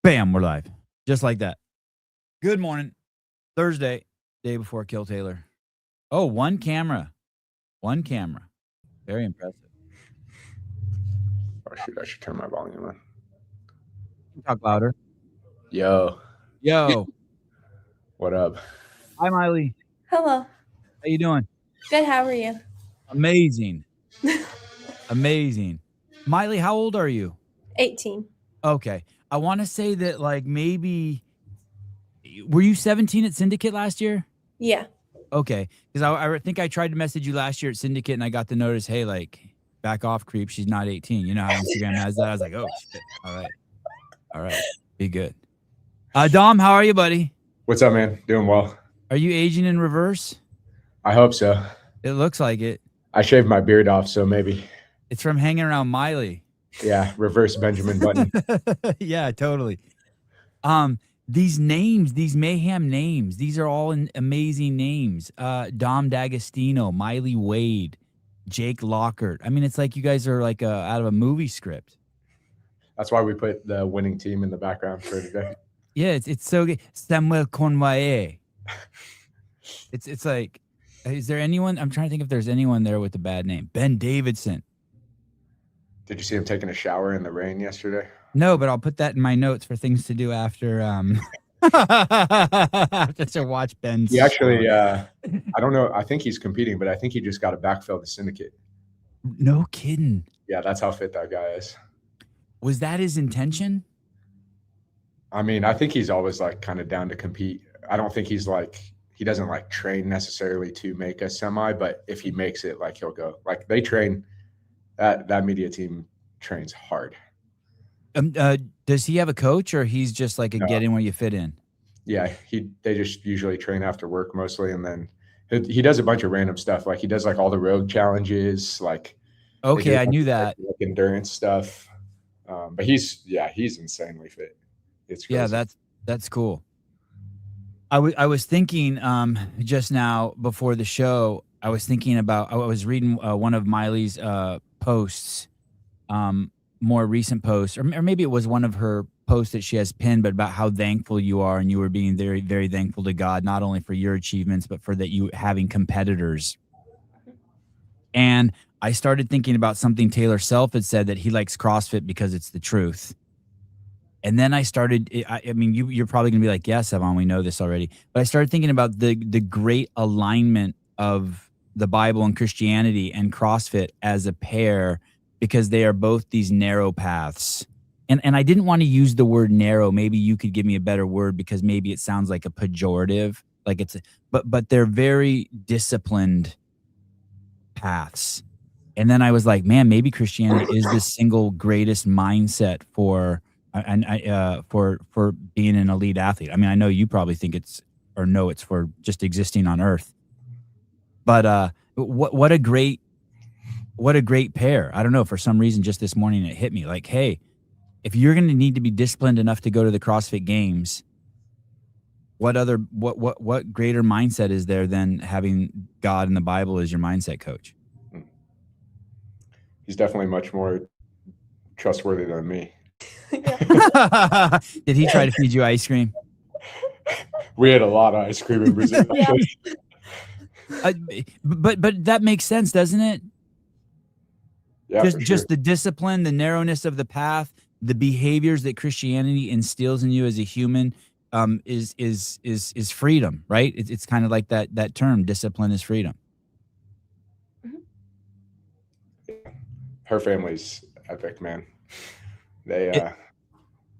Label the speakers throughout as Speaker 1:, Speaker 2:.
Speaker 1: Bam, we're live. Just like that. Good morning. Thursday, day before Kill Taylor. Oh, one camera. One camera. Very impressive.
Speaker 2: Oh, shoot, I should turn my volume on.
Speaker 1: Talk louder.
Speaker 2: Yo. What up?
Speaker 1: Hi, Miley.
Speaker 3: Hello.
Speaker 1: How you doing?
Speaker 3: Good, how are you?
Speaker 1: Amazing. Amazing. Miley, how old are you?
Speaker 3: 18.
Speaker 1: Okay. I want to say that, like, maybe... Were you 17 at Syndicate last year?
Speaker 3: Yeah.
Speaker 1: Okay. Because I think I tried to message you last year at Syndicate, and I got the notice, hey, like, back off, creep. She's not 18. You know how Instagram has that? I was like, oh, shit. All right. Be good. Dom, how are you, buddy?
Speaker 2: What's up, man? Doing well.
Speaker 1: Are you aging in reverse?
Speaker 2: I hope so.
Speaker 1: It looks like it.
Speaker 2: I shaved my beard off, so maybe.
Speaker 1: It's from hanging around Miley.
Speaker 2: Yeah, reverse Benjamin Button.
Speaker 1: Yeah, totally. These names, these mayhem names, these are all amazing names. Dom D'Agostino, Miley Wade, Jake Lockhart. I mean, it's like you guys are like out of a movie script.
Speaker 2: That's why we put the winning team in the background for today.
Speaker 1: Yeah, it's so good. Samuel Convaye. It's like, is there anyone? I'm trying to think if there's anyone there with a bad name. Ben Davidson.
Speaker 2: Did you see him taking a shower in the rain yesterday?
Speaker 1: No, but I'll put that in my notes for things to do after after to watch Ben.
Speaker 2: He actually, I don't know. I think he's competing, but I think he just got to backfill the Syndicate.
Speaker 1: No kidding.
Speaker 2: Yeah, that's how fit that guy is.
Speaker 1: Was that his intention?
Speaker 2: I mean, I think he's always like kind of down to compete. I don't think he's like, he doesn't like train necessarily to make a semi, but if he makes it, like he'll go. Like they train, that media team trains hard.
Speaker 1: Does he have a coach, or he's just like a get in where you fit in?
Speaker 2: Yeah, they just usually train after work mostly, and then he does a bunch of random stuff. Like he does like all the rogue challenges. Like
Speaker 1: okay, I knew that,
Speaker 2: like endurance stuff. But he's insanely fit. It's crazy.
Speaker 1: Yeah, that's cool. I was thinking just now before the show. I was thinking about. I was reading one of Miley's posts. More recent posts, or maybe it was one of her posts that she has pinned, but about how thankful you are, and you were being very, very thankful to God, not only for your achievements, but for that you having competitors. And I started thinking about something Taylor Self had said, that he likes CrossFit because it's the truth. And then I started, I mean, you're probably gonna be like, yes, Evan, we know this already. But I started thinking about the great alignment of the Bible and Christianity and CrossFit as a pair, because they are both these narrow paths. And I didn't want to use the word narrow. Maybe you could give me a better word, because maybe it sounds like a pejorative. Like but they're very disciplined paths. And then I was like, man, maybe Christianity is the single greatest mindset for being an elite athlete. I mean, I know you probably think it's for just existing on earth. But what a great pair. I don't know, for some reason just this morning it hit me like, hey, if you're going to need to be disciplined enough to go to the CrossFit Games, what greater mindset is there than having God and the Bible as your mindset coach?
Speaker 2: He's definitely much more trustworthy than me.
Speaker 1: Did he try to feed you ice cream?
Speaker 2: We had a lot of ice cream in Brazil.
Speaker 3: Yeah.
Speaker 1: But that makes sense, doesn't it?
Speaker 2: Yeah,
Speaker 1: just the discipline, the narrowness of the path, the behaviors that Christianity instills in you as a human, is freedom, right? It's kind of like that term, discipline is freedom.
Speaker 2: Her family's epic, man. They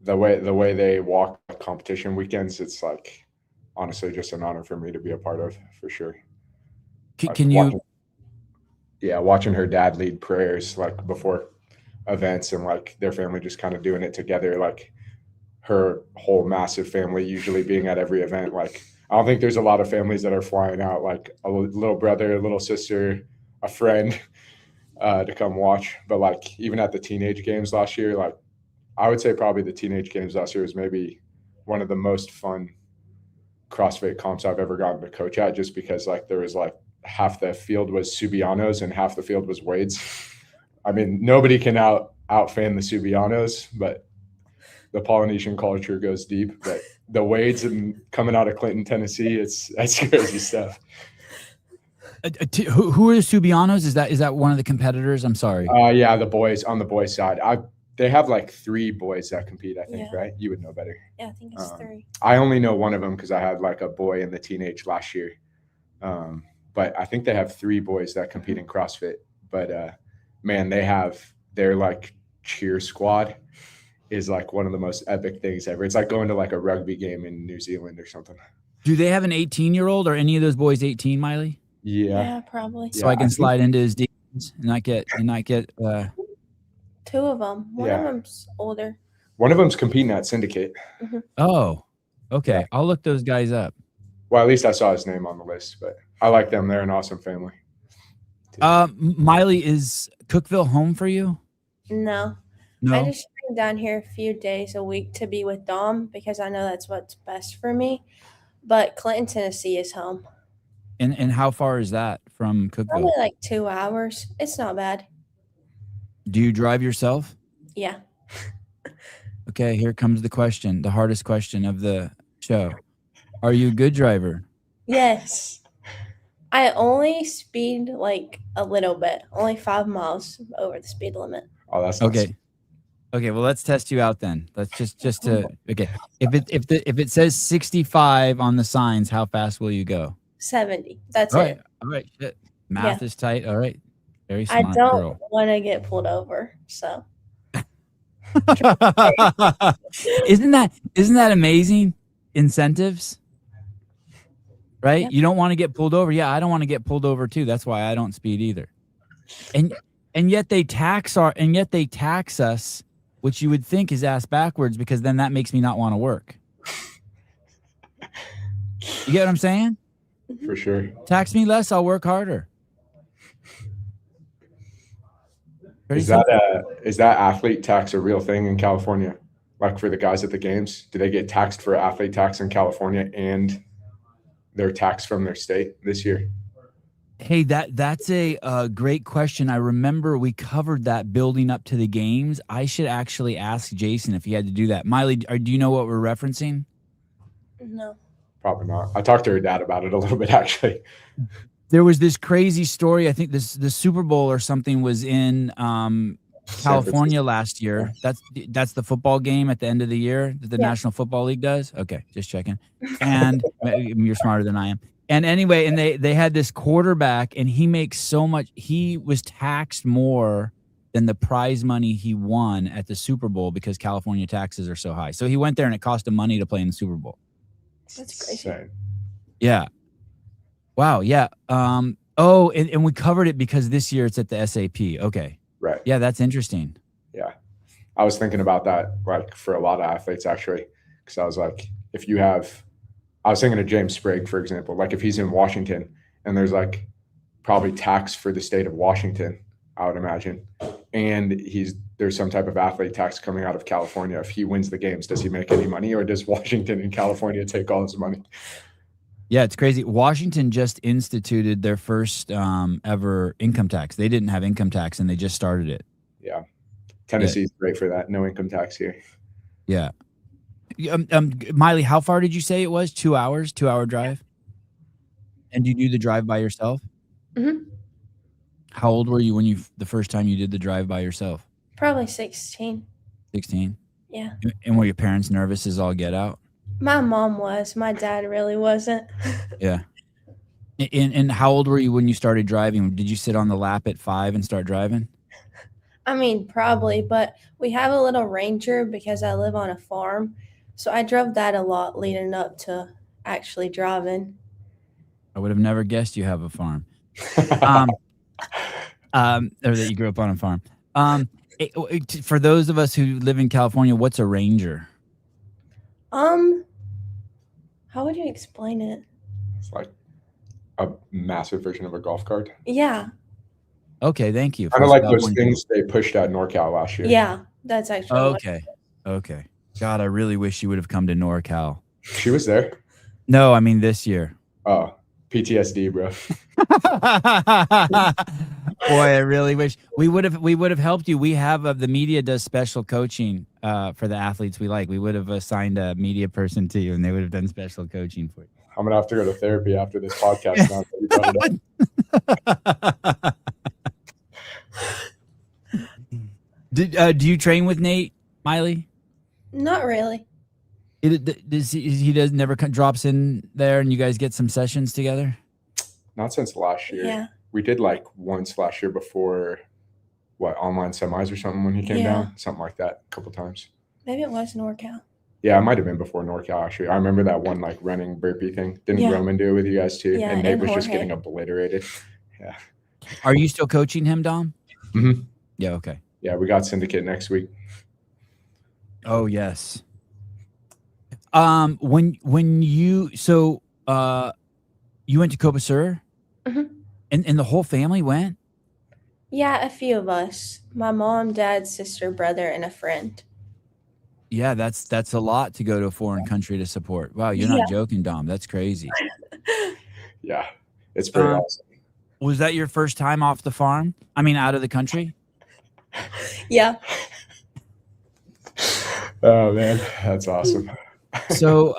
Speaker 2: the way they walk competition weekends, it's like honestly just an honor for me to be a part of, for sure. Watching her dad lead prayers like before events, and like their family just kind of doing it together, like her whole massive family usually being at every event. Like I don't think there's a lot of families that are flying out, like a little brother, a little sister, a friend to come watch. But like even at the teenage games last year, like I would say probably the teenage games last year was maybe one of the most fun CrossFit comps I've ever gotten to coach at, just because like there was like half the field was Subianos and half the field was Wades. I mean, nobody can out fan the Subianos, but the Polynesian culture goes deep. But the Wades and coming out of Clinton, Tennessee, that's crazy stuff.
Speaker 1: Who are the Subianos? Is that one of the competitors? I'm sorry.
Speaker 2: Yeah, the boys on the boys side. They have like 3 boys that compete, I think, right? You would know better.
Speaker 3: Yeah, I think it's 3.
Speaker 2: I only know one of them because I had like a boy in the teenage last year. But I think they have 3 boys that compete in CrossFit. But man, their like cheer squad is like one of the most epic things ever. It's like going to like a rugby game in New Zealand or something.
Speaker 1: Do they have an 18-year-old? Or any of those boys 18, Miley?
Speaker 3: Yeah, probably.
Speaker 1: So I can slide into his DMs and not get
Speaker 3: 2 of them. One of them's older.
Speaker 2: One of them's competing at Syndicate.
Speaker 3: Mm-hmm.
Speaker 1: Oh, okay.
Speaker 2: Yeah.
Speaker 1: I'll look those guys up.
Speaker 2: Well, at least I saw his name on the list, but I like them. They're an awesome family.
Speaker 1: Miley, is Cookeville home for you?
Speaker 3: No. I just bring down here a few days a week to be with Dom because I know that's what's best for me. But Clinton, Tennessee is home.
Speaker 1: And how far is that from Cookeville?
Speaker 3: Probably like 2 hours. It's not bad.
Speaker 1: Do you drive yourself?
Speaker 3: Yeah.
Speaker 1: Okay, here comes the question, the hardest question of the show. Are you a good driver?
Speaker 3: Yes. I only speed like a little bit, only 5 miles over the speed limit.
Speaker 2: Oh, that's
Speaker 1: okay. Okay, well, let's test you out then. Let's just to okay. If it says 65 on the signs, how fast will you go?
Speaker 3: 70. That's
Speaker 1: All
Speaker 3: it.
Speaker 1: right. All right. Shit. Math is tight. All right. Very
Speaker 3: I
Speaker 1: smart
Speaker 3: don't want to get pulled over, so.
Speaker 1: Isn't that amazing? Incentives, right?
Speaker 3: Yep.
Speaker 1: You don't want to get pulled over. Yeah, I don't want to get pulled over too. That's why I don't speed either. And yet they tax us, which you would think is ass backwards, because then that makes me not want to work. You get what I'm saying?
Speaker 2: For sure.
Speaker 1: Tax me less, I'll work harder.
Speaker 2: Is that athlete tax a real thing in California? Like for the guys at the games, do they get taxed for athlete tax in California and their tax from their state this year?
Speaker 1: Hey, that's a great question. I remember we covered that building up to the games. I should actually ask Jason if he had to do that. Miley, do you know what we're referencing?
Speaker 3: No.
Speaker 2: Probably not. I talked to her dad about it a little bit, actually.
Speaker 1: There was this crazy story. I think the Super Bowl or something was in California last year. That's the football game at the end of the year that the National Football League does. Okay, just checking. And you're smarter than I am. And anyway, and they had this quarterback, and he makes so much. He was taxed more than the prize money he won at the Super Bowl because California taxes are so high. So he went there, and it cost him money to play in the Super Bowl.
Speaker 3: That's crazy.
Speaker 1: Yeah. Wow. Yeah. And we covered it because this year it's at the SAP. Okay.
Speaker 2: Right.
Speaker 1: Yeah, that's interesting.
Speaker 2: Yeah. I was thinking about that, like for a lot of athletes, actually, because I was like, I was thinking of James Sprague, for example, like if he's in Washington and there's like probably tax for the state of Washington, I would imagine. And there's some type of athlete tax coming out of California. If he wins the games, does he make any money, or does Washington and California take all his money?
Speaker 1: Yeah, it's crazy. Washington just instituted their first ever income tax. They didn't have income tax, and they just started it.
Speaker 2: Yeah. Tennessee's great for that. No income tax here.
Speaker 1: Yeah. Miley, how far did you say it was? 2 hours, 2-hour drive? And you do the drive by yourself?
Speaker 3: Mm-hmm.
Speaker 1: How old were you when the first time you did the drive by yourself?
Speaker 3: Probably 16.
Speaker 1: 16?
Speaker 3: Yeah.
Speaker 1: And were your parents nervous as all get out?
Speaker 3: My mom was. My dad really wasn't.
Speaker 1: Yeah. And how old were you when you started driving? Did you sit on the lap at 5 and start driving?
Speaker 3: I mean, probably, but we have a little Ranger because I live on a farm. So I drove that a lot leading up to actually driving.
Speaker 1: I would have never guessed you have a farm. Or that you grew up on a farm. For those of us who live in California, what's a Ranger?
Speaker 3: How would you explain it?
Speaker 2: It's like a massive version of a golf cart.
Speaker 3: Yeah.
Speaker 1: Okay, thank you.
Speaker 2: Kind of like those things they pushed at NorCal last year.
Speaker 3: Yeah, that's actually
Speaker 1: Okay. God, I really wish you would have come to NorCal.
Speaker 2: She was there.
Speaker 1: No, I mean this year.
Speaker 2: Oh, PTSD, bro.
Speaker 1: Boy, I really wish we would have helped you. We have the media does special coaching for the athletes we like. We would have assigned a media person to you, and they would have done special coaching for you.
Speaker 2: I'm gonna have to go to therapy after this podcast now that you brought it up.
Speaker 1: Do you train with Nate, Miley?
Speaker 3: Not really.
Speaker 1: He does never drops in there, and you guys get some sessions together?
Speaker 2: Not since last year.
Speaker 3: Yeah.
Speaker 2: We did like once last year before, online semis or something when he came down, something like that, a couple times.
Speaker 3: Maybe it was NorCal.
Speaker 2: Yeah, it might have been before NorCal, actually. I remember that one like running burpee thing. Didn't Roman do it with you guys too?
Speaker 3: Yeah,
Speaker 2: and Nate was just
Speaker 3: Jorge.
Speaker 2: getting obliterated. Yeah.
Speaker 1: Are you still coaching him, Dom?
Speaker 2: Mm-hmm.
Speaker 1: Yeah, okay.
Speaker 2: Yeah, we got Syndicate next week.
Speaker 1: Oh, yes. When you you went to Copa Sur?
Speaker 3: Mm-hmm.
Speaker 1: And the whole family went?
Speaker 3: Yeah, a few of us. My mom, dad, sister, brother, and a friend.
Speaker 1: Yeah, that's a lot to go to a foreign country to support. Wow, you're not joking, Dom. That's crazy.
Speaker 2: Yeah, it's pretty awesome.
Speaker 1: Was that your first time off the farm? I mean, out of the country?
Speaker 3: Yeah.
Speaker 2: Oh man, that's awesome.
Speaker 1: So,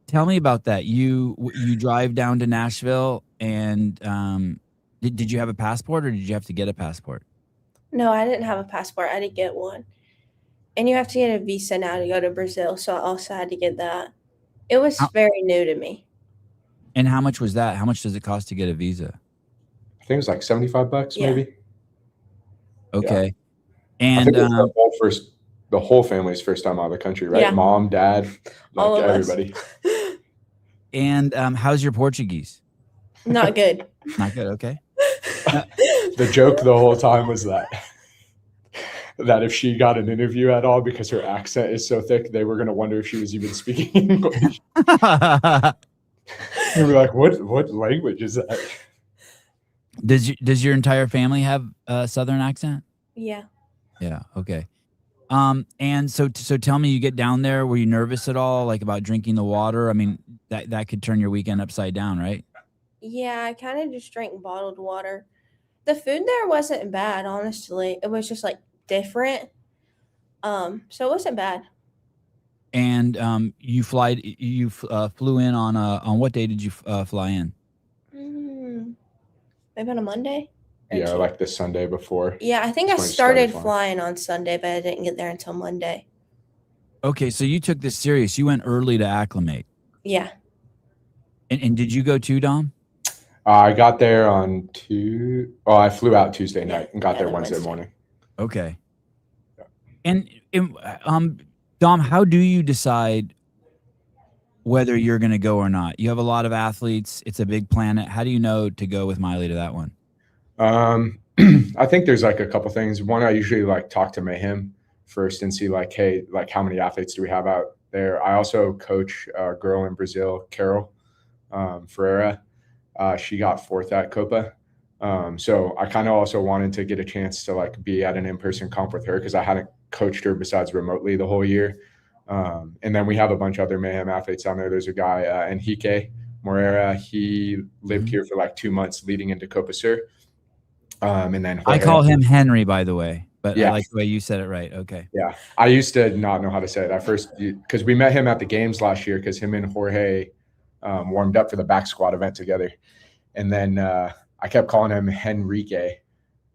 Speaker 1: tell me about that. You drive down to Nashville, and did you have a passport, or did you have to get a passport?
Speaker 3: No, I didn't have a passport. I didn't get one. And you have to get a visa now to go to Brazil, so I also had to get that. It was very new to me.
Speaker 1: And how much was that? How much does it cost to get a visa?
Speaker 2: I think it was like $75 maybe.
Speaker 1: Okay.
Speaker 2: Yeah.
Speaker 1: And
Speaker 2: I think it's the whole family's first time out of the country, right?
Speaker 3: Yeah.
Speaker 2: Mom, dad, like
Speaker 3: all of
Speaker 2: everybody.
Speaker 3: us.
Speaker 1: And how's your Portuguese?
Speaker 3: Not good.
Speaker 1: Not good. Okay.
Speaker 2: The joke the whole time was that if she got an interview at all, because her accent is so thick, they were going to wonder if she was even speaking English. They were like, what language is that?
Speaker 1: Does your entire family have a Southern accent?
Speaker 3: Yeah.
Speaker 1: Yeah. Okay. And so tell me, you get down there, were you nervous at all, like about drinking the water? I mean, that could turn your weekend upside down, right?
Speaker 3: Yeah, I kind of just drank bottled water. The food there wasn't bad, honestly. It was just like different. So it wasn't bad.
Speaker 1: And you flew in on what day did you fly in?
Speaker 3: Maybe on a Monday?
Speaker 2: Yeah, like the Sunday before.
Speaker 3: Yeah, I think I started flying on Sunday, but I didn't get there until Monday.
Speaker 1: Okay, so you took this serious. You went early to acclimate.
Speaker 3: Yeah.
Speaker 1: And did you go too, Dom?
Speaker 2: I got there on I flew out Tuesday night and got there Wednesday morning.
Speaker 1: Okay. And Dom, how do you decide whether you're going to go or not? You have a lot of athletes. It's a big planet. How do you know to go with Miley to that one?
Speaker 2: I think there's like a couple things. One, I usually like talk to Mayhem first and see like, hey, like how many athletes do we have out there? I also coach a girl in Brazil, Carol Ferreira. She got fourth at Copa. So I kind of also wanted to get a chance to like be at an in-person comp with her, because I hadn't coached her besides remotely the whole year. And then we have a bunch of other Mayhem athletes down there. There's a guy, Enrique Moreira. He lived here for like 2 months leading into Copa Sur. And then
Speaker 1: I call him Henry, by the way, but
Speaker 2: yeah.
Speaker 1: I like the way you said it right. Okay.
Speaker 2: Yeah. I used to not know how to say it at first, because we met him at the games last year, because him and Jorge warmed up for the back squat event together. And then I kept calling him Henrique,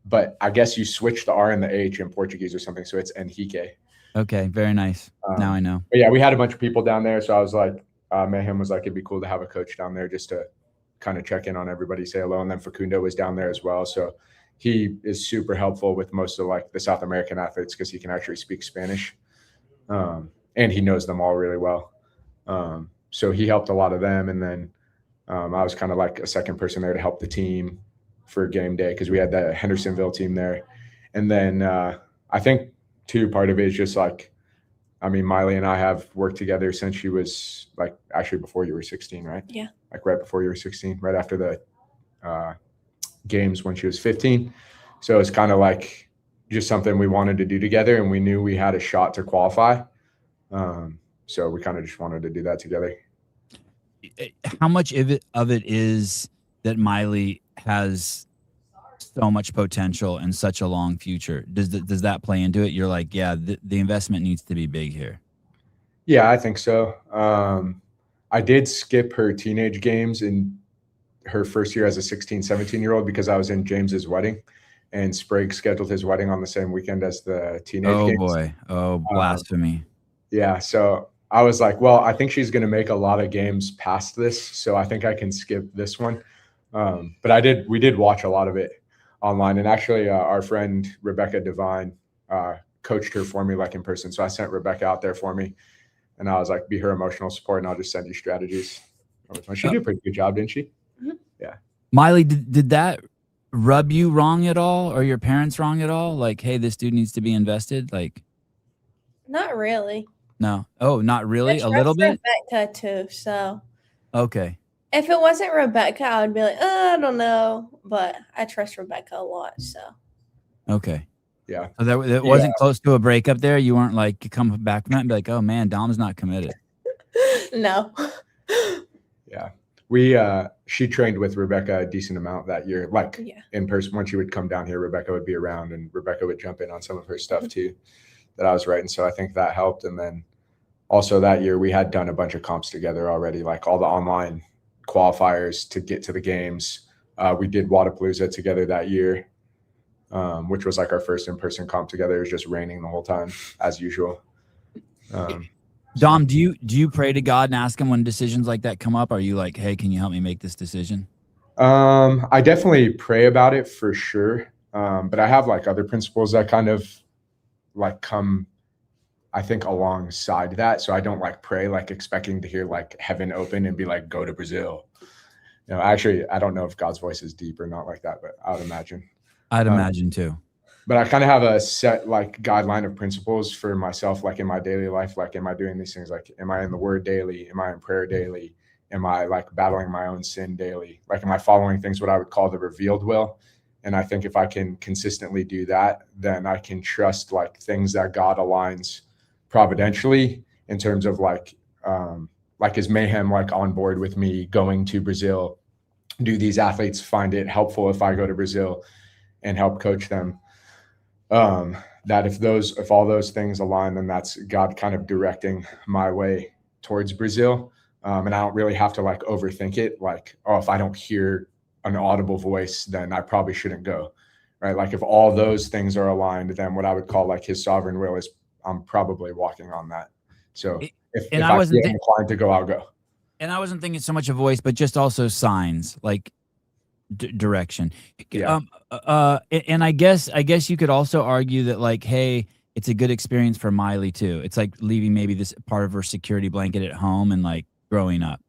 Speaker 2: but I guess you switch the R and the H in Portuguese or something, so it's Enrique.
Speaker 1: Okay, very nice. Now I know.
Speaker 2: But yeah, we had a bunch of people down there, so I was like, Mayhem was like, it'd be cool to have a coach down there just to kind of check in on everybody, say hello. And then Facundo was down there as well, so he is super helpful with most of like the South American athletes, because he can actually speak Spanish, and he knows them all really well. So he helped a lot of them, and then I was kind of like a second person there to help the team for game day, because we had the Hendersonville team there. And then I think too, part of it is just like, I mean, Miley and I have worked together since she was like, actually before you were 16, right?
Speaker 3: Yeah.
Speaker 2: Like right before you were 16, right after the games when she was 15. So it's kind of like just something we wanted to do together, and we knew we had a shot to qualify. So we kind of just wanted to do that together.
Speaker 1: How much of it is that Miley has so much potential and such a long future. Does that play into it? You're like, yeah, the investment needs to be big here.
Speaker 2: Yeah, I think so. I did skip her teenage games in her first year as a 16, 17-year-old because I was in James's wedding, and Sprague scheduled his wedding on the same weekend as the teenage
Speaker 1: Oh
Speaker 2: games.
Speaker 1: boy. Oh, blasphemy.
Speaker 2: Yeah, so I was like, well, I think she's going to make a lot of games past this, so I think I can skip this one. But we did watch a lot of it online, and actually our friend Rebecca Devine coached her for me, like in person. So I sent Rebecca out there for me, and I was like, be her emotional support, and I'll just send you strategies. She did a pretty good job, didn't she?
Speaker 3: Mhm.
Speaker 2: Yeah.
Speaker 1: Miley, did that rub you wrong at all, or your parents wrong at all? Like, hey, this dude needs to be invested. Like,
Speaker 3: Not really.
Speaker 1: no. Oh, not really.
Speaker 3: I
Speaker 1: A little
Speaker 3: trust
Speaker 1: bit.
Speaker 3: Rebecca too. So
Speaker 1: Okay.
Speaker 3: if it wasn't Rebecca, I would be like, I don't know. But I trust Rebecca a lot. So
Speaker 1: Okay.
Speaker 2: Yeah.
Speaker 1: So that wasn't close to a breakup there. You weren't like come back from that and be like, oh man, Dom's not committed.
Speaker 3: no.
Speaker 2: Yeah. She trained with Rebecca a decent amount that year, like in person. When she would come down here, Rebecca would be around, and Rebecca would jump in on some of her stuff too that I was writing. So I think that helped. And then also that year we had done a bunch of comps together already, like all the online qualifiers to get to the games. We did Wadapalooza together that year, which was like our first in-person comp together. It was just raining the whole time as usual.
Speaker 1: Dom, do you pray to God and ask him when decisions like that come up? Are you like, hey, can you help me make this decision?
Speaker 2: I definitely pray about it for sure. But I have like other principles that kind of like come, I think, alongside that. So I don't like pray like expecting to hear like heaven open and be like, go to Brazil. Actually, I don't know if God's voice is deep or not like that, but I would imagine.
Speaker 1: I'd imagine too.
Speaker 2: But I kind of have a set like guideline of principles for myself, like in my daily life. Like, am I doing these things? Like, am I in the word daily? Am I in prayer daily? Am I like battling my own sin daily? Like, am I following things what I would call the revealed will? And I think if I can consistently do that, then I can trust like things that God aligns providentially in terms of like is Mayhem like on board with me going to Brazil? Do these athletes find it helpful if I go to Brazil and help coach them? That if all those things align, then that's God kind of directing my way towards Brazil. And I don't really have to like overthink it. Like, oh, if I don't hear an audible voice, then I probably shouldn't go. Right. Like if all those things are aligned, then what I would call like his sovereign will is I'm probably walking on that. So if I wasn't inclined to go, I'll go.
Speaker 1: And I wasn't thinking so much a voice, but just also signs like direction.
Speaker 2: Yeah.
Speaker 1: And I guess you could also argue that like, hey, it's a good experience for Miley too. It's like leaving maybe this part of her security blanket at home and like growing up.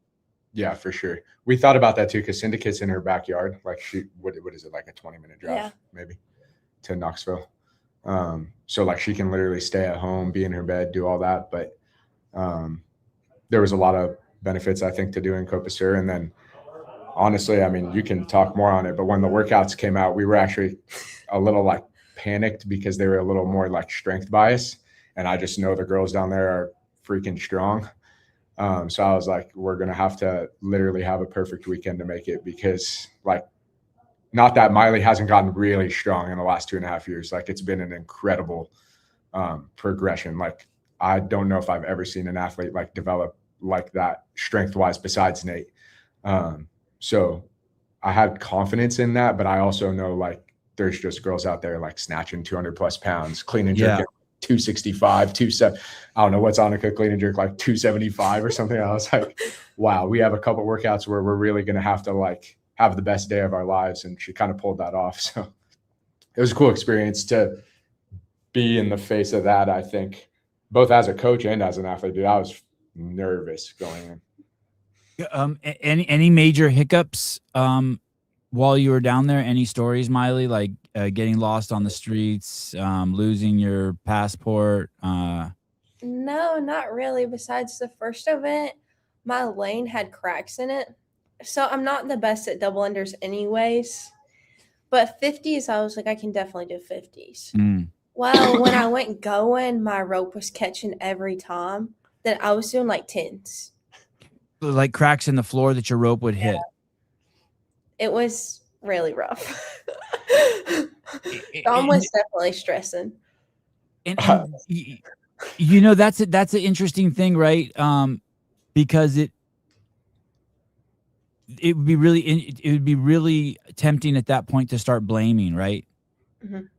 Speaker 2: Yeah, for sure. We thought about that too, because Syndicate's in her backyard. Like what is it, like a 20-minute drive maybe to Knoxville. So like she can literally stay at home, be in her bed, do all that. But there was a lot of benefits, I think, to doing Copa Sur. And then honestly, I mean, you can talk more on it, but when the workouts came out, we were actually a little like panicked because they were a little more like strength bias. And I just know the girls down there are freaking strong. So I was like, we're going to have to literally have a perfect weekend to make it, because like, not that Miley hasn't gotten really strong in the last 2.5 years. Like it's been an incredible progression. Like I don't know if I've ever seen an athlete like develop like that strength wise besides Nate. So I had confidence in that, but I also know like there's just girls out there like snatching 200 plus pounds, clean and jerk 265, 27. I don't know what's Annika clean and jerk, like 275 or something. I was like, wow, we have a couple workouts where we're really going to have to like have the best day of our lives. And she kind of pulled that off. So it was a cool experience to be in the face of that. I think both as a coach and as an athlete, dude, I was nervous going in.
Speaker 1: Any major hiccups while you were down there? Any stories, Miley, like getting lost on the streets, losing your passport?
Speaker 3: No, not really. Besides the first event, my lane had cracks in it. So I'm not the best at double unders anyways. But 50s, I was like, I can definitely do 50s. Well, when I went going, my rope was catching every time. Then I was doing like 10s.
Speaker 1: Like cracks in the floor that your rope would hit.
Speaker 3: It was really rough. Dom
Speaker 1: and,
Speaker 3: was definitely stressing.
Speaker 1: and you know, that's an interesting thing, right? Because it would be really tempting at that point to start blaming, right?
Speaker 3: Mhm.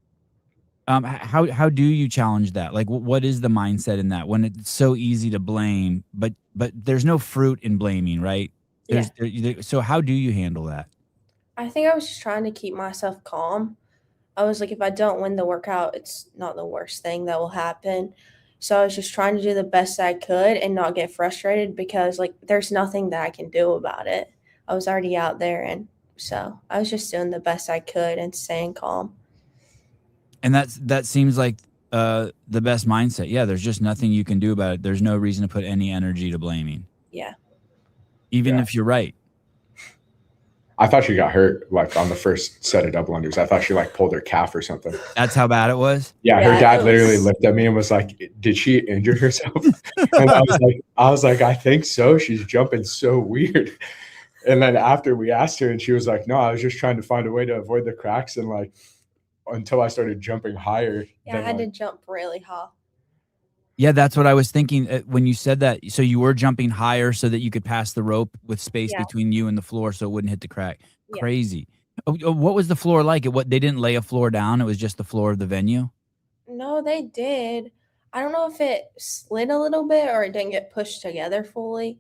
Speaker 1: How do you challenge that? Like, what is the mindset in that when it's so easy to blame, but there's no fruit in blaming, right?
Speaker 3: Yeah.
Speaker 1: So how do you handle that?
Speaker 3: I think I was just trying to keep myself calm. I was like, if I don't win the workout, it's not the worst thing that will happen. So I was just trying to do the best I could and not get frustrated because, like, there's nothing that I can do about it. I was already out there. And so I was just doing the best I could and staying calm.
Speaker 1: And that seems like the best mindset. Yeah, there's just nothing you can do about it. There's no reason to put any energy to blaming,
Speaker 3: Yeah.
Speaker 1: even
Speaker 2: Yeah.
Speaker 1: if you're right.
Speaker 2: I thought she got hurt like on the first set of double unders. I thought she like pulled her calf or something.
Speaker 1: That's how bad it was.
Speaker 2: Yeah,
Speaker 3: Yeah,
Speaker 2: her dad
Speaker 3: it
Speaker 2: literally
Speaker 3: was-
Speaker 2: looked at me and was like, "Did she injure herself?" And I was like, "I think so. She's jumping so weird." And then after we asked her, and she was like, "No, I was just trying to find a way to avoid the cracks and like until I started jumping higher."
Speaker 3: Yeah, I
Speaker 2: then,
Speaker 3: had to
Speaker 2: like,
Speaker 3: jump really high.
Speaker 1: Yeah, that's what I was thinking when you said that. So you were jumping higher so that you could pass the rope with space
Speaker 3: Yeah.
Speaker 1: between you and the floor, so it wouldn't hit the crack.
Speaker 3: Yeah.
Speaker 1: Crazy. What was the floor like? They didn't lay a floor down. It was just the floor of the venue.
Speaker 3: No, they did. I don't know if it slid a little bit or it didn't get pushed together fully.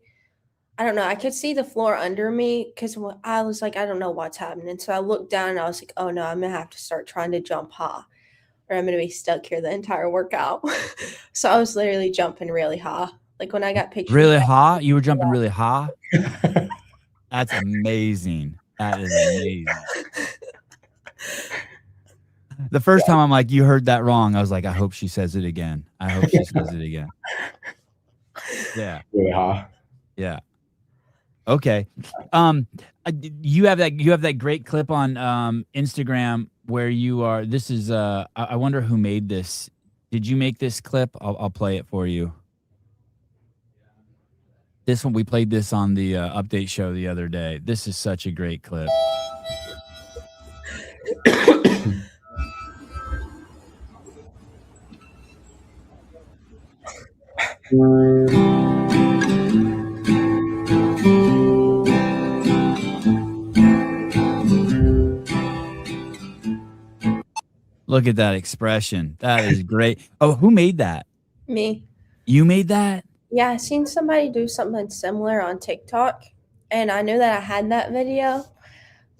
Speaker 3: I don't know. I could see the floor under me because I was like, I don't know what's happening. So I looked down and I was like, oh no, I'm going to have to start trying to jump high or I'm going to be stuck here the entire workout. So I was literally jumping really high. Like when I got pictures.
Speaker 1: Really high? You were jumping really high? That's amazing. That is amazing. The first time I'm like, you heard that wrong. I was like, I hope she says it again. I hope she says it again. Yeah.
Speaker 2: really high.
Speaker 1: Yeah. Okay. You have that great clip on Instagram where you are. This is I wonder who made this. Did you make this clip? I'll play it for you. This one, we played this on the update show the other day. This is such a great clip. Look at that expression. That is great. Oh, who made that?
Speaker 3: Me.
Speaker 1: You made that?
Speaker 3: Yeah, I seen somebody do something similar on TikTok, and I knew that I had that video.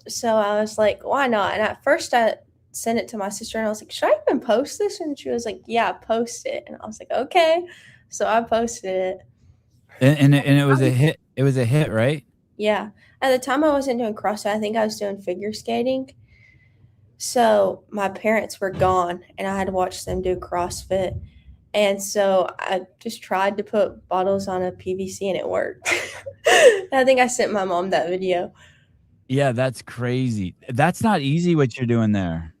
Speaker 3: So I was like, why not? And at first I sent it to my sister and I was like, should I even post this? And she was like, yeah, post it. And I was like, okay. So I posted it.
Speaker 1: And it was a hit. It was a hit, right?
Speaker 3: Yeah. At the time I wasn't doing CrossFit. I think I was doing figure skating. So my parents were gone and I had to watch them do CrossFit. And so I just tried to put bottles on a PVC and it worked. I think I sent my mom that video.
Speaker 1: Yeah, that's crazy. That's not easy what you're doing there.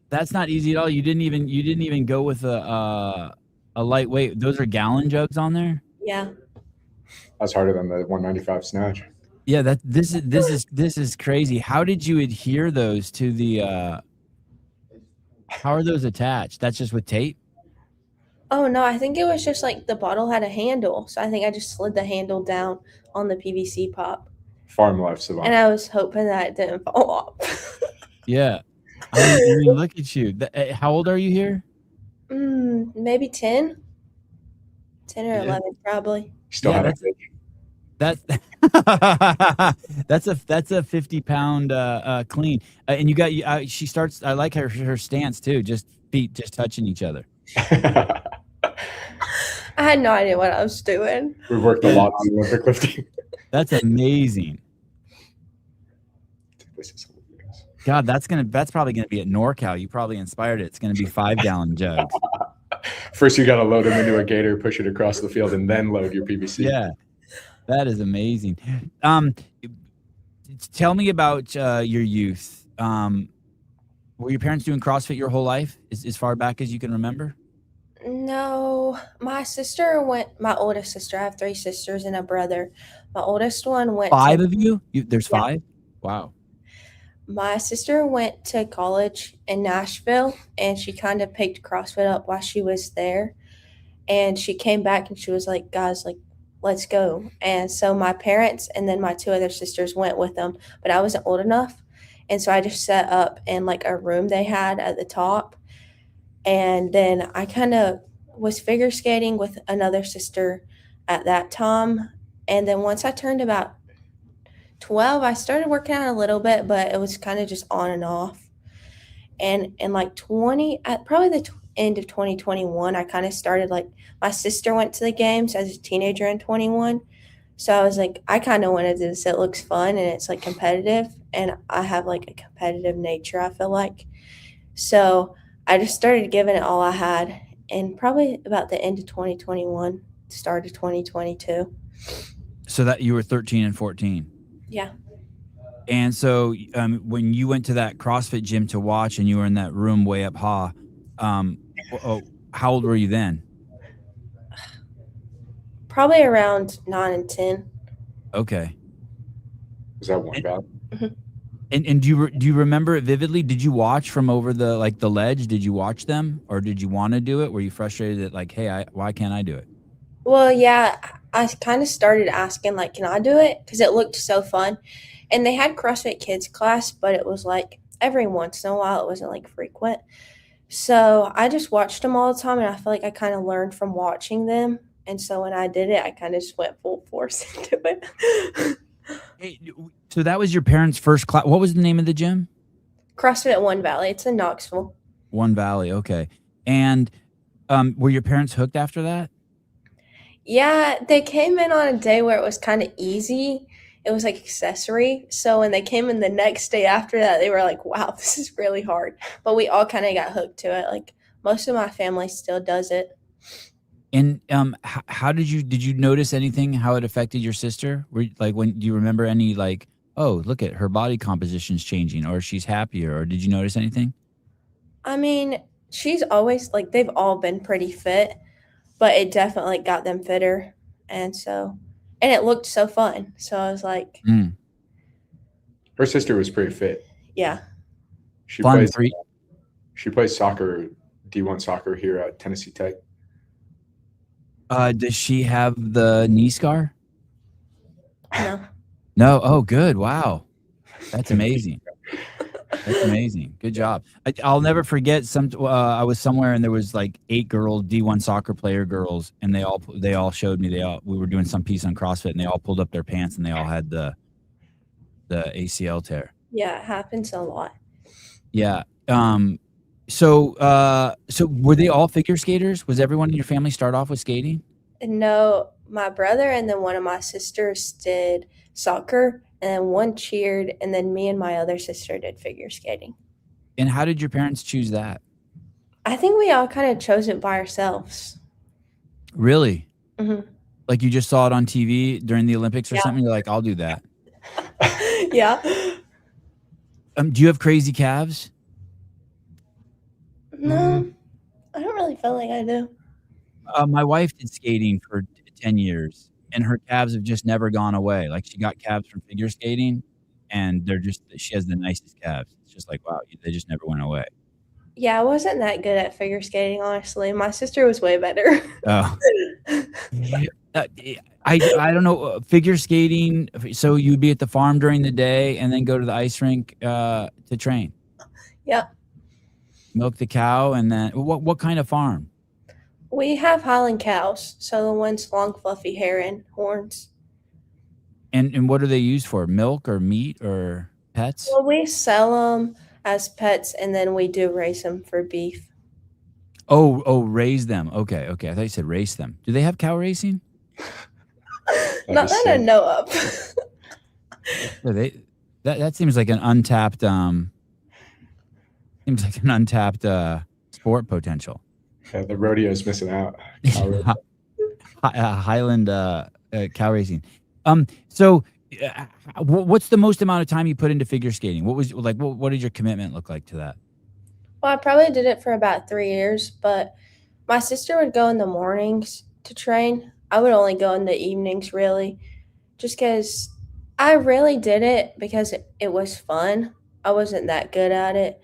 Speaker 1: That's not easy at all. You didn't even go with a lightweight. Those are gallon jugs on there?
Speaker 3: Yeah.
Speaker 2: That's harder than the 195 snatch.
Speaker 1: Yeah, this is crazy. How did you adhere those to the how are those attached? That's just with tape?
Speaker 3: Oh no, I think it was just like the bottle had a handle. So I think I just slid the handle down on the PVC pop.
Speaker 2: Farm life savant.
Speaker 3: And I was hoping that it didn't fall off.
Speaker 1: Yeah. I mean, look at you. How old are you here?
Speaker 3: Maybe 10. 10 or
Speaker 1: Yeah.
Speaker 3: 11 probably.
Speaker 2: Still
Speaker 1: Yeah,
Speaker 2: have
Speaker 1: that's that's a 50-pound clean. And you got she starts. I like her stance too. Just feet just touching each other.
Speaker 2: it.
Speaker 3: I had no idea what I was doing.
Speaker 2: We worked a lot on Olympic lifting.
Speaker 1: That's amazing.
Speaker 2: This is hilarious.
Speaker 1: God, that's probably gonna be at NorCal. You probably inspired it. It's gonna be 5-gallon jugs.
Speaker 2: First, you got to load them into a gator, push it across the field, and then load your PVC.
Speaker 1: Yeah, that is amazing. Tell me about your youth. Were your parents doing CrossFit your whole life, as far back as you can remember?
Speaker 3: No, my oldest sister, I have 3 sisters and a brother. My oldest one went
Speaker 1: 5 of you? There's
Speaker 3: Yeah.
Speaker 1: 5? Wow.
Speaker 3: My sister went to college in Nashville, and she kind of picked CrossFit up while she was there. And she came back and she was like, guys, like, let's go. And so my parents and then my two other sisters went with them, but I wasn't old enough. And so I just set up in like a room they had at the top. And then I kind of was figure skating with another sister at that time. And then once I turned about 12, I started working out a little bit, but it was kind of just on and off. And in like 20, at probably the end of 2021, I kind of started like my sister went to the games as a teenager in 21. So I was like, I kind of wanted this. It looks fun and it's like competitive. And I have like a competitive nature, I feel like. So I just started giving it all I had. And probably about the end of 2021, start of 2022.
Speaker 1: So that you were 13 and 14.
Speaker 3: Yeah.
Speaker 1: And so when you went to that CrossFit gym to watch and you were in that room way up high, how old were you then?
Speaker 3: Probably around 9 and 10.
Speaker 1: Okay.
Speaker 2: Was that one guy?
Speaker 1: And do you remember it vividly? Did you watch from over the ledge? Did you watch them, or did you want to do it? Were you frustrated that like, hey, why can't I do it?
Speaker 3: Well, yeah, I kind of started asking like, can I do it? Because it looked so fun. And they had CrossFit Kids class, but it was like every once in a while. It wasn't like frequent. So I just watched them all the time, and I feel like I kind of learned from watching them. And so when I did it, I kind of just went full force into it.
Speaker 1: Hey, so that was your parents' first class. What was the name of the gym?
Speaker 3: CrossFit at One Valley. It's in Knoxville.
Speaker 1: One Valley. Okay. And were your parents hooked after that?
Speaker 3: Yeah, they came in on a day where it was kind of easy. It was like accessory. So when they came in the next day after that, they were like, wow, this is really hard. But we all kind of got hooked to it. Like most of my family still does it.
Speaker 1: And how did you notice anything, how it affected your sister? Do you remember any like, oh, look at her body composition's changing, or she's happier, or did you notice anything?
Speaker 3: I mean, she's always like, they've all been pretty fit, but it definitely got them fitter. And it looked so fun. So I was like,
Speaker 2: Her sister was pretty fit.
Speaker 3: yeah.
Speaker 2: She plays soccer, D1 soccer here at Tennessee Tech.
Speaker 1: Does she have the knee scar?
Speaker 3: No.
Speaker 1: No. Oh, good. Wow. That's amazing. That's amazing. Good job. I'll never forget I was somewhere and there was like 8 girls, D1 soccer player girls, and they all showed me, we were doing some piece on CrossFit, and they all pulled up their pants and they all had the ACL tear.
Speaker 3: Yeah, it happens a lot.
Speaker 1: Yeah. So were they all figure skaters? Was everyone in your family start off with skating?
Speaker 3: No, my brother and then one of my sisters did soccer, and then one cheered, and then me and my other sister did figure skating.
Speaker 1: And how did your parents choose that?
Speaker 3: I think we all kind of chose it by ourselves.
Speaker 1: Really?
Speaker 3: Mm-hmm.
Speaker 1: Like you just saw it on TV during the Olympics or
Speaker 3: Yeah.
Speaker 1: something? You're like, I'll do that.
Speaker 3: Yeah.
Speaker 1: Do you have crazy calves?
Speaker 3: No, I don't really feel like I do.
Speaker 1: My wife did skating for 10 years, and her calves have just never gone away. Like she got calves from figure skating, and she has the nicest calves. It's just like, wow, they just never went away.
Speaker 3: Yeah, I wasn't that good at figure skating, honestly. My sister was way better.
Speaker 1: Oh. I don't know, figure skating. So you'd be at the farm during the day and then go to the ice rink to train.
Speaker 3: Yeah.
Speaker 1: Milk the cow, and then what kind of farm?
Speaker 3: We have Highland cows, so the ones long, fluffy hair and horns.
Speaker 1: And what are they used for? Milk or meat or pets?
Speaker 3: Well, we sell them as pets, and then we do raise them for beef.
Speaker 1: Oh, raise them. Okay. I thought you said race them. Do they have cow racing?
Speaker 3: Not that I know of.
Speaker 1: That seems like an untapped sport potential.
Speaker 2: Yeah, the rodeo's missing out.
Speaker 1: Highland cow racing. So what's the most amount of time you put into figure skating? What did your commitment look like to that?
Speaker 3: Well, I probably did it for about 3 years, but my sister would go in the mornings to train. I would only go in the evenings, really, just because I really did it because it was fun. I wasn't that good at it.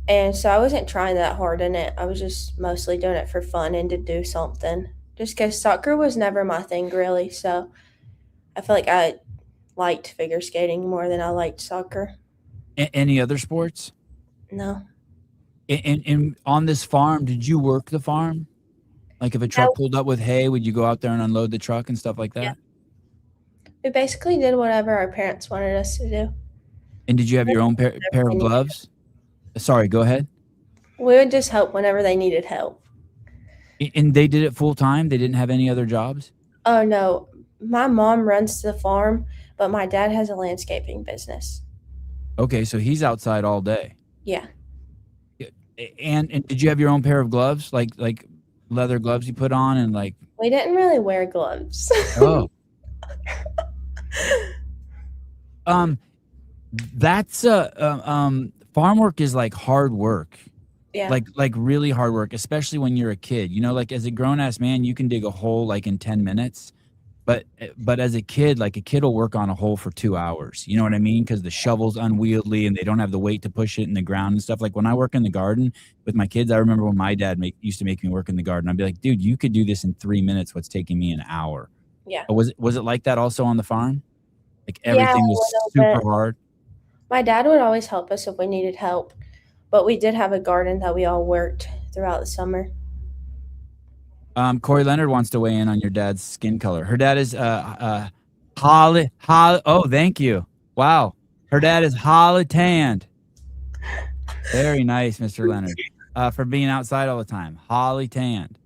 Speaker 3: And so I wasn't trying that hard in it. I was just mostly doing it for fun and to do something. Just because soccer was never my thing, really. So I feel like I liked figure skating more than I liked soccer.
Speaker 1: Any other sports?
Speaker 3: No.
Speaker 1: And on this farm, did you work the farm? Like if a truck pulled up with hay, would you go out there and unload the truck and stuff like that?
Speaker 3: Yeah. We basically did whatever our parents wanted us to do.
Speaker 1: And did you have your own pair of gloves? Sorry, go ahead.
Speaker 3: We would just help whenever they needed help.
Speaker 1: And they did it full time? They didn't have any other jobs?
Speaker 3: Oh, no. My mom runs the farm, but my dad has a landscaping business.
Speaker 1: Okay, so he's outside all day.
Speaker 3: Yeah.
Speaker 1: And did you have your own pair of gloves, like leather gloves you put on and like?
Speaker 3: We didn't really wear gloves.
Speaker 1: Oh. That's farm work is like hard work.
Speaker 3: Yeah.
Speaker 1: Like really hard work, especially when you're a kid. You know, like as a grown ass man, you can dig a hole like in 10 minutes. But as a kid, like a kid will work on a hole for 2 hours. You know what I mean? Because the shovel's unwieldy and they don't have the weight to push it in the ground and stuff. Like when I work in the garden with my kids, I remember when my dad used to make me work in the garden. I'd be like, dude, you could do this in 3 minutes. What's taking me an hour?
Speaker 3: Yeah.
Speaker 1: Was it like that also on the farm? Like everything was super hard?
Speaker 3: My dad would always help us if we needed help. But we did have a garden that we all worked throughout the summer.
Speaker 1: Corey Leonard wants to weigh in on your dad's skin color. Her dad is Holly. Oh, thank you. Wow. Her dad is Holly tanned. Very nice, Mr. Leonard. For being outside all the time. Holly tanned.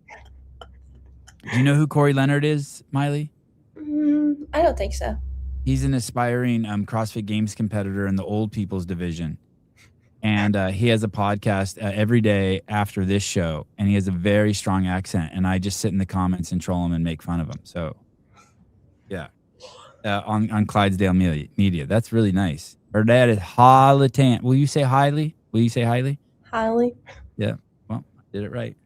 Speaker 1: Do you know who Corey Leonard is, Miley?
Speaker 3: I don't think so.
Speaker 1: He's an aspiring CrossFit Games competitor in the old people's division. And he has a podcast every day after this show, and he has a very strong accent. And I just sit in the comments and troll him and make fun of him. So, yeah, on Clydesdale Media. That's really nice. Her dad is Holly Tan. Will you say Hiley? Will you say Hiley?
Speaker 3: Hiley.
Speaker 1: Yeah. Well, I did it right.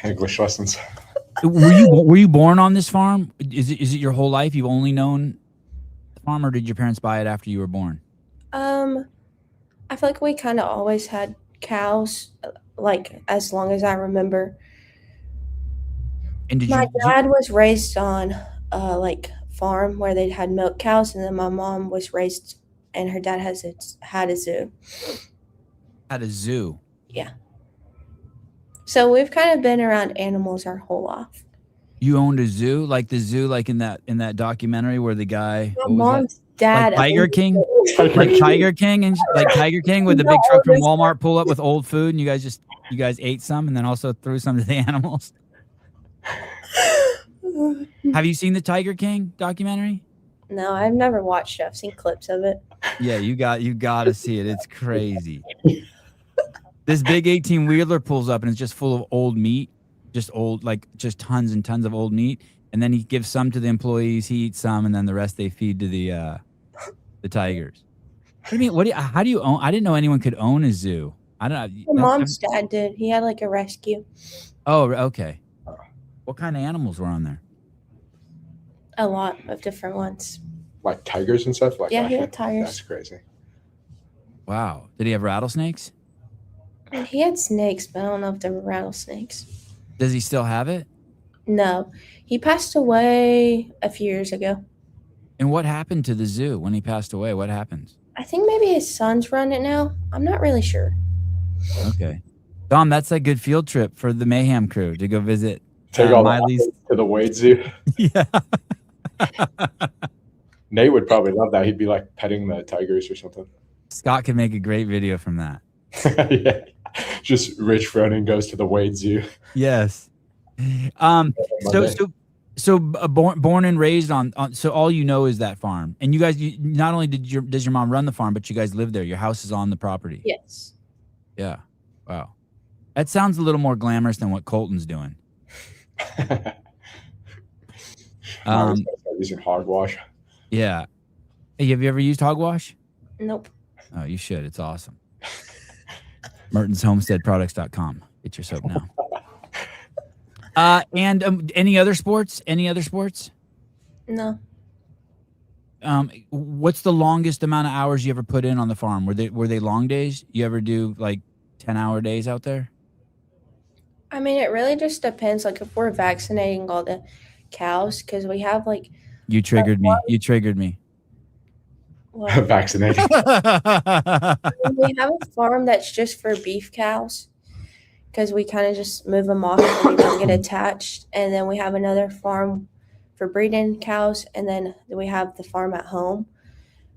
Speaker 2: English lessons.
Speaker 1: Were you born on this farm? Is it your whole life? You've only known the farm, or did your parents buy it after you were born?
Speaker 3: I feel like we kind of always had cows, like as long as I remember.
Speaker 1: And
Speaker 3: my dad was raised on like farm where they had milk cows, and then my mom was raised, and her dad had a zoo.
Speaker 1: Had a zoo.
Speaker 3: Yeah. So we've kind of been around animals our whole life.
Speaker 1: You owned a zoo, like the zoo, like in that documentary where the guy.
Speaker 3: My mom's dad,
Speaker 1: like Tiger King, like Tiger King, and like Tiger King with the big truck from Walmart pull up with old food, and you guys ate some, and then also threw some to the animals. Have you seen the Tiger King documentary?
Speaker 3: No, I've never watched it. I've seen clips of it.
Speaker 1: Yeah, you got to see it. It's crazy. This big 18-wheeler pulls up and it's just full of old meat, just tons and tons of old meat. And then he gives some to the employees, he eats some, and then the rest they feed to the tigers. What do you mean? How do you own? I didn't know anyone could own a zoo. I don't know.
Speaker 3: My mom's dad did. He had like a rescue.
Speaker 1: Oh, okay. What kind of animals were on there?
Speaker 3: A lot of different ones.
Speaker 2: Like tigers and stuff? Like
Speaker 3: yeah, he had tigers.
Speaker 2: That's crazy.
Speaker 1: Wow. Did he have rattlesnakes?
Speaker 3: He had snakes, but I don't know if they were rattlesnakes.
Speaker 1: Does he still have it?
Speaker 3: No. He passed away a few years ago.
Speaker 1: And what happened to the zoo when he passed away? What happened?
Speaker 3: I think maybe his sons run it now. I'm not really sure.
Speaker 1: Okay. Dom, that's a good field trip for the Mayhem crew to go visit.
Speaker 2: Take all
Speaker 1: Miley's
Speaker 2: to the Wade Zoo.
Speaker 1: Yeah.
Speaker 2: Nate would probably love that. He'd be like petting the tigers or something. Scott
Speaker 1: could make a great video from that.
Speaker 2: Yeah. Just Rich Froning goes to the Wade Zoo.
Speaker 1: Yes. So born and raised on so all you know is that farm. And you guys, not only does your mom run the farm, but you guys live there. Your house is on the property.
Speaker 3: Yes.
Speaker 1: Yeah. Wow. That sounds a little more glamorous than what Colton's doing.
Speaker 2: Using hogwash.
Speaker 1: Yeah. Hey, have you ever used hogwash?
Speaker 3: Nope.
Speaker 1: Oh, you should. It's awesome. MertensHomesteadProducts.com. Get your soap now. And any other sports?
Speaker 3: No.
Speaker 1: What's the longest amount of hours you ever put in on the farm? Were they long days? You ever do like 10-hour days out there?
Speaker 3: I mean, it really just depends. Like if we're vaccinating all the cows, because we have like
Speaker 1: You triggered me. You triggered me.
Speaker 3: well,
Speaker 2: Vaccinated.
Speaker 3: we have a farm that's just for beef cows, because we kind of just move them off so they don't get attached, and then we have another farm for breeding cows, and then we have the farm at home.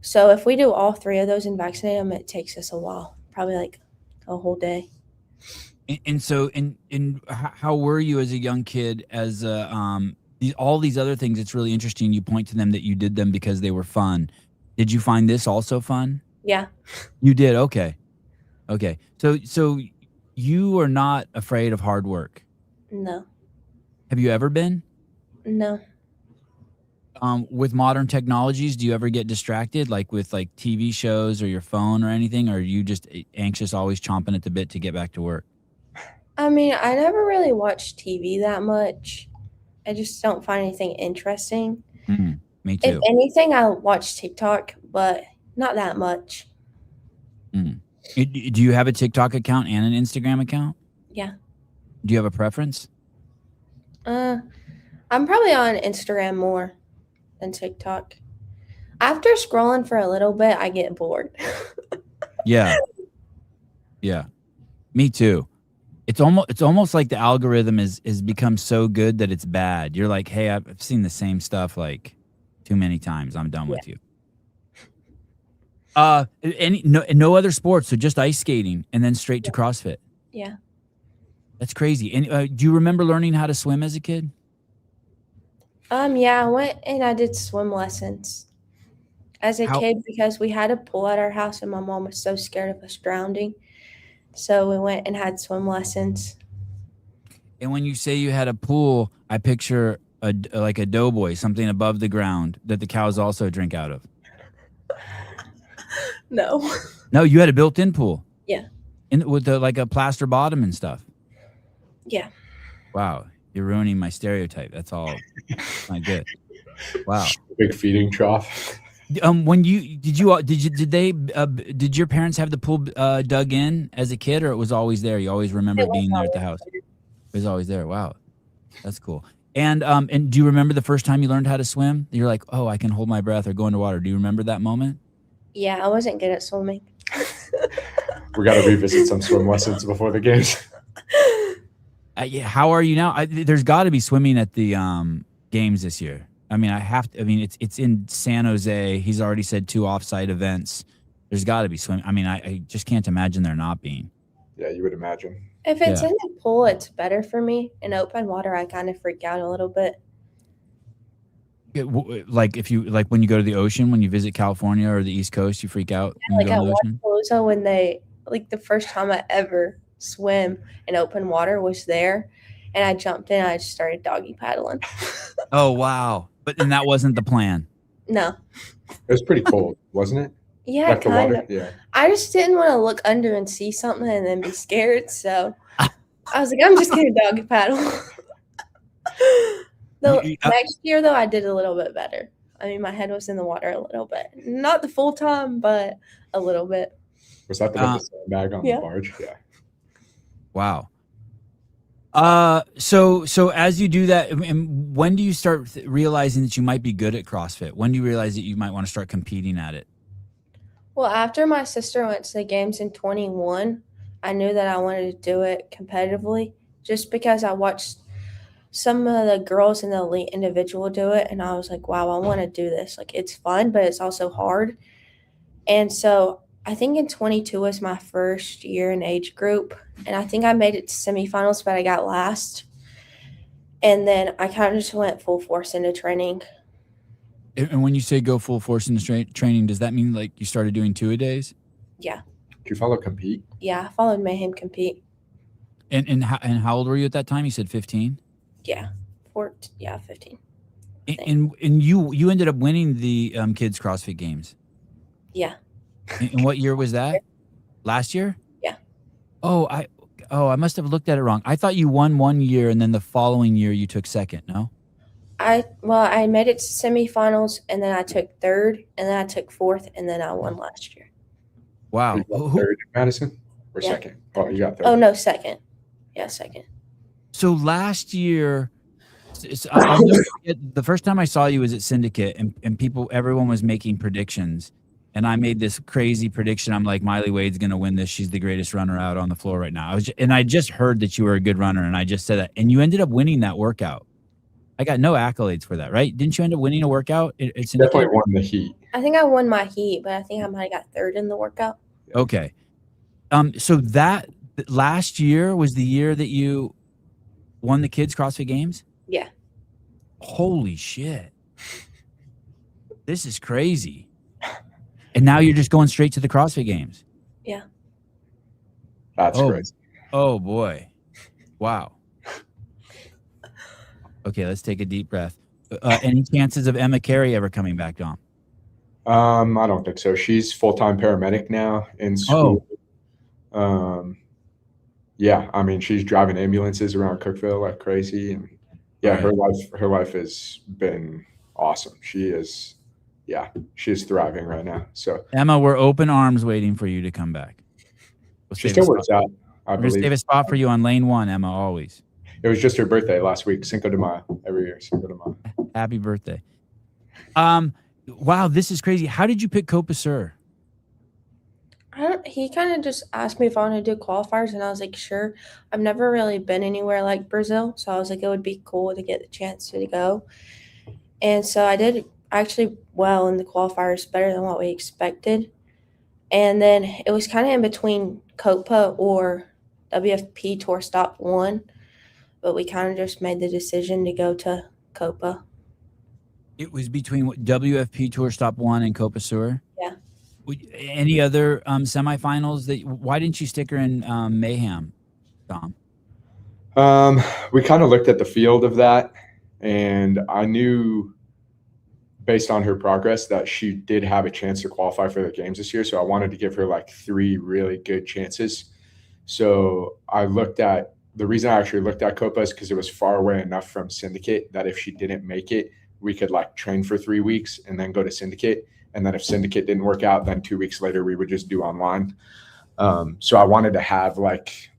Speaker 3: So if we do all three of those and vaccinate them, it takes us a while, probably like a whole day.
Speaker 1: And so, how were you as a young kid? As all these other things, it's really interesting. You point to them that you did them because they were fun. Did you find this also fun?
Speaker 3: Yeah.
Speaker 1: You did. Okay. So you are not afraid of hard work.
Speaker 3: No.
Speaker 1: Have you ever been?
Speaker 3: No.
Speaker 1: With modern technologies, do you ever get distracted, like with like TV shows or your phone or anything? Or are you just anxious, always chomping at the bit to get back to work?
Speaker 3: I mean, I never really watch TV that much. I just don't find anything interesting.
Speaker 1: Me
Speaker 3: If
Speaker 1: too.
Speaker 3: anything, I watch TikTok, but not that much.
Speaker 1: Do you have a TikTok account and an Instagram account?
Speaker 3: Yeah.
Speaker 1: Do you have a preference?
Speaker 3: I'm probably on Instagram more than TikTok. After scrolling for a little bit, I get bored.
Speaker 1: Yeah. Me too. It's almost like the algorithm is become so good that it's bad. You're like, hey, I've seen the same stuff like too many times. I'm done with you. No other sports, so just ice skating and then straight to CrossFit.
Speaker 3: Yeah.
Speaker 1: That's crazy. And do you remember learning how to swim as a kid?
Speaker 3: Yeah, I went and I did swim lessons as a kid because we had a pool at our house and my mom was so scared of us drowning. So we went and had swim lessons.
Speaker 1: And when you say you had a pool, I picture like a doughboy, something above the ground that the cows also drink out of.
Speaker 3: No.
Speaker 1: No, you had a built-in pool.
Speaker 3: Yeah.
Speaker 1: With like a plaster bottom and stuff.
Speaker 3: Yeah.
Speaker 1: Wow, you're ruining my stereotype. That's all not good. Wow.
Speaker 2: Big feeding trough.
Speaker 1: When did your parents have the pool dug in as a kid, or it was always there? You always remember it being there at the house. It was always there. Wow, that's cool. And do you remember the first time you learned how to swim? You're like, oh, I can hold my breath or go underwater. Do you remember that moment?
Speaker 3: Yeah, I wasn't good at swimming.
Speaker 2: We got to revisit some swim lessons before the games.
Speaker 1: Yeah, how are you now? There's got to be swimming at the games this year. I mean, it's in San Jose. He's already said 2 off-site events. There's got to be swimming. I mean, I just can't imagine there not being.
Speaker 2: Yeah, you would imagine.
Speaker 3: If it's in the pool, it's better for me. In open water, I kind of freak out a little bit.
Speaker 1: Like when you go to the ocean, when you visit California or the East Coast, you freak out.
Speaker 3: Yeah, like at Waterpalooza, when the first time I ever swim in open water was there, and I jumped in, I just started doggy paddling.
Speaker 1: Oh wow! And that wasn't the plan.
Speaker 3: No.
Speaker 2: It was pretty cold, wasn't it?
Speaker 3: Yeah,
Speaker 2: like
Speaker 3: kind of.
Speaker 2: Yeah.
Speaker 3: I just didn't want to look under and see something and then be scared, so I was like, I'm just gonna doggy paddle. Next year, though, I did a little bit better. I mean, my head was in the water a little bit. Not the full time, but a little bit.
Speaker 2: Was that the sandbag on the barge? Yeah.
Speaker 1: Wow. So as you do that, and when do you start realizing that you might be good at CrossFit? When do you realize that you might want to start competing at it?
Speaker 3: Well, after my sister went to the games in 21, I knew that I wanted to do it competitively just because I watched some of the girls in the elite individual do it, and I was like, wow, I want to do this. Like, it's fun, but it's also hard. And so I think in 22 was my first year in age group, and I think I made it to semifinals, but I got last. And then I kind of just went full force into training.
Speaker 1: And when you say go full force into training, does that mean like you started doing 2-a-days?
Speaker 3: Yeah.
Speaker 2: Did you follow Compete?
Speaker 3: Yeah, I followed Mayhem Compete.
Speaker 1: And how old were you at that time? You said 15?
Speaker 3: Yeah. 15.
Speaker 1: And you ended up winning the kids CrossFit Games.
Speaker 3: Yeah.
Speaker 1: And what year was that? Last year?
Speaker 3: Yeah.
Speaker 1: Oh, I must have looked at it wrong. I thought you won one year and then the following year you took second. No?
Speaker 3: I made it to semifinals, and then I took third, and then I took fourth, and then I won last year.
Speaker 1: Wow.
Speaker 2: You got third in Madison or
Speaker 3: Yeah,
Speaker 2: second? Oh, you got third.
Speaker 3: Oh no, second. Yeah, second.
Speaker 1: So last year, I'll never forget, the first time I saw you was at Syndicate, and everyone was making predictions. And I made this crazy prediction. I'm like, Miley Wade's going to win this. She's the greatest runner out on the floor right now. I just heard that you were a good runner, and I just said that. And you ended up winning that workout. I got no accolades for that, right? Didn't you end up winning a workout at Syndicate?
Speaker 2: Definitely won the heat.
Speaker 3: I think I won my heat, but I think I might have got third in the workout.
Speaker 1: Okay. So that last year was the year that you won the kids CrossFit Games?
Speaker 3: Yeah.
Speaker 1: Holy shit. This is crazy. And now you're just going straight to the CrossFit Games.
Speaker 3: Yeah.
Speaker 2: That's crazy.
Speaker 1: Oh boy. Wow. Okay, let's take a deep breath. Any chances of Emma Carey ever coming back, Dom?
Speaker 2: I don't think so. She's full-time paramedic now in school. Yeah, I mean, she's driving ambulances around Cookville like crazy, and yeah, her life has been awesome. She's thriving right now. So
Speaker 1: Emma, we're open arms waiting for you to come back.
Speaker 2: She still works out.
Speaker 1: We're going to save a spot for you on lane 1, Emma, always.
Speaker 2: It was just her birthday last week, Cinco de Mayo, every year, Cinco de Mayo.
Speaker 1: Happy birthday. Wow, this is crazy. How did you pick Copa Sur?
Speaker 3: He kind of just asked me if I want to do qualifiers, and I was like, sure. I've never really been anywhere like Brazil, so I was like, it would be cool to get the chance to go. And so I did actually well in the qualifiers, better than what we expected. And then it was kind of in between Copa or WFP Tour Stop 1, but we kind of just made the decision to go to Copa.
Speaker 1: It was between WFP Tour Stop 1 and Copa Sur?
Speaker 3: Yeah.
Speaker 1: Any other semifinals? Why didn't you stick her in Mayhem, Dom?
Speaker 2: We kind of looked at the field of that, and I knew based on her progress that she did have a chance to qualify for the games this year. So I wanted to give her like 3 really good chances. So the reason I actually looked at Copa is because it was far away enough from Syndicate that if she didn't make it, we could like train for 3 weeks and then go to Syndicate. And then if Syndicate didn't work out, then 2 weeks later, we would just do online. So I wanted to have like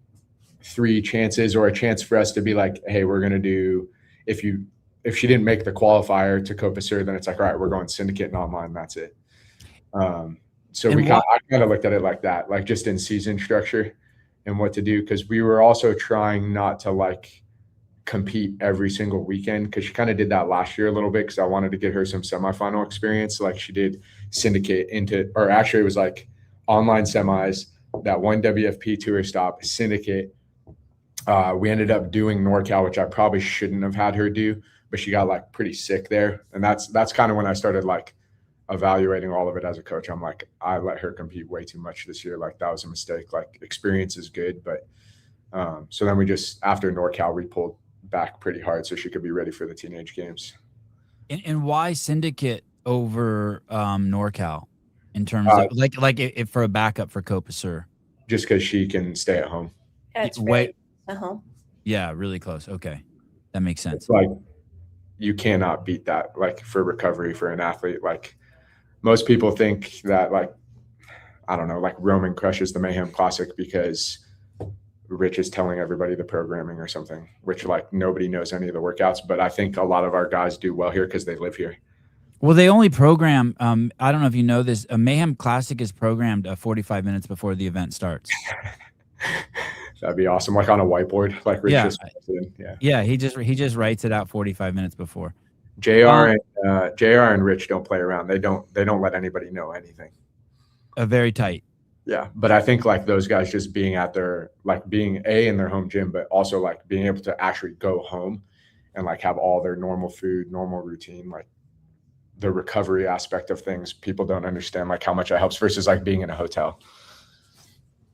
Speaker 2: 3 chances, or a chance for us to be like, hey, we're going to do, if she didn't make the qualifier to Copa Sur, then it's like, all right, we're going Syndicate and online. That's it. So I kind of looked at it like that, like just in season structure and what to do. Cause we were also trying not to like compete every single weekend, because she kind of did that last year a little bit, because I wanted to get her some semifinal experience like she did Syndicate or actually it was like online semis, that one WFP tour stop, Syndicate. We ended up doing NorCal, which I probably shouldn't have had her do, but she got like pretty sick there. And that's kind of when I started like evaluating all of it as a coach. I'm like, I let her compete way too much this year. Like that was a mistake. Like experience is good, but so then we just, after NorCal, we pulled back pretty hard so she could be ready for the teenage games.
Speaker 1: And why Syndicate over NorCal in terms of like if for a backup for Copa Sur?
Speaker 2: Just because she can stay at home.
Speaker 3: Yeah, it's right at home.
Speaker 1: Yeah, really close. Okay, that makes sense.
Speaker 2: It's like you cannot beat that. Like for recovery for an athlete, like most people think that like, I don't know, like Roman crushes the Mayhem Classic because Rich is telling everybody the programming or something, which like nobody knows any of the workouts. But I think a lot of our guys do well here because they live here.
Speaker 1: Well, they only program, I don't know if you know this, a Mayhem Classic is programmed 45 minutes before the event starts.
Speaker 2: That'd be awesome. Like on a whiteboard, like Rich just
Speaker 1: Yeah, he just writes it out 45 minutes before.
Speaker 2: JR and Rich don't play around. They don't let anybody know anything.
Speaker 1: Very tight.
Speaker 2: Yeah, but I think like those guys just being at their, like being in their home gym, but also like being able to actually go home and like have all their normal food, normal routine, like the recovery aspect of things, people don't understand like how much that helps versus like being in a hotel.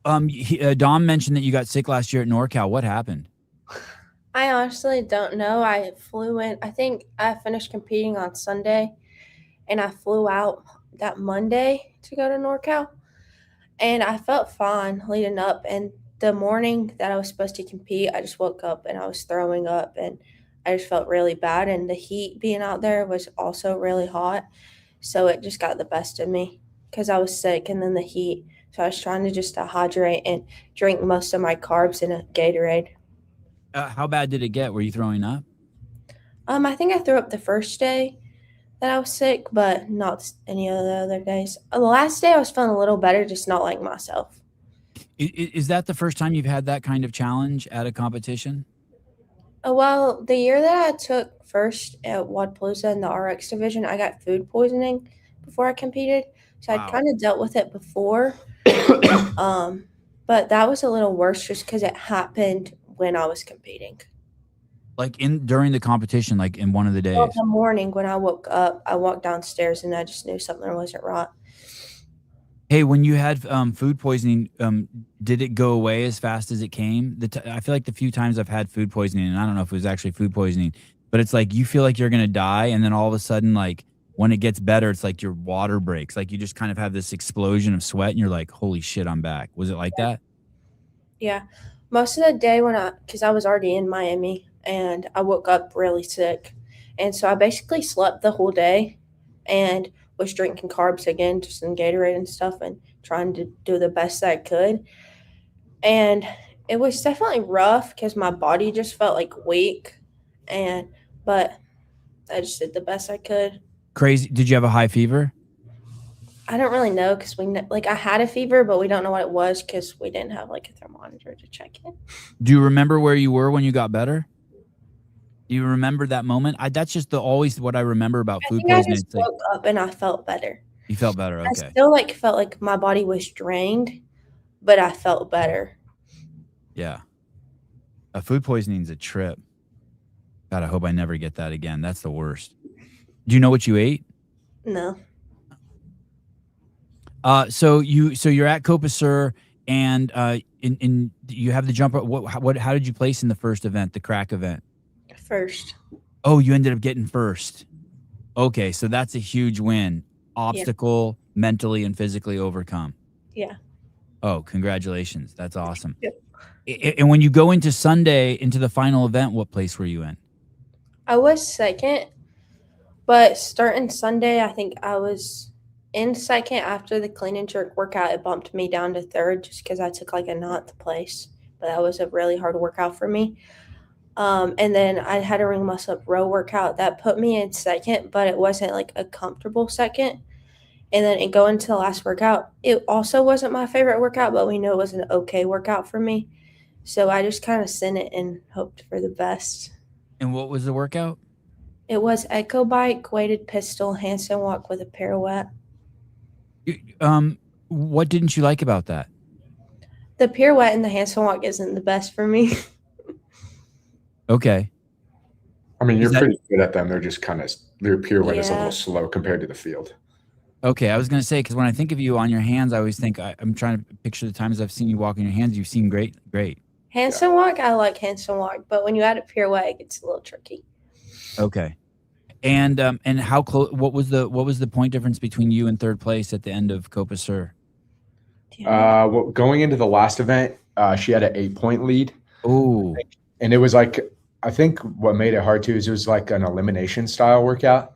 Speaker 1: Dom mentioned that you got sick last year at NorCal. What happened?
Speaker 3: I honestly don't know. I flew in. I think I finished competing on Sunday, and I flew out that Monday to go to NorCal. And I felt fine leading up. And the morning that I was supposed to compete, I just woke up and I was throwing up. And I just felt really bad, and the heat being out there was also really hot. So it just got the best of me because I was sick and then the heat. So I was trying to just hydrate and drink most of my carbs in a Gatorade.
Speaker 1: How bad did it get? Were you throwing up?
Speaker 3: I think I threw up the first day that I was sick, but not any of the other days. The last day I was feeling a little better, just not like myself.
Speaker 1: Is that the first time you've had that kind of challenge at a competition?
Speaker 3: Well, the year that I took first at Wadapalooza in the RX division, I got food poisoning before I competed. So I'd
Speaker 1: Wow.
Speaker 3: kind of dealt with it before. But that was a little worse just because it happened when I was competing.
Speaker 1: Like during the competition, like in one of the days?
Speaker 3: Well, in the morning when I woke up, I walked downstairs and I just knew something wasn't right.
Speaker 1: Hey, when you had food poisoning, did it go away as fast as it came? I feel like the few times I've had food poisoning, and I don't know if it was actually food poisoning, but it's like you feel like you're going to die, and then all of a sudden, like when it gets better, it's like your water breaks. Like you just kind of have this explosion of sweat, and you're like, holy shit, I'm back. Was it like that?
Speaker 3: Yeah. Most of the day because I was already in Miami and I woke up really sick. And so I basically slept the whole day and was drinking carbs again, just in Gatorade and stuff, and trying to do the best that I could. And it was definitely rough because my body just felt like weak. But I just did the best I could.
Speaker 1: Crazy. Did you have a high fever?
Speaker 3: I don't really know because I had a fever, but we don't know what it was because we didn't have like a thermometer to check it.
Speaker 1: Do you remember where you were when you got better? Do you remember that moment? That's just always what I remember about food
Speaker 3: I
Speaker 1: poisoning.
Speaker 3: just woke up and I felt better.
Speaker 1: You felt better, okay.
Speaker 3: I still felt like my body was drained, but I felt better.
Speaker 1: Yeah. Food poisoning is a trip. God, I hope I never get that again. That's the worst. Do you know what you ate?
Speaker 3: No.
Speaker 1: So you're at Copa Sur, and in you have the jumper. How did you place in the first event, the crack event?
Speaker 3: First.
Speaker 1: Oh, you ended up getting first. Okay, so that's a huge win. Obstacle, mentally and physically overcome.
Speaker 3: Yeah.
Speaker 1: Oh, congratulations. That's awesome.
Speaker 3: Yep.
Speaker 1: And when you go into Sunday, into the final event, what place were you in?
Speaker 3: I was second, but starting Sunday, I think I was in second. After the clean and jerk workout, it bumped me down to third just because I took like a 9th place. But that was a really hard workout for me. And then I had a ring muscle up row workout that put me in second, but it wasn't like a comfortable second. And then it go into the last workout. It also wasn't my favorite workout, but we know it was an okay workout for me. So I just kind of sent it and hoped for the best.
Speaker 1: And what was the workout?
Speaker 3: It was echo bike, weighted pistol, handstand walk with a pirouette.
Speaker 1: What didn't you like about that?
Speaker 3: The pirouette and the handstand walk isn't the best for me.
Speaker 1: Okay.
Speaker 2: I mean, you're pretty good at them. They're just their pirouette is a
Speaker 3: Yeah.
Speaker 2: little slow compared to the field.
Speaker 1: Okay, I was going to say, because when I think of you on your hands, I always think, I'm trying to picture the times I've seen you walk on your hands. You seem great.
Speaker 3: Handstand walk, I like handstand walk, but when you add a pirouette, it gets a little tricky.
Speaker 1: Okay. And how close, what was the point difference between you and third place at the end of Copa Sur?
Speaker 2: Well, going into the last event, she had an 8-point lead.
Speaker 1: Oh.
Speaker 2: And it was I think what made it hard too is it was like an elimination style workout.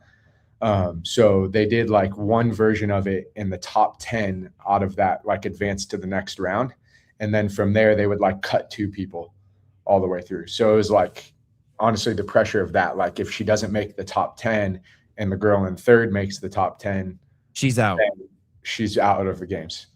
Speaker 2: So they did like one version of it, and the top 10 out of that advanced to the next round. And then from there, they would cut 2 people all the way through. So it was honestly, the pressure of that, if she doesn't make the top 10 and the girl in third makes the top 10,
Speaker 1: she's out.
Speaker 2: She's out of the games.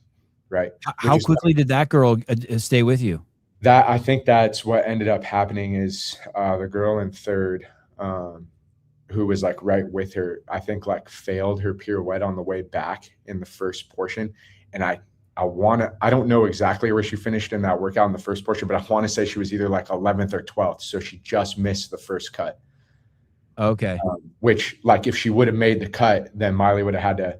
Speaker 2: Right.
Speaker 1: How quickly did that girl stay with you?
Speaker 2: I think that's what ended up happening is the girl in third, who was right with her, I think failed her pirouette on the way back in the first portion. And I don't know exactly where she finished in that workout in the first portion, but I want to say she was either 11th or 12th. So she just missed the first cut.
Speaker 1: Okay.
Speaker 2: Which if she would have made the cut, then Miley would have had to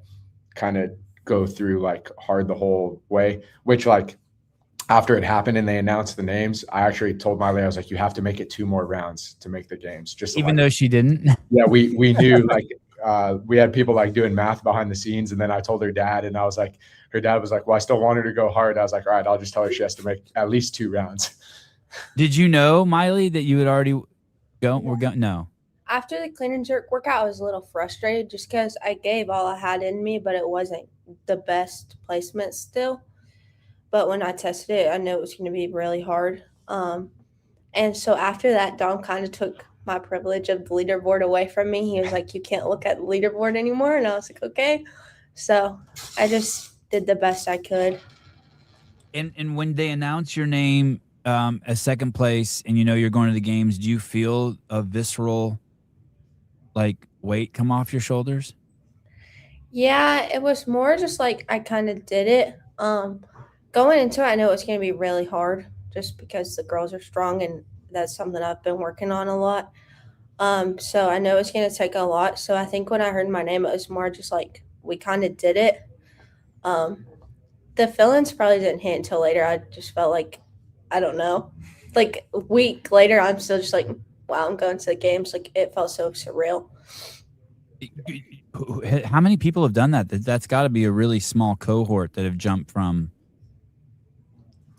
Speaker 2: kind of go through hard the whole way, which after it happened and they announced the names, I actually told Miley, I was like, you have to make it 2 more rounds to make the games. Just
Speaker 1: even though she didn't.
Speaker 2: Yeah, we knew we had people doing math behind the scenes, and then I told her dad, and I was like, her dad was like, well, I still want her to go hard. I was like, all right, I'll just tell her she has to make at least 2 rounds.
Speaker 1: Did you know, Miley, that you had already We're going. No.
Speaker 3: After the clean and jerk workout, I was a little frustrated just because I gave all I had in me, but it wasn't the best placement still. But when I tested it, I knew it was going to be really hard. And so after that, Dom kind of took my privilege of the leaderboard away from me. He was like, "You can't look at the leaderboard anymore." And I was like, "Okay." So I just did the best I could.
Speaker 1: And when they announce your name as second place, and you're going to the games, do you feel a visceral weight come off your shoulders?
Speaker 3: Yeah, it was more just like I kind of did it. Going into it, I know it's going to be really hard just because the girls are strong, and that's something I've been working on a lot. So I know it's going to take a lot. So I think when I heard my name, it was more just like we kind of did it. The feelings probably didn't hit until later. I just felt like, I don't know, like a week later, I'm still just like, wow, I'm going to the games. Like it felt so surreal.
Speaker 1: How many people have done that? That's got to be a really small cohort that have jumped from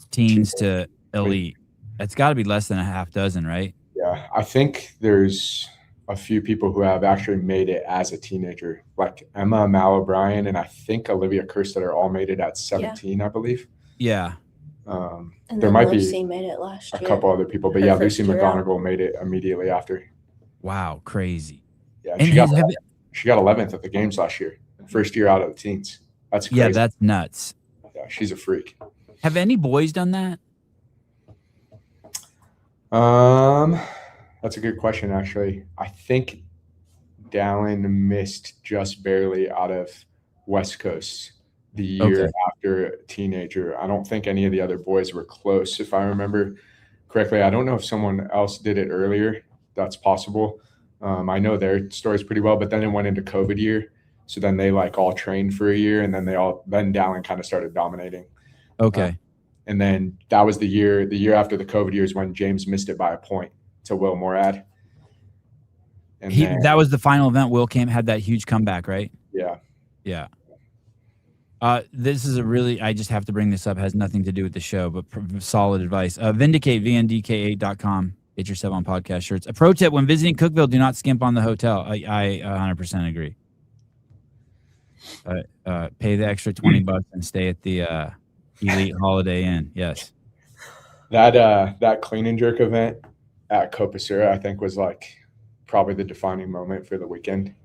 Speaker 1: teens to elite. That's got to be less than a half dozen, right?
Speaker 2: Yeah, I think there's a few people who have actually made it as a teenager, like Emma, Mal O'Brien, and I think Olivia Kerstetter all made it at 17, I believe.
Speaker 1: Yeah.
Speaker 3: And
Speaker 2: there might
Speaker 3: Lucy
Speaker 2: be
Speaker 3: made it last
Speaker 2: a
Speaker 3: year.
Speaker 2: couple other people, but
Speaker 3: Her
Speaker 2: yeah,
Speaker 3: first
Speaker 2: Lucy
Speaker 3: year out.
Speaker 2: McGonigal made it immediately after.
Speaker 1: Wow, crazy.
Speaker 2: Yeah,
Speaker 1: And
Speaker 2: she got 11th at the games last year, first year out of the teens. That's crazy.
Speaker 1: Yeah, that's nuts.
Speaker 2: Yeah, she's a freak.
Speaker 1: Have any boys done that?
Speaker 2: That's a good question, actually. I think Dallin missed just barely out of West Coast the year after teenager. I don't think any of the other boys were close, if I remember correctly. I don't know if someone else did it earlier. That's possible. I know their stories pretty well, but then it went into COVID year. So then they all trained for a year, and then then Dallin kind of started dominating.
Speaker 1: Okay.
Speaker 2: And then that was the year after the COVID years when James missed it by a point to Will Morad. And
Speaker 1: that was the final event. Will had that huge comeback, right?
Speaker 2: Yeah.
Speaker 1: Yeah. This is I just have to bring this up. It has nothing to do with the show, but solid advice. Vindicate, VNDK8.com. Get yourself on podcast shirts. A pro tip: when visiting Cookeville, do not skimp on the hotel. I 100% agree. Pay the extra $20 and stay at the Elite Holiday Inn. Yes.
Speaker 2: That clean and jerk event at Copacabana, I think, was probably the defining moment for the weekend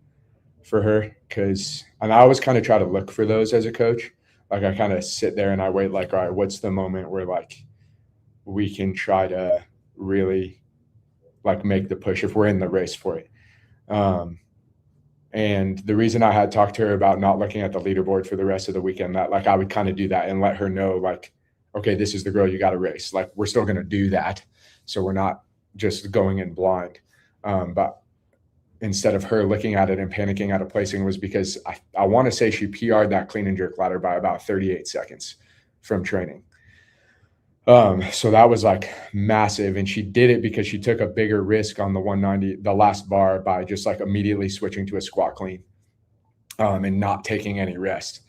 Speaker 2: for her. And I always kind of try to look for those as a coach. I kind of sit there and I wait, all right, what's the moment where we can try to really make the push if we're in the race for it. And the reason I had talked to her about not looking at the leaderboard for the rest of the weekend, that I would kind of do that and let her know, okay, this is the girl you got to race. We're still going to do that. So we're not just going in blind. But instead of her looking at it and panicking at a placing was because I want to say she PR'd that clean and jerk ladder by about 38 seconds from training. So that was massive. And she did it because she took a bigger risk on the 190, the last bar, by just immediately switching to a squat clean and not taking any rest.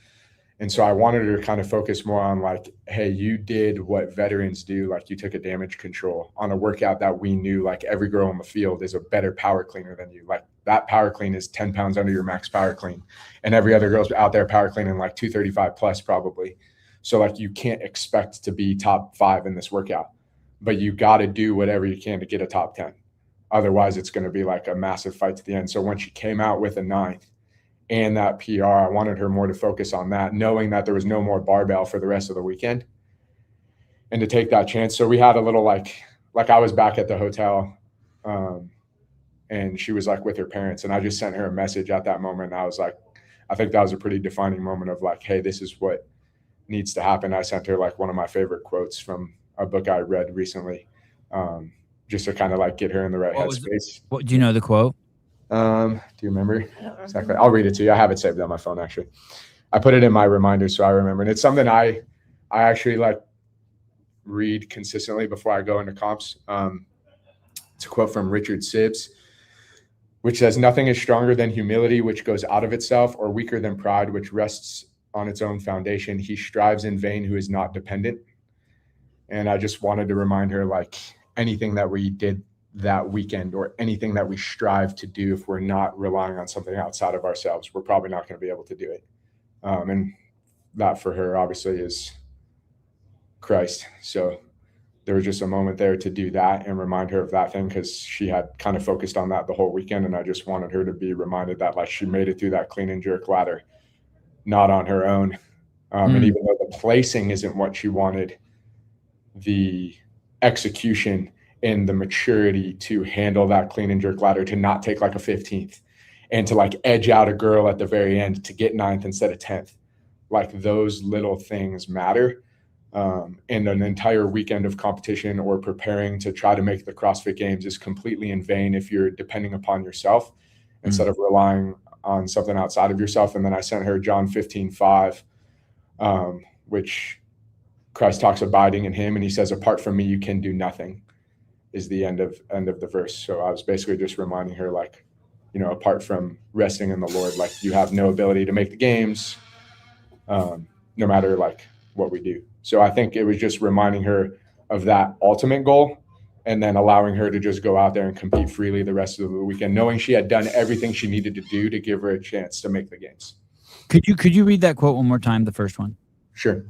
Speaker 2: And so I wanted her to kind of focus more on hey, you did what veterans do. You took a damage control on a workout that we knew every girl on the field is a better power cleaner than you. That power clean is 10 pounds under your max power clean. And every other girl's out there power cleaning 235 plus probably. So you can't expect to be top 5 in this workout, but you got to do whatever you can to get a top 10. Otherwise it's going to be a massive fight to the end. So when she came out with a 9th and that PR, I wanted her more to focus on that, knowing that there was no more barbell for the rest of the weekend, and to take that chance. So we had a little I was back at the hotel and she was with her parents, and I just sent her a message at that moment. And I was I think that was a pretty defining moment of hey, this is what needs to happen. I sent her one of my favorite quotes from a book I read recently, just to kind of get her in the right headspace.
Speaker 1: What do you know the quote?
Speaker 2: Do you remember? Exactly. I'll read it to you. I have it saved on my phone, actually. I put it in my reminders so I remember. And it's something I actually read consistently before I go into comps. It's a quote from Richard Sibbs, which says, "Nothing is stronger than humility, which goes out of itself, or weaker than pride, which rests on its own foundation. He strives in vain who is not dependent." And I just wanted to remind her, anything that we did that weekend or anything that we strive to do, if we're not relying on something outside of ourselves, we're probably not going to be able to do it. And that for her obviously is Christ. So there was just a moment there to do that and remind her of that thing, because she had kind of focused on that the whole weekend. And I just wanted her to be reminded that like she made it through that clean and jerk ladder, not on her own. And even though the placing isn't what she wanted, the execution and the maturity to handle that clean and jerk ladder, to not take like a 15th and to like edge out a girl at the very end to get 9th instead of 10th. Like those little things matter. And an entire weekend of competition or preparing to try to make the CrossFit Games is completely in vain if you're depending upon yourself instead of relying on something outside of yourself. And then I sent her John 15:5, which Christ talks abiding in him. And he says, apart from me, you can do nothing, is the end of the verse. So I was basically just reminding her, like, you know, apart from resting in the Lord, like you have no ability to make the games, no matter like what we do. So I think it was just reminding her of that ultimate goal and then allowing her to just go out there and compete freely the rest of the weekend, knowing she had done everything she needed to do to give her a chance to make the games.
Speaker 1: Could you read that quote one more time, the first one?
Speaker 2: Sure.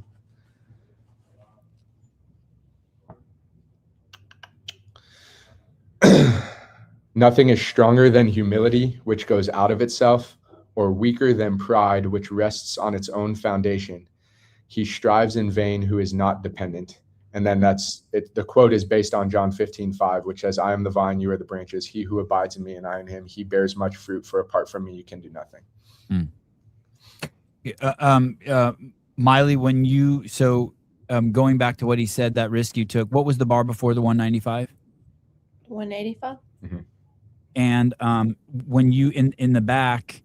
Speaker 2: Nothing is stronger than humility, which goes out of itself, or weaker than pride, which rests on its own foundation. He strives in vain who is not dependent. And then that's it. The quote is based on John 15:5, which says, I am the vine, you are the branches. He who abides in me and I in him, he bears much fruit, for apart from me, you can do nothing.
Speaker 1: Miley, when you, going back to what he said, that risk you took, what was the bar before the 195?
Speaker 3: 185.
Speaker 2: Mm-hmm.
Speaker 1: And when you in the back,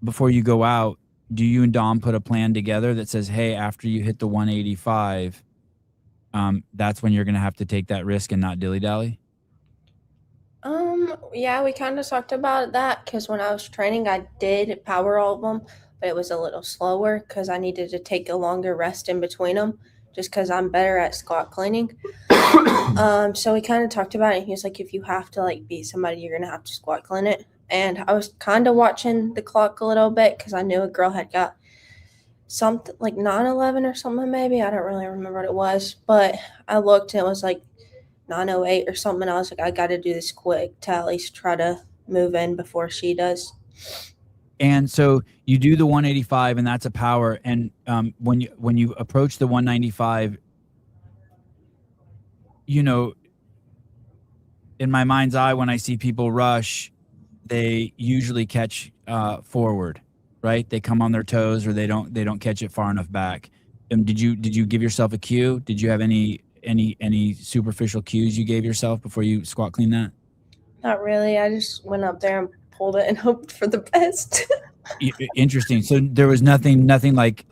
Speaker 1: before you go out, do you and Dom put a plan together that says, hey, after you hit the 185, that's when you're going to have to take that risk and not dilly-dally?
Speaker 3: Yeah, we kind of talked about that, because when I was training, I did power all of them, but it was a little slower because I needed to take a longer rest in between them, just because I'm better at squat cleaning. So we kind of talked about it. He was like, if you have to like beat somebody, you're going to have to squat clean it. And I was kind of watching the clock a little bit because I knew a girl had got something like 9:11 or something, maybe. I don't really remember what it was. But I looked and it was like 9:08 or something. And I was like, I got to do this quick to at least try to move in before she does.
Speaker 1: And so you do the 185, and that's a power. And when you approach the 195, you know, in my mind's eye, when I see people rush, they usually catch forward, right? They come on their toes, or they don't catch it far enough back. Did you give yourself a cue? Did you have any superficial cues you gave yourself before you squat clean that?
Speaker 3: Not really. I just went up there and pulled it and hoped for the best.
Speaker 1: Interesting. So there was nothing like,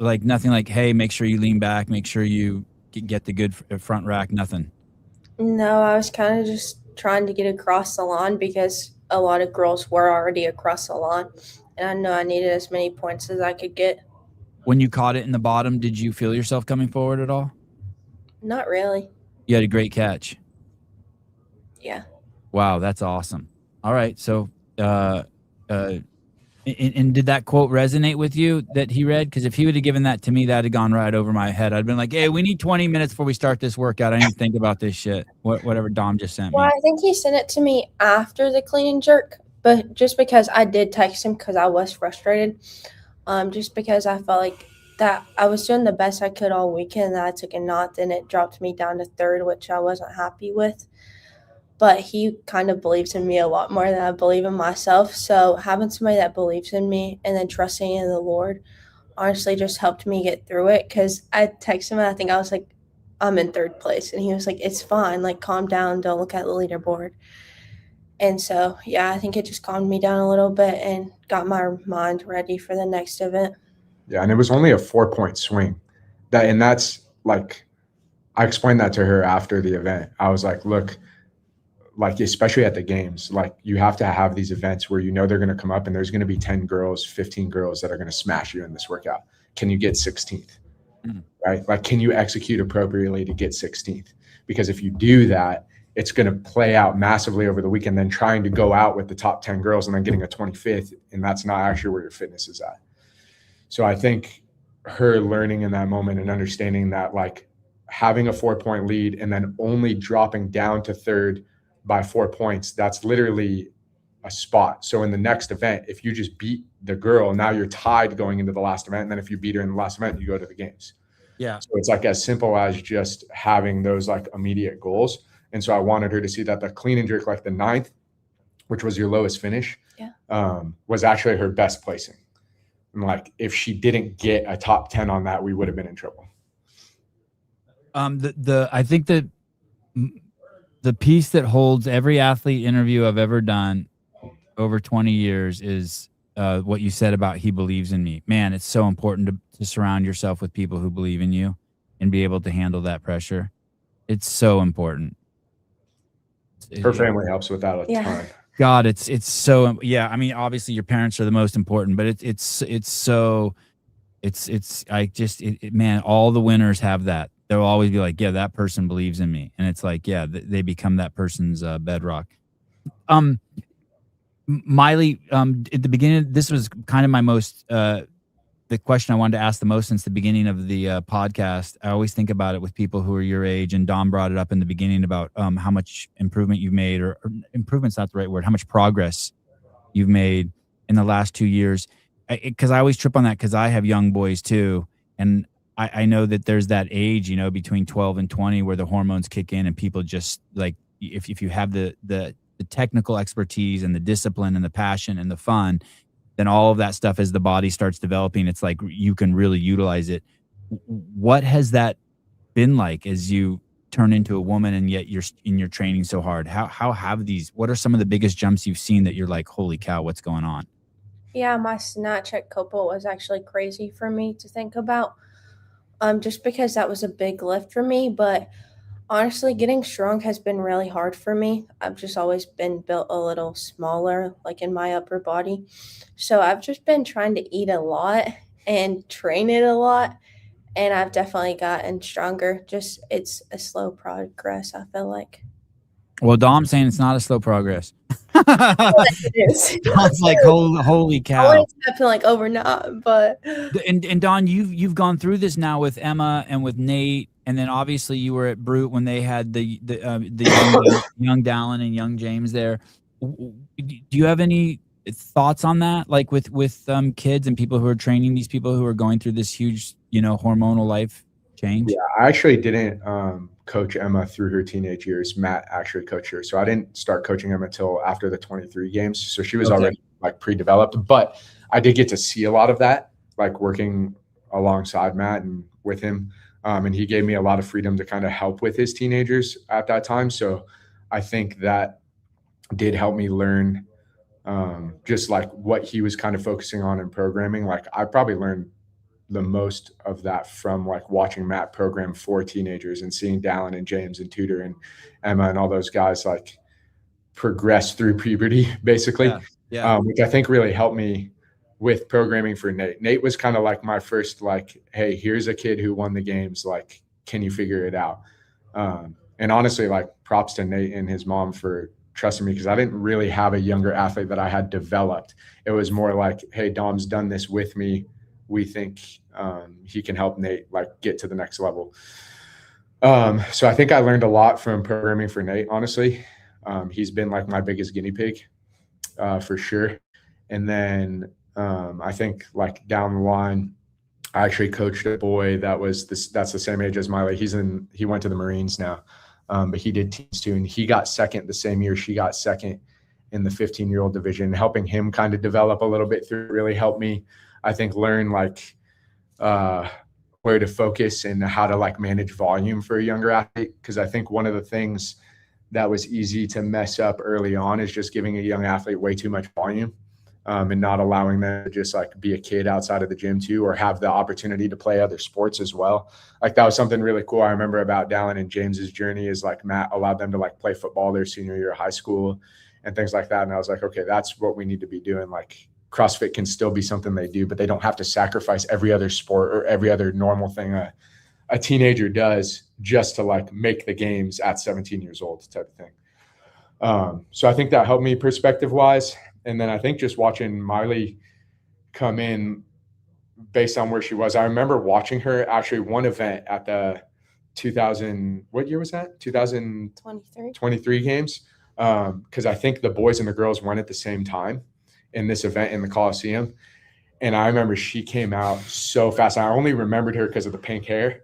Speaker 1: hey, make sure you lean back, make sure you get the good front rack, nothing.
Speaker 3: No, I was kind of just trying to get across the line because a lot of girls were already across the line, and I know I needed as many points as I could get.
Speaker 1: When you caught it in the bottom, did you feel yourself coming forward at all? Not
Speaker 3: really.
Speaker 1: You had a great catch.
Speaker 3: Yeah.
Speaker 1: Wow, that's awesome. All right, so and did that quote resonate with you that he read? Because if he would have given that to me, that'd have gone right over my head. I'd been like, hey, we need 20 minutes before we start this workout. I need to think about this shit. Whatever Dom just sent me.
Speaker 3: Well, I think he sent it to me after the clean and jerk, but just because I did text him because I was frustrated, just because I felt like that I was doing the best I could all weekend, that I took a knot, and it dropped me down to third, which I wasn't happy with. But he kind of believes in me a lot more than I believe in myself. So having somebody that believes in me and then trusting in the Lord honestly just helped me get through it, because I texted him and I think I was like, I'm in third place. And he was like, it's fine. Like, calm down. Don't look at the leaderboard. And so, yeah, I think it just calmed me down a little bit and got my mind ready for the next event.
Speaker 2: Yeah, and it was only a 4-point swing. That's like, I explained that to her after the event. I was like, look, like, especially at the games, like, you have to have these events where you know they're going to come up and there's going to be 10 girls, 15 girls that are going to smash you in this workout. Can you get 16th? Right? Like, can you execute appropriately to get 16th? Because if you do that it's going to play out massively over the weekend than trying to go out with the top 10 girls and then getting a 25th. And that's not actually where your fitness is at. So I think her learning in that moment and understanding that, like, having a 4-point lead and then only dropping down to third by 4 points, that's literally a spot. So in the next event, if you just beat the girl, now you're tied going into the last event. And then if you beat her in the last event, you go to the games.
Speaker 1: Yeah.
Speaker 2: So it's like as simple as just having those like immediate goals. And so I wanted her to see that the clean and jerk, like the 9th, which was your lowest finish, was actually her best placing. And like, if she didn't get a top 10 on that, we would have been in trouble.
Speaker 1: I think that the piece that holds every athlete interview I've ever done over 20 years is what you said about he believes in me. Man, it's so important to surround yourself with people who believe in you and be able to handle that pressure. It's so important.
Speaker 2: Her family helps with that a ton.
Speaker 1: God, it's so, yeah. I mean, obviously your parents are the most important, but man, all the winners have that. They'll always be like, yeah, that person believes in me. And it's like, yeah, they become that person's bedrock. Miley, at the beginning, this was kind of my most, the question I wanted to ask the most since the beginning of the podcast. I always think about it with people who are your age, and Dom brought it up in the beginning about how much improvement you've made, or improvement's not the right word, how much progress you've made in the last 2 years. Because I always trip on that, because I have young boys too. And I know that there's that age, you know, between 12 and 20 where the hormones kick in and people just like, if you have the technical expertise and the discipline and the passion and the fun, then all of that stuff, as the body starts developing, it's like you can really utilize it. What has that been like as you turn into a woman and yet you're training so hard? What are some of the biggest jumps you've seen that you're like, holy cow, what's going on?
Speaker 3: Yeah, my snatch at couple was actually crazy for me to think about. Just because that was a big lift for me, but honestly, getting strong has been really hard for me. I've just always been built a little smaller, like in my upper body. So I've just been trying to eat a lot and train it a lot. And I've definitely gotten stronger. Just, it's a slow progress, I feel like.
Speaker 1: Well, Dom's saying it's not a slow progress.
Speaker 3: It is.
Speaker 1: Dom's like, holy cow.
Speaker 3: I want it to happen like overnight, but.
Speaker 1: And Don, you've gone through this now with Emma and with Nate. And then obviously you were at Brute when they had the young Dallin and young James there. Do you have any thoughts on that? Like with kids and people who are training these people who are going through this huge, hormonal life change?
Speaker 2: Yeah, I actually didn't coach Emma through her teenage years. Matt actually coached her. So I didn't start coaching Emma until after the 23 games. So she was already like pre-developed, but I did get to see a lot of that, like working alongside Matt and with him. And he gave me a lot of freedom to kind of help with his teenagers at that time. So I think that did help me learn just like what he was kind of focusing on in programming. Like I probably learned the most of that from like watching Matt program for teenagers and seeing Dallin and James and Tudor and Emma and all those guys like progress through puberty basically. Which I think really helped me with programming for Nate. Nate was kind of like my first, like, hey, here's a kid who won the games. Like, can you figure it out? And honestly, like props to Nate and his mom for trusting me, because I didn't really have a younger athlete that I had developed. It was more like, hey, Dom's done this with me. We think he can help Nate like get to the next level. So I think I learned a lot from programming for Nate, honestly. He's been like my biggest guinea pig for sure. And then I think like down the line, I actually coached a boy that's the same age as Miley. He went to the Marines now, but he did teams too. And he got second the same year she got second in the 15-year-old division. Helping him kind of develop a little bit through really helped me, I think, learn like where to focus and how to like manage volume for a younger athlete. Because I think one of the things that was easy to mess up early on is just giving a young athlete way too much volume. And not allowing them to just like be a kid outside of the gym too, or have the opportunity to play other sports as well. Like that was something really cool I remember about Dallin and James's journey, is like Matt allowed them to like play football their senior year of high school and things like that. And I was like, okay, that's what we need to be doing. Like CrossFit can still be something they do, but they don't have to sacrifice every other sport or every other normal thing a teenager does just to like make the games at 17 years old type of thing. So I think that helped me perspective wise. And then I think just watching Miley come in based on where she was, I remember watching her actually one event at the 2000, what year was that? 2023 games. Because I think the boys and the girls went at the same time in this event in the Coliseum. And I remember she came out so fast. I only remembered her because of the pink hair.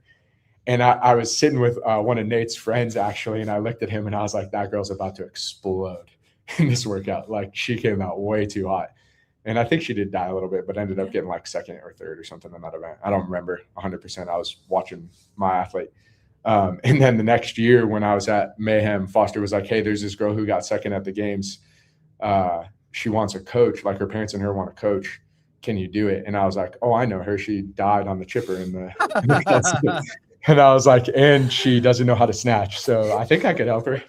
Speaker 2: And I was sitting with one of Nate's friends, actually, and I looked at him and I was like, that girl's about to explode in this workout. Like, she came out way too hot. And I think she did die a little bit, but ended up getting like second or third or something in that event. I don't remember 100%. I was watching my athlete. And then the next year when I was at Mayhem, Foster was like, hey, there's this girl who got second at the games. She wants a coach, like her parents and her want a coach. Can you do it? And I was like, oh, I know her. She died on the chipper in the and I was like, and she doesn't know how to snatch. So I think I could help her.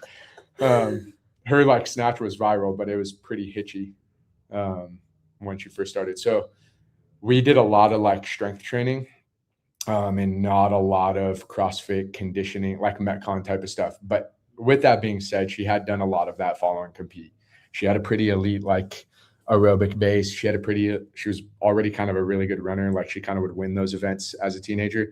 Speaker 2: Her like snatch was viral, but it was pretty hitchy when she first started. So we did a lot of like strength training and not a lot of CrossFit conditioning, like Metcon type of stuff. But with that being said, she had done a lot of that following compete. She had a pretty elite like aerobic base. She was already kind of a really good runner. Like, she kind of would win those events as a teenager.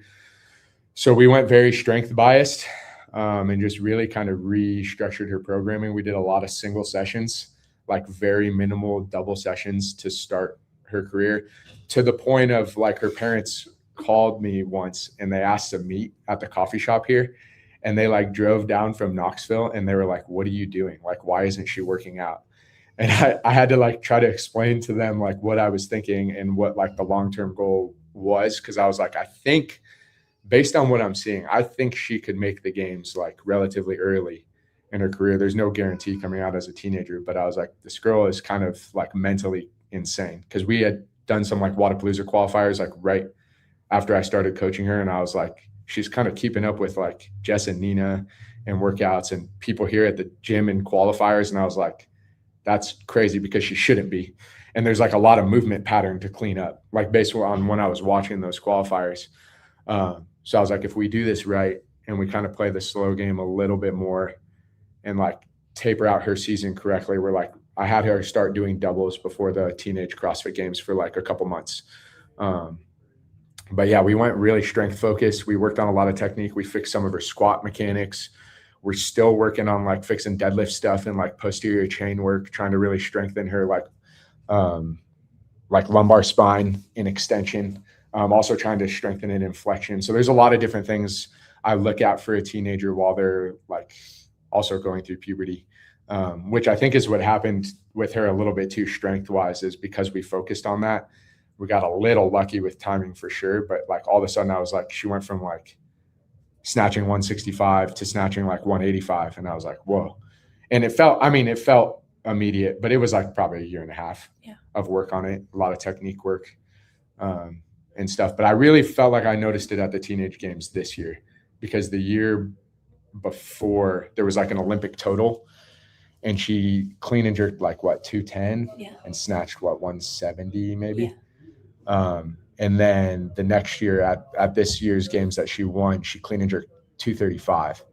Speaker 2: So we went very strength biased and just really kind of restructured her programming. We did a lot of single sessions, like very minimal double sessions to start her career, to the point of like her parents called me once and they asked to meet at the coffee shop here. And they like drove down from Knoxville and they were like, what are you doing? Like, why isn't she working out? And I had to like try to explain to them like what I was thinking and what like the long-term goal was. Cause I was like, I think based on what I'm seeing, I think she could make the games like relatively early in her career. There's no guarantee coming out as a teenager, but I was like, this girl is kind of like mentally insane. Cause we had done some like Wodapalooza qualifiers, like right after I started coaching her. And I was like, she's kind of keeping up with like Jess and Nina and workouts and people here at the gym and qualifiers. And I was like, that's crazy because she shouldn't be. And there's like a lot of movement pattern to clean up, like based on when I was watching those qualifiers. So I was like, if we do this right and we kind of play the slow game a little bit more and like taper out her season correctly, we're like, I had her start doing doubles before the teenage CrossFit Games for like a couple months. But yeah, we went really strength focused. We worked on a lot of technique. We fixed some of her squat mechanics. We're still working on like fixing deadlift stuff and like posterior chain work, trying to really strengthen her like lumbar spine in extension. Also trying to strengthen it in flexion. So there's a lot of different things I look at for a teenager while they're like also going through puberty, which I think is what happened with her a little bit too strength wise, is because we focused on that. We got a little lucky with timing for sure. But like all of a sudden I was like, she went from like snatching 165 to snatching like 185. And I was like, whoa. And it felt immediate, but it was like probably a year and a half of work on it, a lot of technique work and stuff. But I really felt like I noticed it at the teenage games this year, because the year before there was like an Olympic total and she clean and jerked like what, 210 and snatched what, 170 maybe. And then the next year at this year's games that she won, she clean and jerked 235.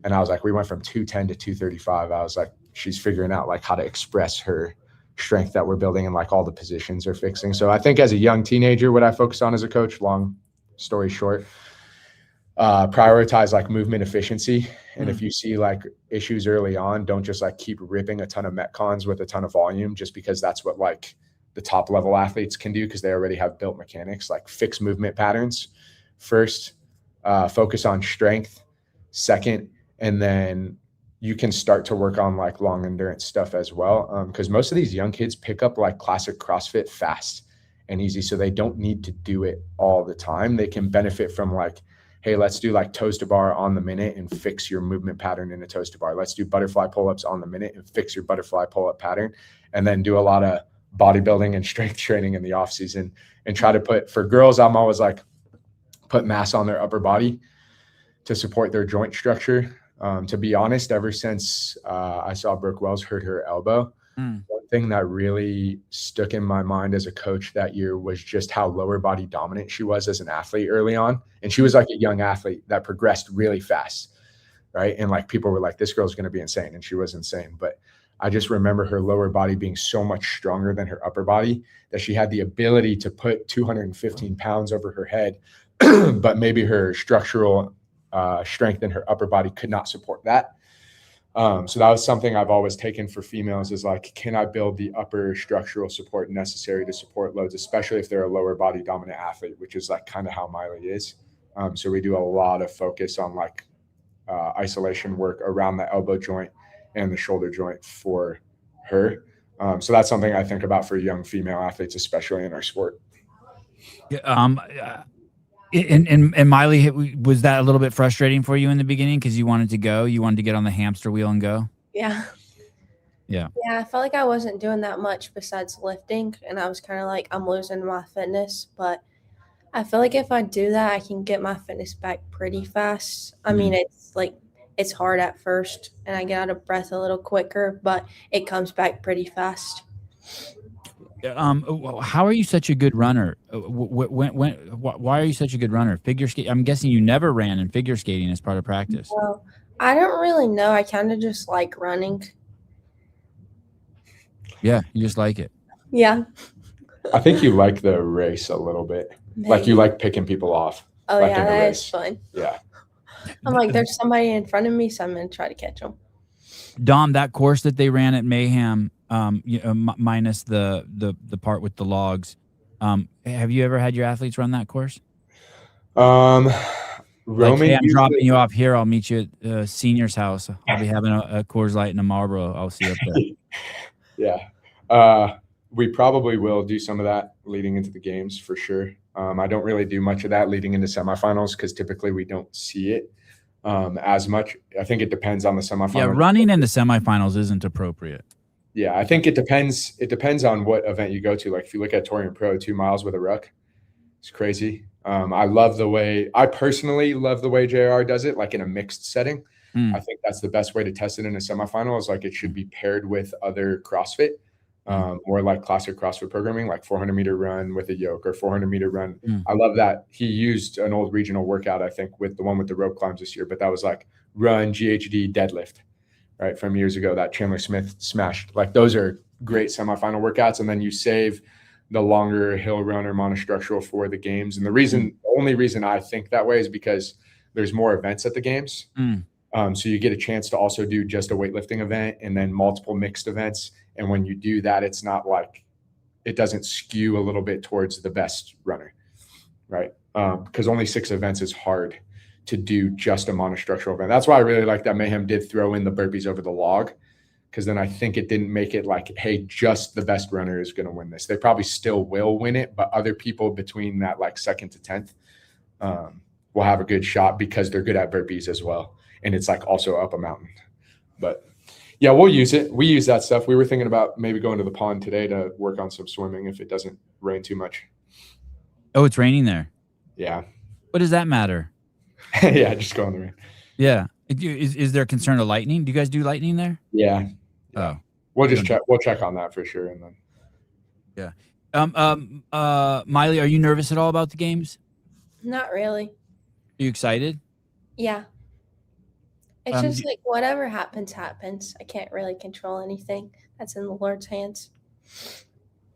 Speaker 2: And I was like, we went from 210 to 235. I was like, she's figuring out like how to express her strength that we're building and like all the positions are fixing. So I think as a young teenager, what I focus on as a coach, long story short, prioritize like movement efficiency. And if you see like issues early on, don't just like keep ripping a ton of Metcons with a ton of volume just because that's what like the top level athletes can do because they already have built mechanics. Like fix movement patterns first, focus on strength second, and then you can start to work on like long endurance stuff as well. Because most of these young kids pick up like classic CrossFit fast and easy. So they don't need to do it all the time. They can benefit from like, hey, let's do like toes to bar on the minute and fix your movement pattern in a toes to bar. Let's do butterfly pull-ups on the minute and fix your butterfly pull-up pattern. And then do a lot of bodybuilding and strength training in the off season and try to put, for girls, I'm always like, put mass on their upper body to support their joint structure. To be honest, ever since I saw Brooke Wells hurt her elbow, one thing that really stuck in my mind as a coach that year was just how lower body dominant she was as an athlete early on. And she was like a young athlete that progressed really fast, right? And like people were like, this girl's going to be insane. And she was insane. But I just remember her lower body being so much stronger than her upper body that she had the ability to put 215 pounds over her head, but maybe her structural strength in her upper body could not support that. So that was something I've always taken for females is like, can I build the upper structural support necessary to support loads, especially if they're a lower body dominant athlete, which is like kind of how Miley is. So we do a lot of focus on like isolation work around the elbow joint and the shoulder joint for her. So that's something I think about for young female athletes, especially in our sport.
Speaker 1: And Miley, was that a little bit frustrating for you in the beginning because you wanted to get on the hamster wheel and go?
Speaker 3: Yeah.
Speaker 1: Yeah.
Speaker 3: Yeah, I felt like I wasn't doing that much besides lifting, and I was kind of like, I'm losing my fitness. But I feel like if I do that, I can get my fitness back pretty fast. I mean, it's hard at first, and I get out of breath a little quicker, but it comes back pretty fast.
Speaker 1: How are you such a good runner? Why are you such a good runner? Figure skate. I'm guessing you never ran in figure skating as part of practice.
Speaker 3: Well, I don't really know. I kind of just like running.
Speaker 1: Yeah, you just like it.
Speaker 3: Yeah.
Speaker 2: I think you like the race a little bit.
Speaker 3: Maybe.
Speaker 2: Like you like picking people off.
Speaker 3: Oh,
Speaker 2: like
Speaker 3: yeah,
Speaker 2: in a
Speaker 3: that
Speaker 2: race.
Speaker 3: is fun.
Speaker 2: Yeah.
Speaker 3: I'm like, there's somebody in front of me, so I'm going to try to catch them.
Speaker 1: Dom, that course that they ran at Mayhem, minus the part with the logs, have you ever had your athletes run that course?
Speaker 2: Roman,
Speaker 1: like, hey, I'm dropping you off here. I'll meet you at Senior's house. I'll be having a Coors Light and a Marlboro. I'll see you up there.
Speaker 2: Yeah. We probably will do some of that leading into the games for sure. I don't really do much of that leading into semifinals because typically we don't see it as much. I think it depends on the semifinals.
Speaker 1: Yeah, running in the semifinals isn't appropriate.
Speaker 2: Yeah, I think it depends. It depends on what event you go to. Like if you look at Torian Pro, 2 miles with a ruck, it's crazy. I personally love the way JR does it, like in a mixed setting. I think that's the best way to test it in a semifinal is like it should be paired with other CrossFit. Or like classic CrossFit programming, like 400-meter run with a yoke or 400-meter run. I love that. He used an old regional workout, I think, with the one with the rope climbs this year, but that was like run, GHD, deadlift, right, from years ago that Chandler Smith smashed. Like those are great semifinal workouts, and then you save the longer hill run or monostructural for the games. And the only reason I think that way is because there's more events at the games. So you get a chance to also do just a weightlifting event and then multiple mixed events. And when you do that, it's not like it doesn't skew a little bit towards the best runner, right? Because only 6 events is hard to do just a monostructural event. That's why I really like that Mayhem did throw in the burpees over the log, because then I think it didn't make it like, hey, just the best runner is going to win this. They probably still will win it, but other people between that like 2nd to 10th will have a good shot because they're good at burpees as well. And it's like also up a mountain. But yeah, we'll use it. We use that stuff. We were thinking about maybe going to the pond today to work on some swimming if it doesn't rain too much.
Speaker 1: Oh, it's raining there.
Speaker 2: Yeah.
Speaker 1: What does that matter?
Speaker 2: Yeah, just go in the rain.
Speaker 1: Yeah. Is there concern of lightning? Do you guys do lightning there?
Speaker 2: Yeah.
Speaker 1: Oh.
Speaker 2: We'll just check. We'll check on that for sure. And then.
Speaker 1: Yeah. Miley, are you nervous at all about the games?
Speaker 3: Not really.
Speaker 1: Are you excited?
Speaker 3: Yeah. It's just like whatever happens, happens. I can't really control anything. That's in the Lord's hands.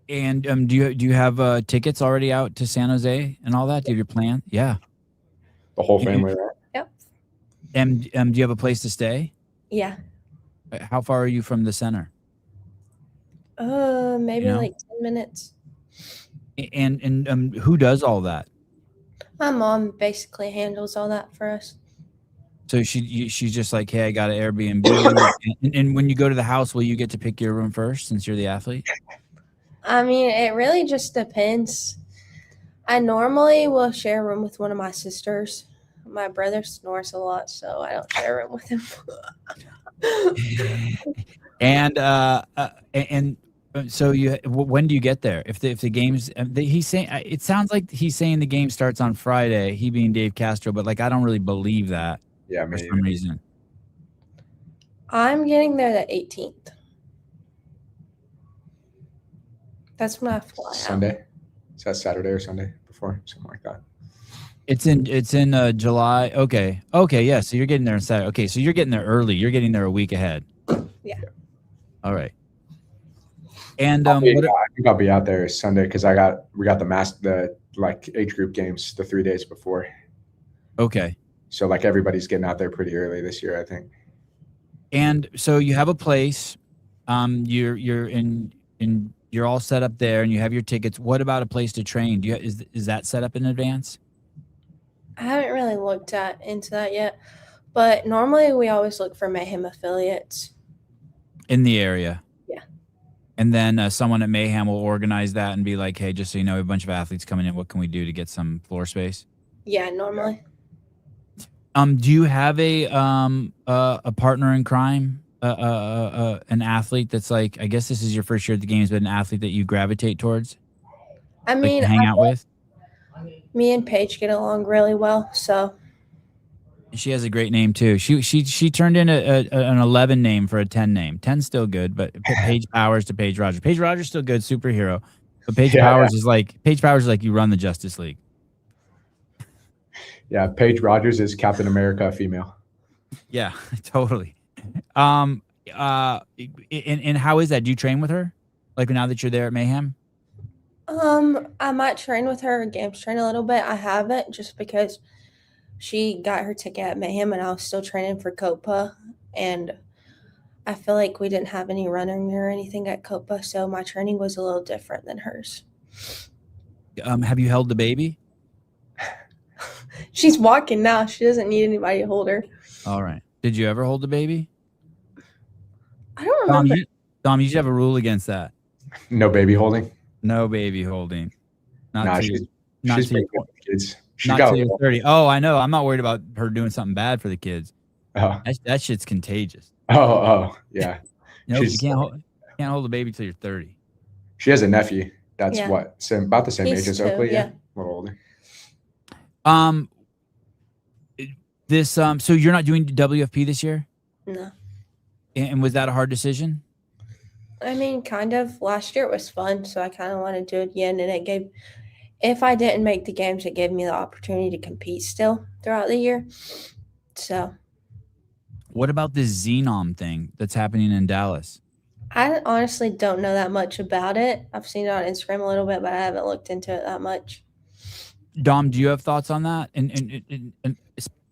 Speaker 1: And do you have tickets already out to San Jose and all that? Do you have your plan? Yeah.
Speaker 2: The whole family, right?
Speaker 3: Yep.
Speaker 1: And do you have a place to stay?
Speaker 3: Yeah.
Speaker 1: How far are you from the center?
Speaker 3: Maybe like 10 minutes.
Speaker 1: And who does all that?
Speaker 3: My mom basically handles all that for us.
Speaker 1: So she's just like, hey, I got an Airbnb. and when you go to the house, will you get to pick your room first since you're the athlete?
Speaker 3: I mean, it really just depends. I normally will share a room with one of my sisters. My brother snores a lot, so I don't share a room with him.
Speaker 1: And so when do you get there? If the games, he's saying, it sounds like he's saying the game starts on Friday, he being Dave Castro, but like I don't really believe that.
Speaker 2: Yeah,
Speaker 1: for some reason.
Speaker 3: I'm getting there the 18th. That's when I fly out.
Speaker 2: Sunday. Is that Saturday or Sunday before? Something like that.
Speaker 1: It's in July. Okay. Yeah. So you're getting there on Saturday. Okay. So you're getting there early. You're getting there a week ahead.
Speaker 3: Yeah.
Speaker 1: All right. And
Speaker 2: I think I'll be out there Sunday because we got the like age group games the 3 days before.
Speaker 1: Okay.
Speaker 2: So like everybody's getting out there pretty early this year, I think.
Speaker 1: And so you have a place. You're you're all set up there, and you have your tickets. What about a place to train? Is that set up in advance?
Speaker 3: I haven't really looked into that yet, but normally we always look for Mayhem affiliates
Speaker 1: in the area.
Speaker 3: Yeah.
Speaker 1: And then someone at Mayhem will organize that and be like, "Hey, just so you know, a bunch of athletes coming in. What can we do to get some floor space?"
Speaker 3: Yeah, normally.
Speaker 1: Do you have a partner in crime, an athlete that's like, I guess this is your first year at the games, but an athlete that you gravitate towards?
Speaker 3: I mean,
Speaker 1: like hang out with.
Speaker 3: Me and Paige get along really well, so.
Speaker 1: She has a great name too. She turned in an 11 name for a 10 name. 10's still good, but Paige Powers to Paige Rogers. Paige Rogers still good, superhero. But Paige Powers is like you run the Justice League.
Speaker 2: Yeah, Paige Rogers is Captain America female.
Speaker 1: Yeah, totally. And how is that? Do you train with her? Like now that you're there at Mayhem?
Speaker 3: I might train with her, games train a little bit. I haven't just because she got her ticket at Mayhem and I was still training for Copa, and I feel like we didn't have any running or anything at Copa, so my training was a little different than hers.
Speaker 1: Have you held the baby?
Speaker 3: She's walking now. She doesn't need anybody to hold her.
Speaker 1: All right. Did you ever hold the baby?
Speaker 3: I don't remember.
Speaker 1: Dom, you should have a rule against that.
Speaker 2: No baby holding?
Speaker 1: No baby holding.
Speaker 2: She's been good with kids.
Speaker 1: Not till you're 30. Oh, I know. I'm not worried about her doing something bad for the kids.
Speaker 2: Oh.
Speaker 1: That shit's contagious.
Speaker 2: Oh, yeah.
Speaker 1: No, you can't hold a baby till you're 30.
Speaker 2: She has a nephew. That's about the same age as Oakley.
Speaker 3: Yeah.
Speaker 2: A little older.
Speaker 1: So you're not doing WFP this year?
Speaker 3: No.
Speaker 1: And was that a hard decision?
Speaker 3: I mean, kind of. Last year it was fun, so I kind of want to do it again. And if I didn't make the games, it gave me the opportunity to compete still throughout the year. So.
Speaker 1: What about this Xenom thing that's happening in Dallas?
Speaker 3: I honestly don't know that much about it. I've seen it on Instagram a little bit, but I haven't looked into it that much.
Speaker 1: Dom, do you have thoughts on that? And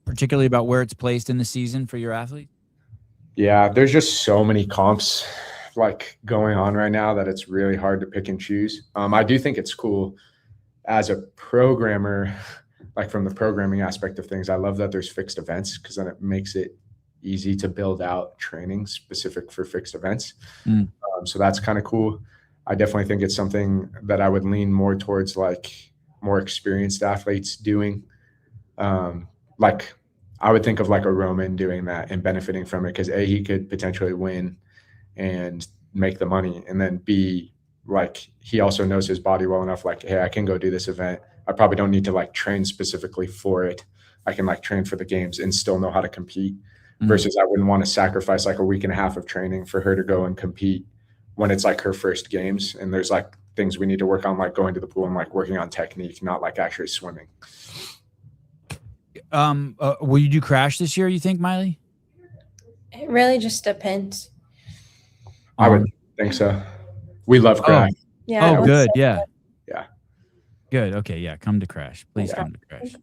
Speaker 1: particularly about where it's placed in the season for your athlete?
Speaker 2: Yeah, there's just so many comps like going on right now that it's really hard to pick and choose. I do think it's cool as a programmer, like from the programming aspect of things. I love that there's fixed events because then it makes it easy to build out training specific for fixed events. So that's kind of cool. I definitely think it's something that I would lean more towards like more experienced athletes doing. Like I would think of like a Roman doing that and benefiting from it because A, he could potentially win and make the money, and then B, like he also knows his body well enough, like, hey, I can go do this event. I probably don't need to like train specifically for it. I can like train for the games and still know how to compete versus I wouldn't want to sacrifice like a week and a half of training for her to go and compete when it's like her first games. And there's like things we need to work on, like going to the pool and like working on technique, not like actually swimming.
Speaker 1: Will you do crash this year, you think, Miley?
Speaker 3: It really just depends.
Speaker 2: I would think so. We love crash.
Speaker 3: Yeah.
Speaker 1: Oh, good. Yeah.
Speaker 2: Yeah.
Speaker 1: Good. Okay. Yeah. Come to crash. Please come to crash.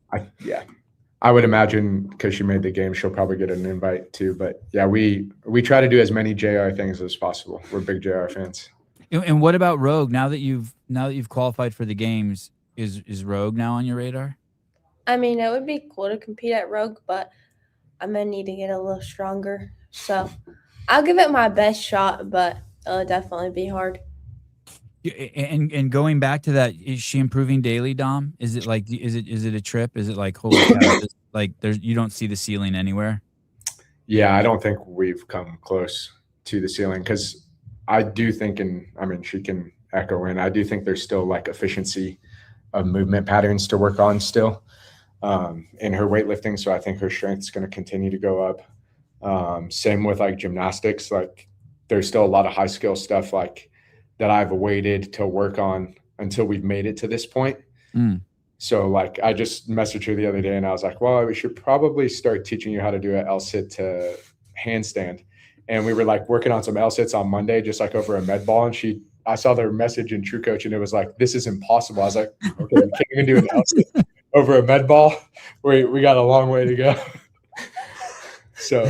Speaker 2: I would imagine because she made the game, she'll probably get an invite too. But yeah, we try to do as many JR things as possible. We're big JR fans.
Speaker 1: And what about Rogue? Now that you've qualified for the games, is Rogue now on your radar?
Speaker 3: I mean, it would be cool to compete at Rogue, but I'm gonna need to get a little stronger. So I'll give it my best shot, but it'll definitely be hard.
Speaker 1: And going back to that, is she improving daily, Dom? Is it like is it a trip? Is it like holy cow, like you don't see the ceiling anywhere?
Speaker 2: Yeah, I don't think we've come close to the ceiling because I do think, and I mean she can echo in, I do think there's still like efficiency of movement patterns to work on still in her weightlifting. So I think her strength is going to continue to go up. Same with like gymnastics. Like there's still a lot of high skill stuff like that I've waited to work on until we've made it to this point. So like I just messaged her the other day and I was like, well, we should probably start teaching you how to do an L-sit to handstand. And we were like working on some L-sits on Monday, just like over a med ball. And I saw their message in True Coach and it was like, this is impossible. I was like, okay, we can't even do an L-sit over a med ball. We got a long way to go. So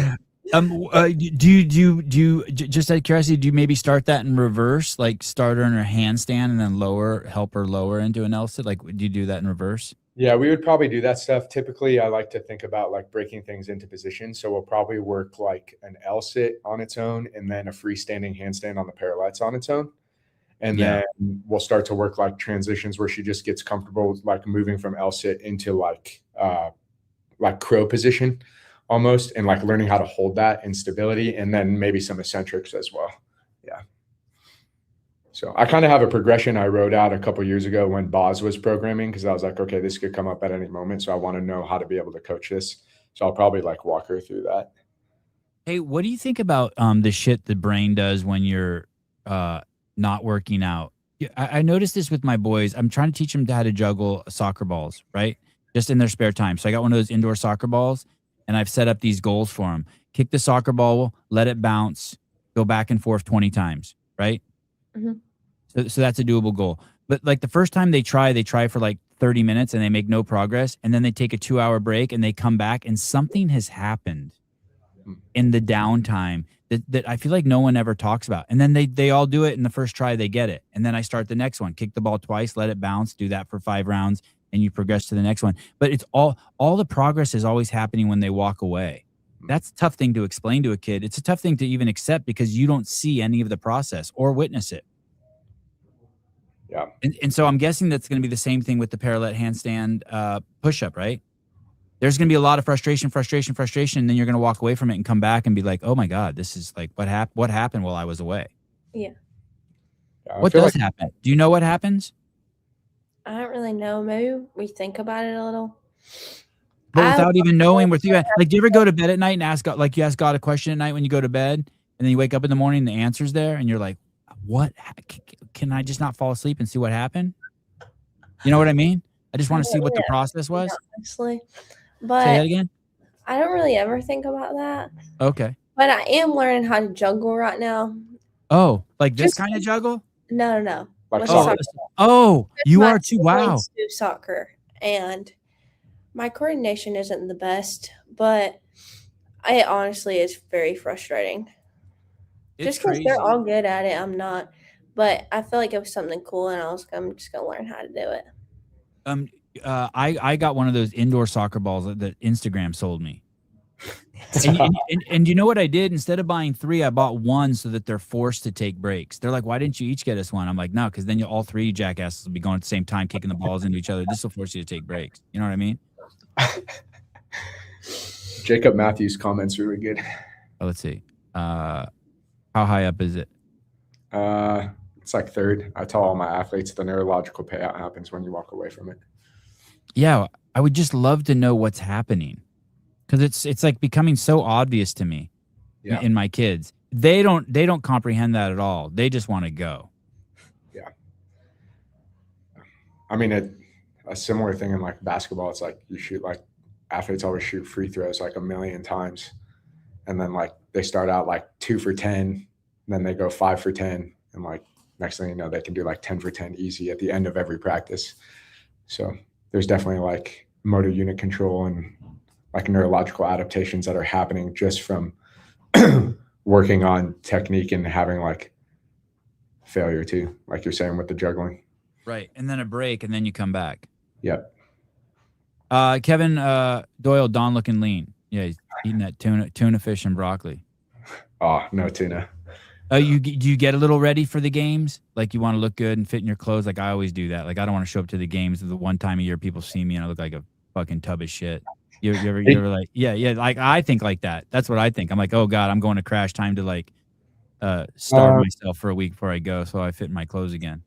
Speaker 1: do you just out of curiosity, do you maybe start that in reverse, like start her in her handstand and then help her lower into an L-sit? Like, do you do that in reverse?
Speaker 2: Yeah, we would probably do that stuff. Typically, I like to think about like breaking things into position. So we'll probably work like an L-sit on its own and then a freestanding handstand on the parallettes on its own. And then we'll start to work like transitions where she just gets comfortable with like moving from L-sit into like crow position almost, and like learning how to hold that in stability, and then maybe some eccentrics as well. Yeah. So I kind of have a progression I wrote out a couple of years ago when Boz was programming, because I was like, okay, this could come up at any moment. So I want to know how to be able to coach this. So I'll probably like walk her through that.
Speaker 1: Hey, what do you think about the shit the brain does when you're not working out? I noticed this with my boys. I'm trying to teach them how to juggle soccer balls, right? Just in their spare time. So I got one of those indoor soccer balls, and I've set up these goals for them. Kick the soccer ball, let it bounce, go back and forth 20 times, right? So that's a doable goal. But like the first time they try for like 30 minutes and they make no progress. And then they take a 2-hour break and they come back and something has happened in the downtime that I feel like no one ever talks about. And then they all do it in the first try, they get it. And then I start the next one, kick the ball twice, let it bounce, do that for 5 rounds, and you progress to the next one. But it's all the progress is always happening when they walk away. That's a tough thing to explain to a kid. It's a tough thing to even accept because you don't see any of the process or witness it.
Speaker 2: Yeah.
Speaker 1: And so I'm guessing that's going to be the same thing with the parallel handstand push-up, right? There's going to be a lot of frustration, and then you're going to walk away from it and come back and be like, oh my God, this is like what happened while I was away?
Speaker 3: Yeah.
Speaker 1: What does happen? Do you know what happens?
Speaker 3: I don't really know. Maybe we think about it a little.
Speaker 1: But without even knowing where you like, do you ever go to bed at night and ask God, like you ask God a question at night when you go to bed, and then you wake up in the morning and the answer's there, and you're like, what? Can I just not fall asleep and see what happened? You know what I mean? I just want to see what the process was.
Speaker 3: Honestly, but
Speaker 1: say that again.
Speaker 3: I don't really ever think about that.
Speaker 1: Okay.
Speaker 3: But I am learning how to juggle right now.
Speaker 1: Oh, like this kind of juggle?
Speaker 3: No.
Speaker 2: Like
Speaker 1: you are too. Wow.
Speaker 3: Do soccer, and my coordination isn't the best, but it honestly is very frustrating. Just because they're all good at it, I'm not. But I feel like it was something cool, and I'm just gonna learn how to do it.
Speaker 1: I got one of those indoor soccer balls that Instagram sold me. And you know what I did? Instead of buying 3, I bought 1 so that they're forced to take breaks. They're like, why didn't you each get us one? I'm like, no, because then all 3 jackasses will be going at the same time, kicking the balls into each other. This will force you to take breaks. You know what I mean?
Speaker 2: Jacob Matthews' comments really good.
Speaker 1: Oh, let's see. How high up is it?
Speaker 2: It's like 3rd. I tell all my athletes the neurological payout happens when you walk away from it.
Speaker 1: Yeah, I would just love to know what's happening, because it's like becoming so obvious to me in my kids. They don't comprehend that at all. They just want to go.
Speaker 2: Yeah. I mean, a similar thing in like basketball. It's like you shoot, like athletes always shoot free throws like 1 million times, and then like they start out like 2 for 10, and then they go 5 for 10, and like next thing you know, they can do like 10 for 10 easy at the end of every practice. So there's definitely like motor unit control and like neurological adaptations that are happening just from working on technique and having like failure too, like you're saying with the juggling.
Speaker 1: Right. And then a break, and then you come back.
Speaker 2: Yep.
Speaker 1: Kevin Doyle, Don looking lean. Yeah, he's eating that tuna fish and broccoli.
Speaker 2: Oh, no tuna.
Speaker 1: Do you get a little ready for the games? Like you want to look good and fit in your clothes? Like I always do that. Like I don't want to show up to the games the one time a year people see me and I look like a fucking tub of shit. You ever like, yeah. Like I think like that. That's what I think. I'm like, oh God, I'm going to crash. Time to like starve myself for a week before I go, so I fit in my clothes again.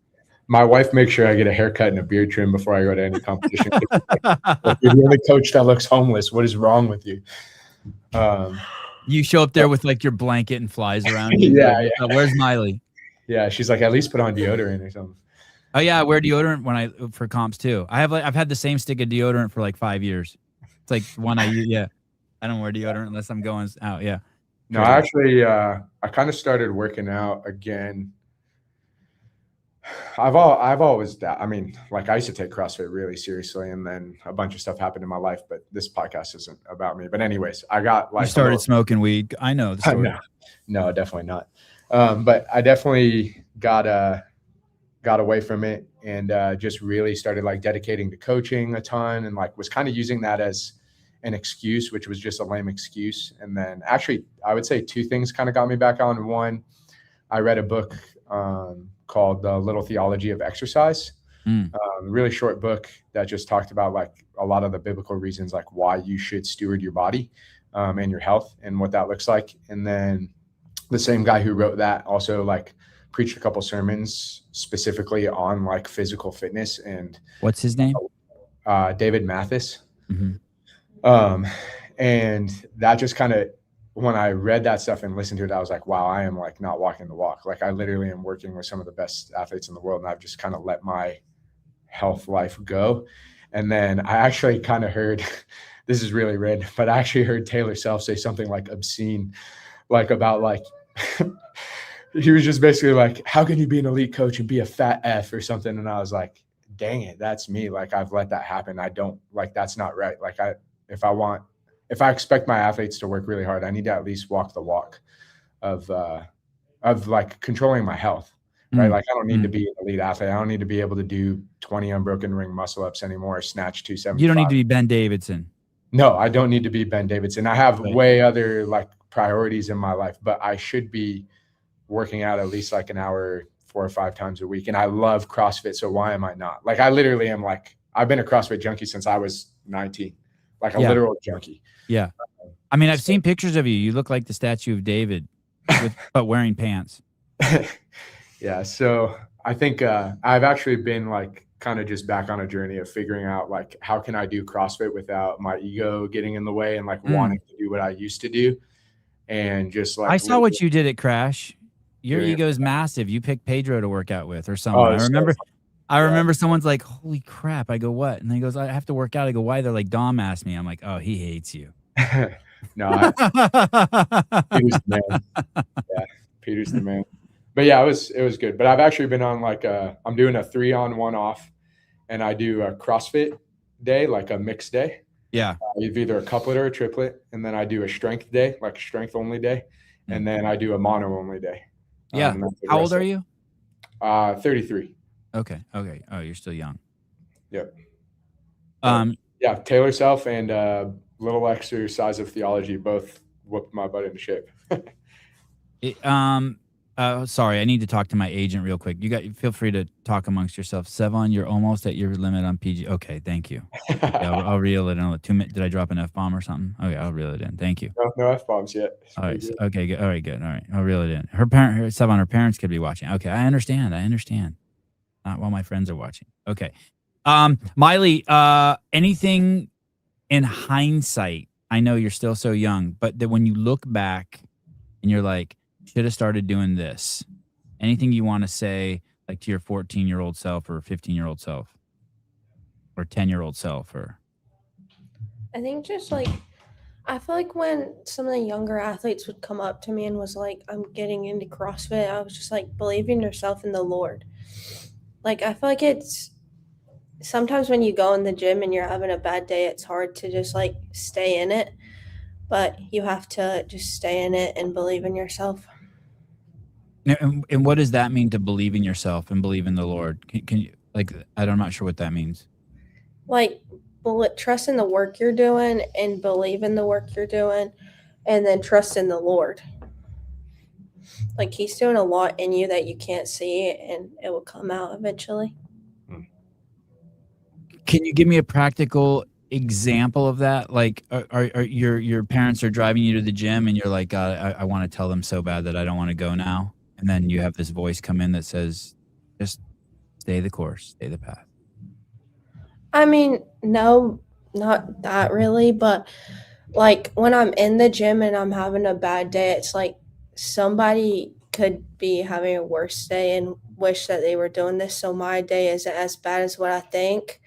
Speaker 2: My wife makes sure I get a haircut and a beard trim before I go to any competition. Like, you're the only coach that looks homeless. What is wrong with you?
Speaker 1: You show up there with like your blanket and flies around you.
Speaker 2: Yeah.
Speaker 1: Where's Miley?
Speaker 2: Yeah, she's like, at least put on deodorant or something.
Speaker 1: Oh yeah, I wear deodorant for comps too. I've had the same stick of deodorant for like 5 years. It's like one I use. Yeah, I don't wear deodorant unless I'm going out. Yeah.
Speaker 2: No, I actually, I kind of started working out again. I've always, I mean, like I used to take CrossFit really seriously, and then a bunch of stuff happened in my life. But this podcast isn't about me. But anyways, I got like
Speaker 1: you started smoking weed. I know the story.
Speaker 2: No, definitely not. But I definitely got away from it and just really started like dedicating to coaching a ton, and like was kind of using that as an excuse, which was just a lame excuse. And then actually, I would say two things kind of got me back on. One, I read a book called The Little Theology of Exercise. Really short book that just talked about like a lot of the biblical reasons, like why you should steward your body and your health and what that looks like. And then the same guy who wrote that also like preached a couple sermons specifically on like physical fitness. And
Speaker 1: what's his name?
Speaker 2: David Mathis.
Speaker 1: Mm-hmm.
Speaker 2: And that just kind of, when I read that stuff and listened to it, I was like, wow, I am like not walking the walk. Like I literally am working with some of the best athletes in the world, and I've just kind of let my health life go. And then I actually kind of heard, this is really random, but I actually heard Taylor Self say something like obscene, like about like, he was just basically like, how can you be an elite coach and be a fat F or something? And I was like, dang it, that's me. Like I've let that happen. I don't like, that's not right. Like if I expect my athletes to work really hard, I need to at least walk the walk of like controlling my health, right? Like I don't need to be an elite athlete. I don't need to be able to do 20 unbroken ring muscle ups anymore, or snatch 275.
Speaker 1: You don't need to be Ben Davidson.
Speaker 2: No, I don't need to be Ben Davidson. I have way other like priorities in my life, but I should be working out at least like an hour 4 or 5 times a week. And I love CrossFit. So why am I not? Like I literally am like, I've been a CrossFit junkie since I was 19, like a literal junkie.
Speaker 1: Yeah. I mean, I've seen pictures of you. You look like the statue of David, but wearing pants.
Speaker 2: Yeah. So I think I've actually been like kind of just back on a journey of figuring out like, how can I do CrossFit without my ego getting in the way and like wanting to do what I used to do. And just like,
Speaker 1: I saw what you did at Crash. Your ego is massive. You picked Pedro to work out with or someone. I remember someone's like, holy crap. I go, what? And then he goes, I have to work out. I go, why? They're like, Dom asked me. I'm like, oh, he hates you.
Speaker 2: No, Peter's the man. Yeah, Peter's the man. But yeah, it was good. But I've actually been on like I'm doing a 3-on-1 off, and I do a CrossFit day, like a mixed day.
Speaker 1: Yeah.
Speaker 2: Either a couplet or a triplet, and then I do a strength day, like a strength only day, and then I do a mono only day.
Speaker 1: Yeah. How old are you?
Speaker 2: 33.
Speaker 1: Okay. Oh, you're still young.
Speaker 2: Yep. Yeah, Taylor Self and Little Exercise of Theology both whooped my butt into shape.
Speaker 1: Sorry, I need to talk to my agent real quick. Feel free to talk amongst yourself. Sevon, you're almost at your limit on PG. Okay, thank you. Yeah, I'll reel it in. 2 minutes. Did I drop an F-bomb or something? Okay, I'll reel it in. Thank you.
Speaker 2: No F-bombs yet.
Speaker 1: All right. Okay, good. All right, good. All right, I'll reel it in. Sevon, her parents could be watching. Okay, I understand. Not while my friends are watching. Okay. Miley, anything in hindsight, I know you're still so young, but that when you look back and you're like, should have started doing this, anything you want to say like to your 14-year-old self or 15-year-old self or 10-year-old self? Or
Speaker 3: I think just like, I feel like when some of the younger athletes would come up to me and was like, I'm getting into CrossFit, I was just like, believe in yourself in the Lord. Like, I feel like it's sometimes when you go in the gym and you're having a bad day, it's hard to just like stay in it, but you have to just stay in it and believe in yourself.
Speaker 1: And what does that mean, to believe in yourself and believe in the Lord? Can you, like, I'm not sure what that means.
Speaker 3: Like, trust in the work you're doing and believe in the work you're doing, and then trust in the Lord. Like, he's doing a lot in you that you can't see, and it will come out eventually.
Speaker 1: Can you give me a practical example of that? Like, are your parents are driving you to the gym and you're like, I want to tell them so bad that I don't want to go now. And then you have this voice come in that says, just stay the course, stay the path.
Speaker 3: I mean, no, not that really, but like when I'm in the gym and I'm having a bad day, it's like somebody could be having a worse day and wish that they were doing this. So my day isn't as bad as what I think.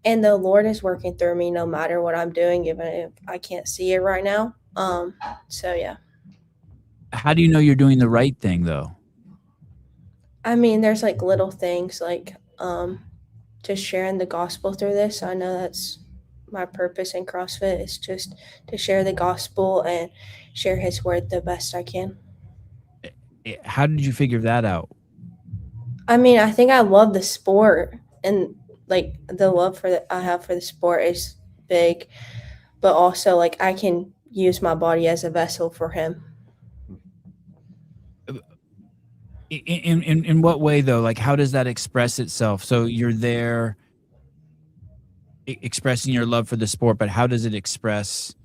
Speaker 3: And the Lord is working through me no matter what I'm doing, even if I can't see it right now. So yeah.
Speaker 1: How do you know you're doing the right thing though?
Speaker 3: I mean, there's like little things like just sharing the gospel through this. I know that's my purpose in CrossFit is just to share the gospel and share his word the best I can.
Speaker 1: How did you figure that out?
Speaker 3: I mean, I think I love the sport, and like the love I have for the sport is big, but also like I can use my body as a vessel for him.
Speaker 1: In what way though? Like how does that express itself? So you're there expressing your love for the sport, but how does it express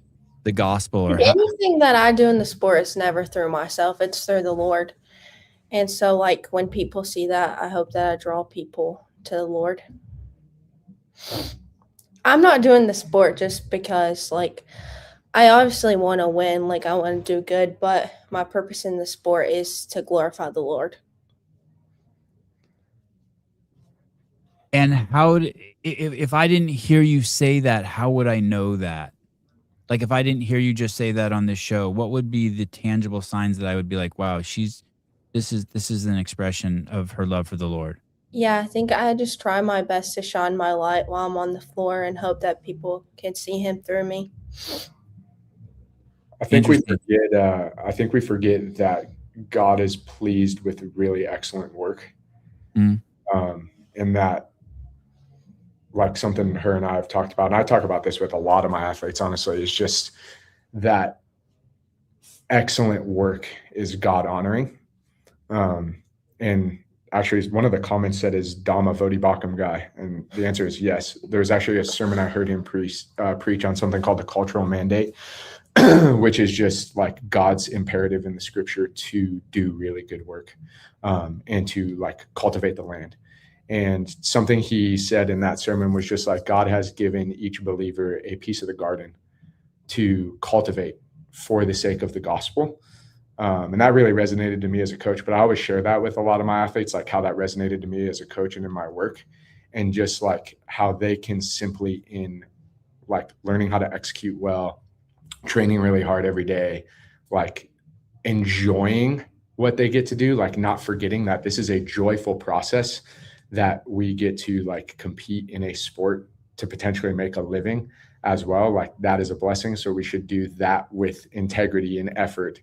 Speaker 1: the gospel? Or
Speaker 3: anything that I do in the sport is never through myself, it's through the Lord. And so like when people see that, I hope that I draw people to the Lord. I'm not doing the sport just because like I obviously want to win, like I want to do good, but my purpose in the sport is to glorify the Lord.
Speaker 1: And how, if I didn't hear you say that, how would I know that? Like if I didn't hear you just say that on this show, what would be the tangible signs that I would be like, wow, this is an expression of her love for the Lord?
Speaker 3: Yeah, I think I just try my best to shine my light while I'm on the floor and hope that people can see him through me.
Speaker 2: I think we forget that God is pleased with really excellent work. And that, like something her and I have talked about, and I talk about this with a lot of my athletes, honestly, is just that excellent work is God honoring. And actually one of the comments said, is Dom a Vodi Bakum guy? And the answer is yes. There's actually a sermon I heard him preach on something called the cultural mandate, which is just like God's imperative in the scripture to do really good work, and to like cultivate the land. And something he said in that sermon was just like, God has given each believer a piece of the garden to cultivate for the sake of the gospel. And that really resonated to me as a coach, but I always share that with a lot of my athletes, like how that resonated to me as a coach and in my work, and just like how they can simply, in like learning how to execute well, training really hard every day, like enjoying what they get to do, like not forgetting that this is a joyful process, that we get to like compete in a sport to potentially make a living as well. Like that is a blessing. So we should do that with integrity and effort.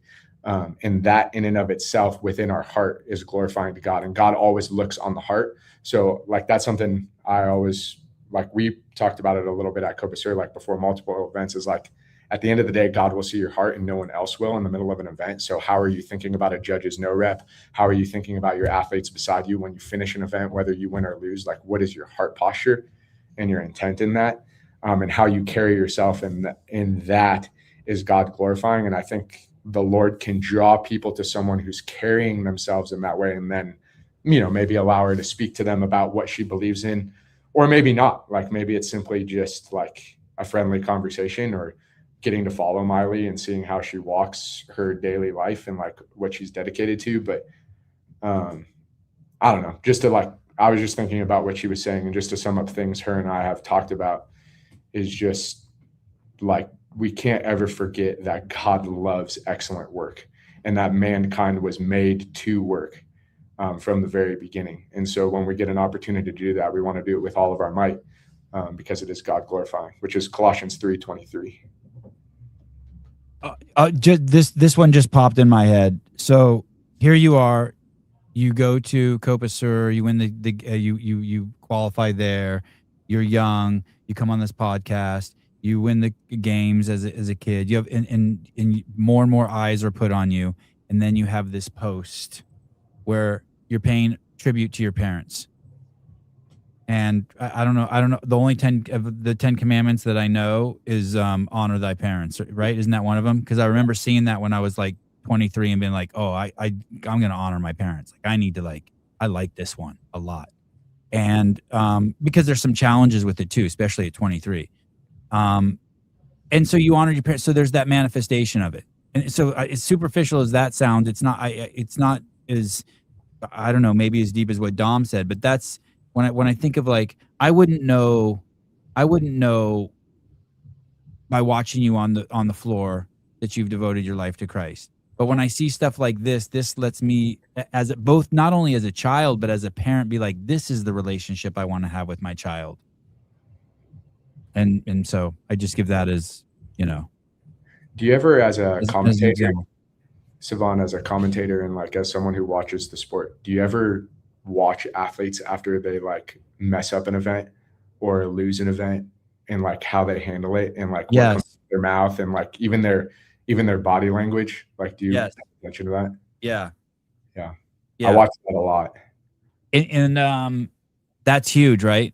Speaker 2: And that in and of itself within our heart is glorifying to God, and God always looks on the heart. So like, that's something I always, like we talked about it a little bit at Copacer, like before multiple events, is like, at the end of the day, God will see your heart and no one else will in the middle of an event. So how are you thinking about a judge's no rep? How are you thinking about your athletes beside you when you finish an event, whether you win or lose? Like, what is your heart posture and your intent in that? And how you carry yourself in that is God glorifying. And I think the Lord can draw people to someone who's carrying themselves in that way, and then, maybe allow her to speak to them about what she believes in, or maybe not. Like maybe it's simply just like a friendly conversation, or getting to follow Miley and seeing how she walks her daily life and like what she's dedicated to. But I don't know, just to like, I was just thinking about what she was saying, and just to sum up things her and I have talked about, is just like, we can't ever forget that God loves excellent work, and that mankind was made to work from the very beginning. And so when we get an opportunity to do that, we want to do it with all of our might, because it is God glorifying, which is Colossians 3:23.
Speaker 1: This one just popped in my head. So here you are, you go to Copacer, you win you qualify there, you're young, you come on this podcast, you win the games as a kid, you have and more eyes are put on you, and then you have this post where you're paying tribute to your parents. And I don't know. The only 10 of the 10 commandments that I know is honor thy parents, right? Isn't that one of them? Because I remember seeing that when I was like 23 and being like, oh, I'm going to honor my parents. Like I need to I like this one a lot. And because there's some challenges with it too, especially at 23. And so you honor your parents. So there's that manifestation of it. And so as superficial as that sounds, it's not is, I don't know, maybe as deep as what Dom said, but that's when I think of like, I wouldn't know by watching you on the floor that you've devoted your life to Christ. But when I see stuff like this lets me, as both not only as a child but as a parent, be like, this is the relationship I want to have with my child. And so I just give that as, you know.
Speaker 2: Do you ever, as a
Speaker 1: As an
Speaker 2: commentator,
Speaker 1: example.
Speaker 2: Sivan, as a commentator and like as someone who watches the sport, do you ever watch athletes after they like mess up an event or lose an event, and like how they handle it, and like what comes
Speaker 1: Yes.
Speaker 2: out of their mouth, and like even their body language? Like, do you
Speaker 1: Yes.
Speaker 2: pay attention to that?
Speaker 1: Yeah.
Speaker 2: Yeah.
Speaker 1: Yeah.
Speaker 2: I watch that a lot.
Speaker 1: And that's huge, right?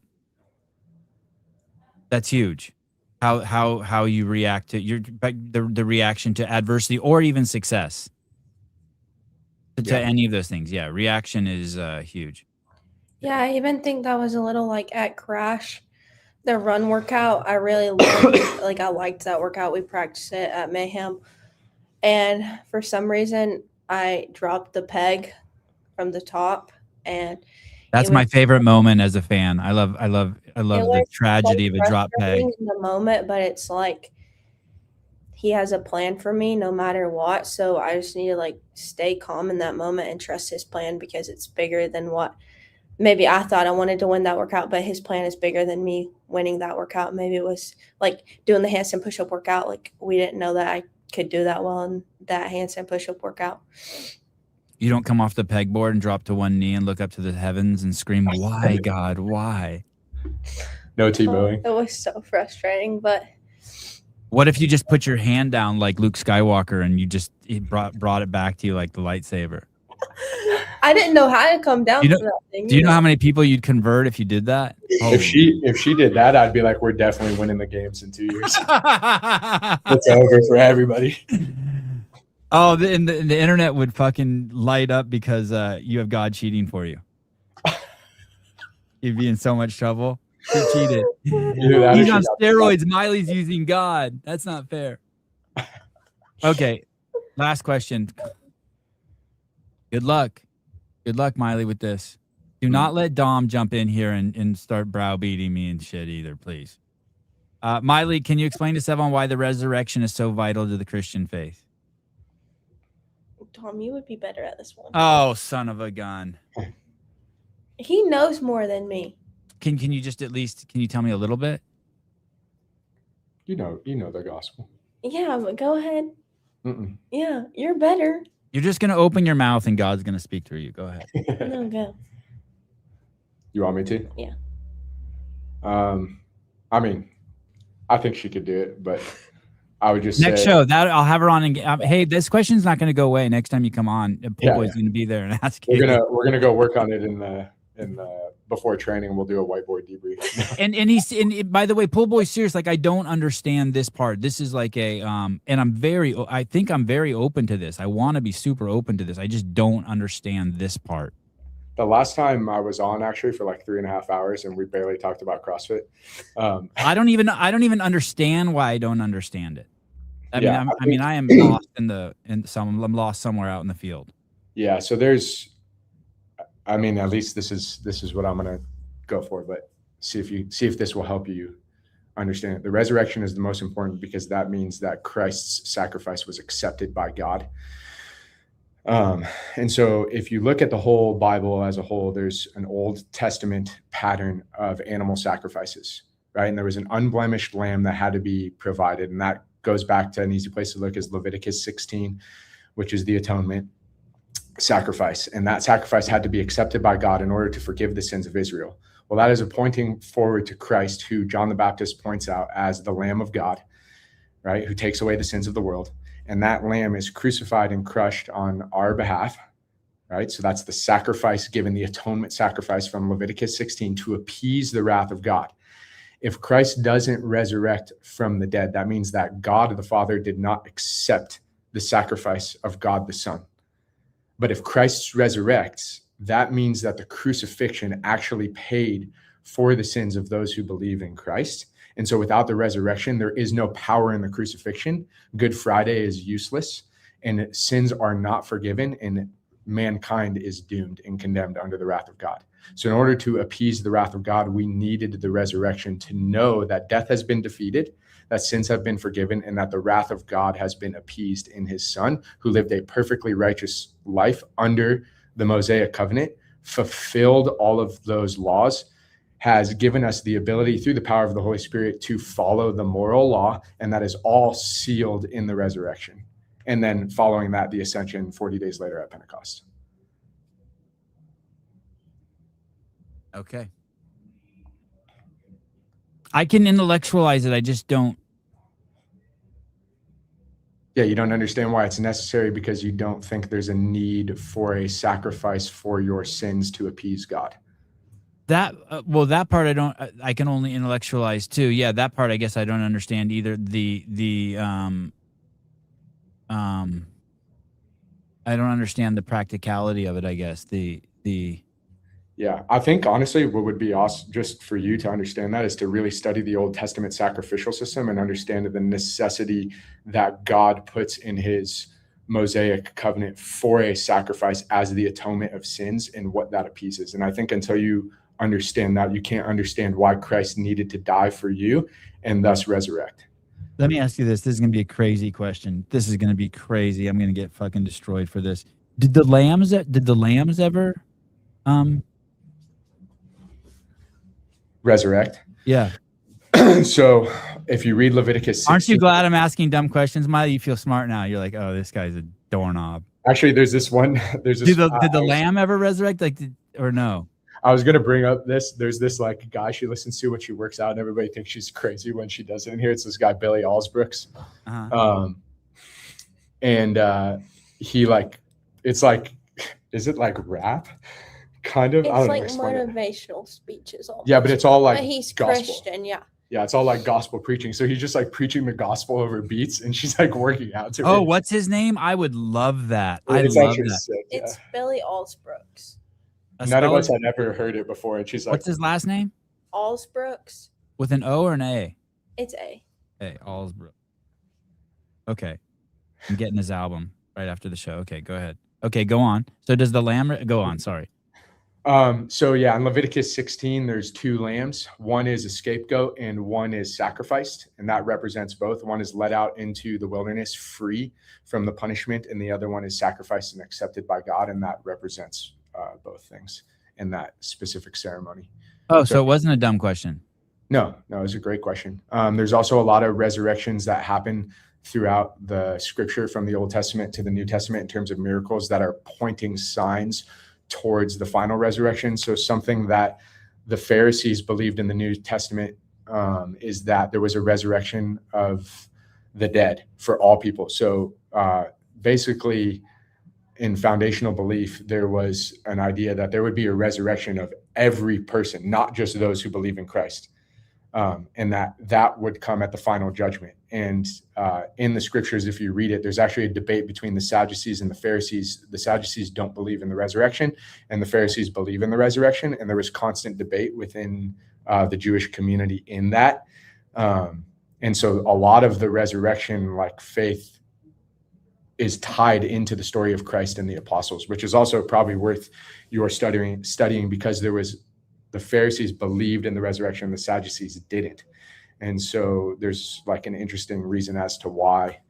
Speaker 1: That's huge. How you react to the reaction to adversity or even success. To
Speaker 2: Yeah.
Speaker 1: any of those things. Yeah. Reaction is huge.
Speaker 3: Yeah, I even think that was a little like at Crash, the run workout. I really loved, like I liked that workout. We practiced it at Mayhem. And for some reason I dropped the peg from the top, and
Speaker 1: That's
Speaker 3: it
Speaker 1: my
Speaker 3: was
Speaker 1: favorite moment as a fan. I love
Speaker 3: it
Speaker 1: the
Speaker 3: was
Speaker 1: tragedy
Speaker 3: so
Speaker 1: of a drop peg.
Speaker 3: frustrating in the moment, but it's like he has a plan for me no matter what. So I just need to like stay calm in that moment and trust his plan, because it's bigger than what maybe I thought I wanted to win that workout, but his plan is bigger than me winning that workout. Maybe it was like doing the handstand push-up workout. Like we didn't know that I could do that well in that handstand push-up workout.
Speaker 1: You don't come off the pegboard and drop to one knee and look up to the heavens and scream, "Why, God, why?"
Speaker 2: No T-bowing.
Speaker 3: It was so frustrating, but
Speaker 1: What if you just put your hand down like Luke Skywalker and it brought it back to you like the lightsaber?
Speaker 3: I didn't know how to come down
Speaker 1: You know-
Speaker 3: from that thing.
Speaker 1: Do you know how many people you'd convert if you did that?
Speaker 2: If she did that, I'd be like, we're definitely winning the games in 2 years. It's over for everybody.
Speaker 1: Oh, the internet would fucking light up because you have God cheating for you. You'd be in so much trouble. He cheated.
Speaker 2: Either that or
Speaker 1: He's
Speaker 2: she
Speaker 1: on
Speaker 2: got-
Speaker 1: steroids. Miley's using God. That's not fair. Okay, last question. Good luck. Good luck, Miley, with this. Do not let Dom jump in here and start browbeating me and shit either, please. Miley, can you explain to Sevon why the resurrection is so vital to the Christian faith?
Speaker 3: Tom, you would be better at this one.
Speaker 1: Oh, son of a gun.
Speaker 3: He knows more than me.
Speaker 1: Can you just at least, can you tell me a little bit?
Speaker 2: You know the gospel.
Speaker 3: Yeah, but go ahead.
Speaker 2: Mm-mm.
Speaker 3: Yeah, you're better.
Speaker 1: You're just going to open your mouth and God's going to speak through you. Go ahead.
Speaker 3: No, go.
Speaker 2: You want me to?
Speaker 3: Yeah.
Speaker 2: I mean, I think she could do it, but I would just
Speaker 1: Next
Speaker 2: say,
Speaker 1: show, that I'll have her on. And hey, this question's not going to go away next time you come on. Pool
Speaker 2: Yeah,
Speaker 1: Boy's
Speaker 2: yeah.
Speaker 1: going to be there and ask you.
Speaker 2: we're gonna go work on it in the before training. We'll do a whiteboard debrief.
Speaker 1: And by the way, Pool Boy's serious. Like, I don't understand this part. This is like a and I think I'm very open to this. I want to be super open to this. I just don't understand this part.
Speaker 2: The last time I was on actually for like 3.5 hours, and we barely talked about CrossFit.
Speaker 1: I don't even understand why I don't understand it. I am lost I'm lost somewhere out in the field.
Speaker 2: Yeah, so at least this is what I'm gonna go for, but see if this will help you understand it. The resurrection is the most important because that means that Christ's sacrifice was accepted by God. And so if you look at the whole Bible as a whole, there's an Old Testament pattern of animal sacrifices, right? And there was an unblemished lamb that had to be provided. And that goes back to an easy place to look is Leviticus 16, which is the atonement sacrifice. And that sacrifice had to be accepted by God in order to forgive the sins of Israel. Well, that is a pointing forward to Christ, who John the Baptist points out as the Lamb of God, right? Who takes away the sins of the world. And that lamb is crucified and crushed on our behalf, right? So that's the sacrifice given, the atonement sacrifice from Leviticus 16 to appease the wrath of God. If Christ doesn't resurrect from the dead, that means that God the Father did not accept the sacrifice of God the Son. But if Christ resurrects, that means that the crucifixion actually paid for the sins of those who believe in Christ. And so without the resurrection, there is no power in the crucifixion. Good Friday is useless, and sins are not forgiven. And mankind is doomed and condemned under the wrath of God. So in order to appease the wrath of God, we needed the resurrection to know that death has been defeated, that sins have been forgiven, and that the wrath of God has been appeased in his son, who lived a perfectly righteous life under the Mosaic covenant, fulfilled all of those laws, has given us the ability through the power of the Holy Spirit to follow the moral law. And that is all sealed in the resurrection. And then following that, the ascension 40 days later at Pentecost.
Speaker 1: Okay. I can intellectualize it. I just don't.
Speaker 2: Yeah, you don't understand why it's necessary because you don't think there's a need for a sacrifice for your sins to appease God.
Speaker 1: That that part I can only intellectualize too. Yeah, that part I guess I don't understand either. I don't understand the practicality of it, I guess.
Speaker 2: Yeah, I think honestly what would be awesome just for you to understand that is to really study the Old Testament sacrificial system and understand the necessity that God puts in his Mosaic covenant for a sacrifice as the atonement of sins and what that appeases. And I think until you understand that, you can't understand why Christ needed to die for you and thus resurrect.
Speaker 1: Let me ask you this. This is going to be a crazy question. This is going to be crazy. I'm going to get fucking destroyed for this. Did the lambs ever
Speaker 2: resurrect?
Speaker 1: Yeah.
Speaker 2: So if you read Leviticus 16,
Speaker 1: aren't you glad I'm asking dumb questions, Miley? You feel smart now. You're like, oh, this guy's a doorknob.
Speaker 2: Actually, there's this one. Did
Speaker 1: the lamb ever resurrect? Or no?
Speaker 2: I was going to bring up this. There's this like guy she listens to when she works out, and everybody thinks she's crazy when she does it. And here it's this guy, Billy Allsbrooks. He like, it's like, is it like rap? Kind of.
Speaker 3: It's
Speaker 2: I don't
Speaker 3: like
Speaker 2: know,
Speaker 3: motivational speeches. Almost.
Speaker 2: Yeah, but it's all like
Speaker 3: but he's
Speaker 2: gospel.
Speaker 3: Christian, yeah.
Speaker 2: Yeah, it's all like gospel preaching. So he's just like preaching the gospel over beats, and she's like working out to it.
Speaker 1: Oh, what's his name? I would love that.
Speaker 2: It's
Speaker 1: love
Speaker 2: actually
Speaker 1: that.
Speaker 2: sick. Yeah.
Speaker 3: It's Billy Allsbrooks.
Speaker 2: None of us had ever heard it before, and she's like,
Speaker 1: what's his last name?
Speaker 3: Allsbrooks.
Speaker 1: With an O or an A?
Speaker 3: It's A.
Speaker 1: A, Allsbrooks. Okay. I'm getting his album right after the show. Okay, go ahead. Okay, go on. So does the lamb go on? Sorry.
Speaker 2: So yeah, in Leviticus 16, there's two lambs. One is a scapegoat and one is sacrificed. And that represents both. One is led out into the wilderness free from the punishment. And the other one is sacrificed and accepted by God. And that represents both things in that specific ceremony.
Speaker 1: Oh, so it wasn't a dumb question.
Speaker 2: No, it was a great question. There's also a lot of resurrections that happen throughout the scripture from the Old Testament to the New Testament in terms of miracles that are pointing signs towards the final resurrection. So something that the Pharisees believed in the New Testament is that there was a resurrection of the dead for all people. So basically in foundational belief, there was an idea that there would be a resurrection of every person, not just those who believe in Christ. And that would come at the final judgment. And in the scriptures, if you read it, there's actually a debate between the Sadducees and the Pharisees. The Sadducees don't believe in the resurrection, and the Pharisees believe in the resurrection. And there was constant debate within the Jewish community in that. And so a lot of the resurrection, like faith, is tied into the story of Christ and the apostles, which is also probably worth your studying because the Pharisees believed in the resurrection, the Sadducees didn't. And so there's like an interesting reason as to why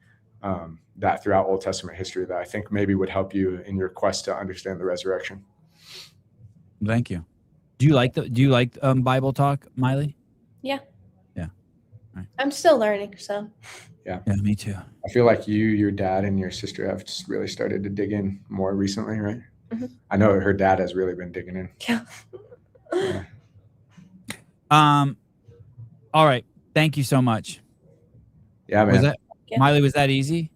Speaker 2: that throughout Old Testament history that I think maybe would help you in your quest to understand the resurrection.
Speaker 1: Thank you. Do you like Bible talk, Miley?
Speaker 3: Yeah.
Speaker 1: Yeah. Right.
Speaker 3: I'm still learning, so.
Speaker 2: Yeah.
Speaker 1: Yeah, me too.
Speaker 2: I feel like your dad and your sister have just really started to dig in more recently, right?
Speaker 3: Mm-hmm.
Speaker 2: I know her dad has really been digging in.
Speaker 3: Yeah.
Speaker 2: Yeah.
Speaker 1: All right. Thank you so much.
Speaker 2: Yeah, man.
Speaker 1: Miley, was that easy?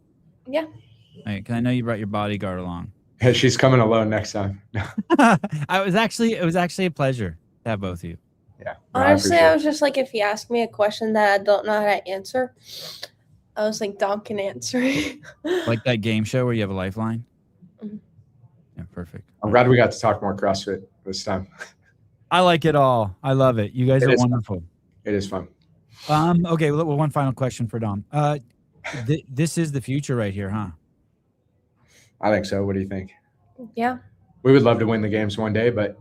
Speaker 3: Yeah.
Speaker 1: All right, 'cause I know you brought your bodyguard along.
Speaker 2: She's coming alone next time.
Speaker 1: It was actually a pleasure to have both of you.
Speaker 2: Yeah.
Speaker 3: Honestly, I was just like, if you ask me a question that I don't know how to answer, I was like, Dom can answer it.
Speaker 1: Like that game show where you have a lifeline?
Speaker 3: Mm-hmm.
Speaker 1: Yeah, perfect.
Speaker 2: I'm glad we got to talk more CrossFit this time.
Speaker 1: I like it all. I love it. You guys are wonderful.
Speaker 2: It is fun.
Speaker 1: Okay, well, one final question for Dom. This is the future right here, huh?
Speaker 2: I think so. What do you think?
Speaker 3: Yeah.
Speaker 2: We would love to win the games one day, but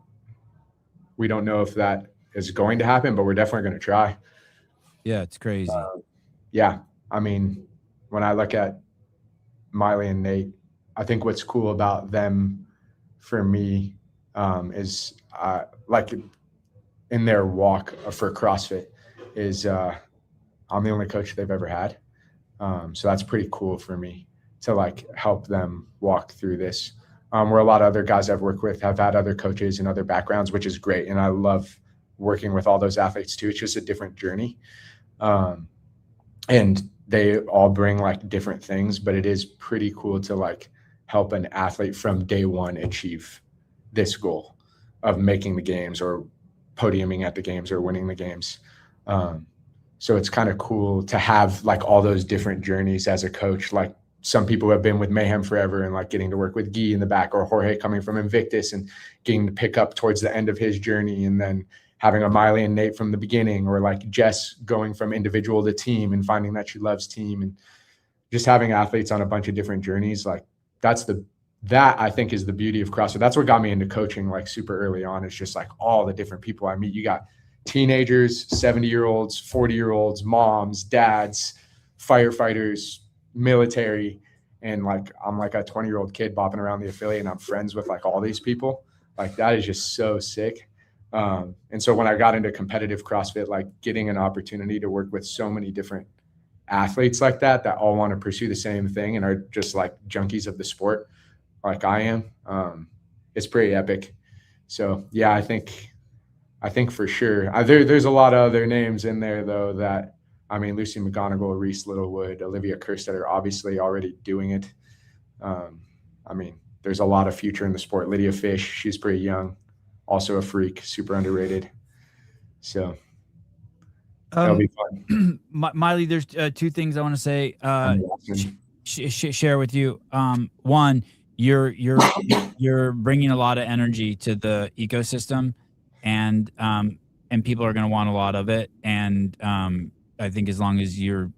Speaker 2: we don't know if that is going to happen, but we're definitely going to try.
Speaker 1: Yeah, it's crazy.
Speaker 2: Yeah. I mean, when I look at Miley and Nate, I think what's cool about them for me is like in their walk for CrossFit is I'm the only coach they've ever had. So that's pretty cool for me to like help them walk through this. Where a lot of other guys I've worked with have had other coaches and other backgrounds, which is great. And I love working with all those athletes too. It's just a different journey. And they all bring like different things, but it is pretty cool to like help an athlete from day one achieve this goal of making the games or podiuming at the games or winning the games. So it's kind of cool to have like all those different journeys as a coach. Like some people have been with Mayhem forever and like getting to work with Guy in the back, or Jorge coming from Invictus and getting to pick up towards the end of his journey, and then having a Miley and Nate from the beginning, or like Jess going from individual to team and finding that she loves team, and just having athletes on a bunch of different journeys. Like that I think is the beauty of CrossFit. That's what got me into coaching like super early on. It's just like all the different people I meet. You got teenagers, 70-year-olds, 40-year-olds, moms, dads, firefighters, military, and like I'm like a 20-year-old kid bopping around the affiliate, and I'm friends with like all these people. Like that is just so sick. And so when I got into competitive CrossFit, like getting an opportunity to work with so many different athletes like that all want to pursue the same thing and are just like junkies of the sport like I am, it's pretty epic. So yeah, I think for sure. There's a lot of other names in there though that, I mean, Lucy McGonigal, Reese Littlewood, Olivia Kerstead are obviously already doing it. I mean, there's a lot of future in the sport. Lydia Fish, she's pretty young, also a freak, super underrated. So that'll be fun.
Speaker 1: Miley, there's two things I want to say. Share with you. One, you're bringing a lot of energy to the ecosystem, and people are going to want a lot of it. And I think as long as you're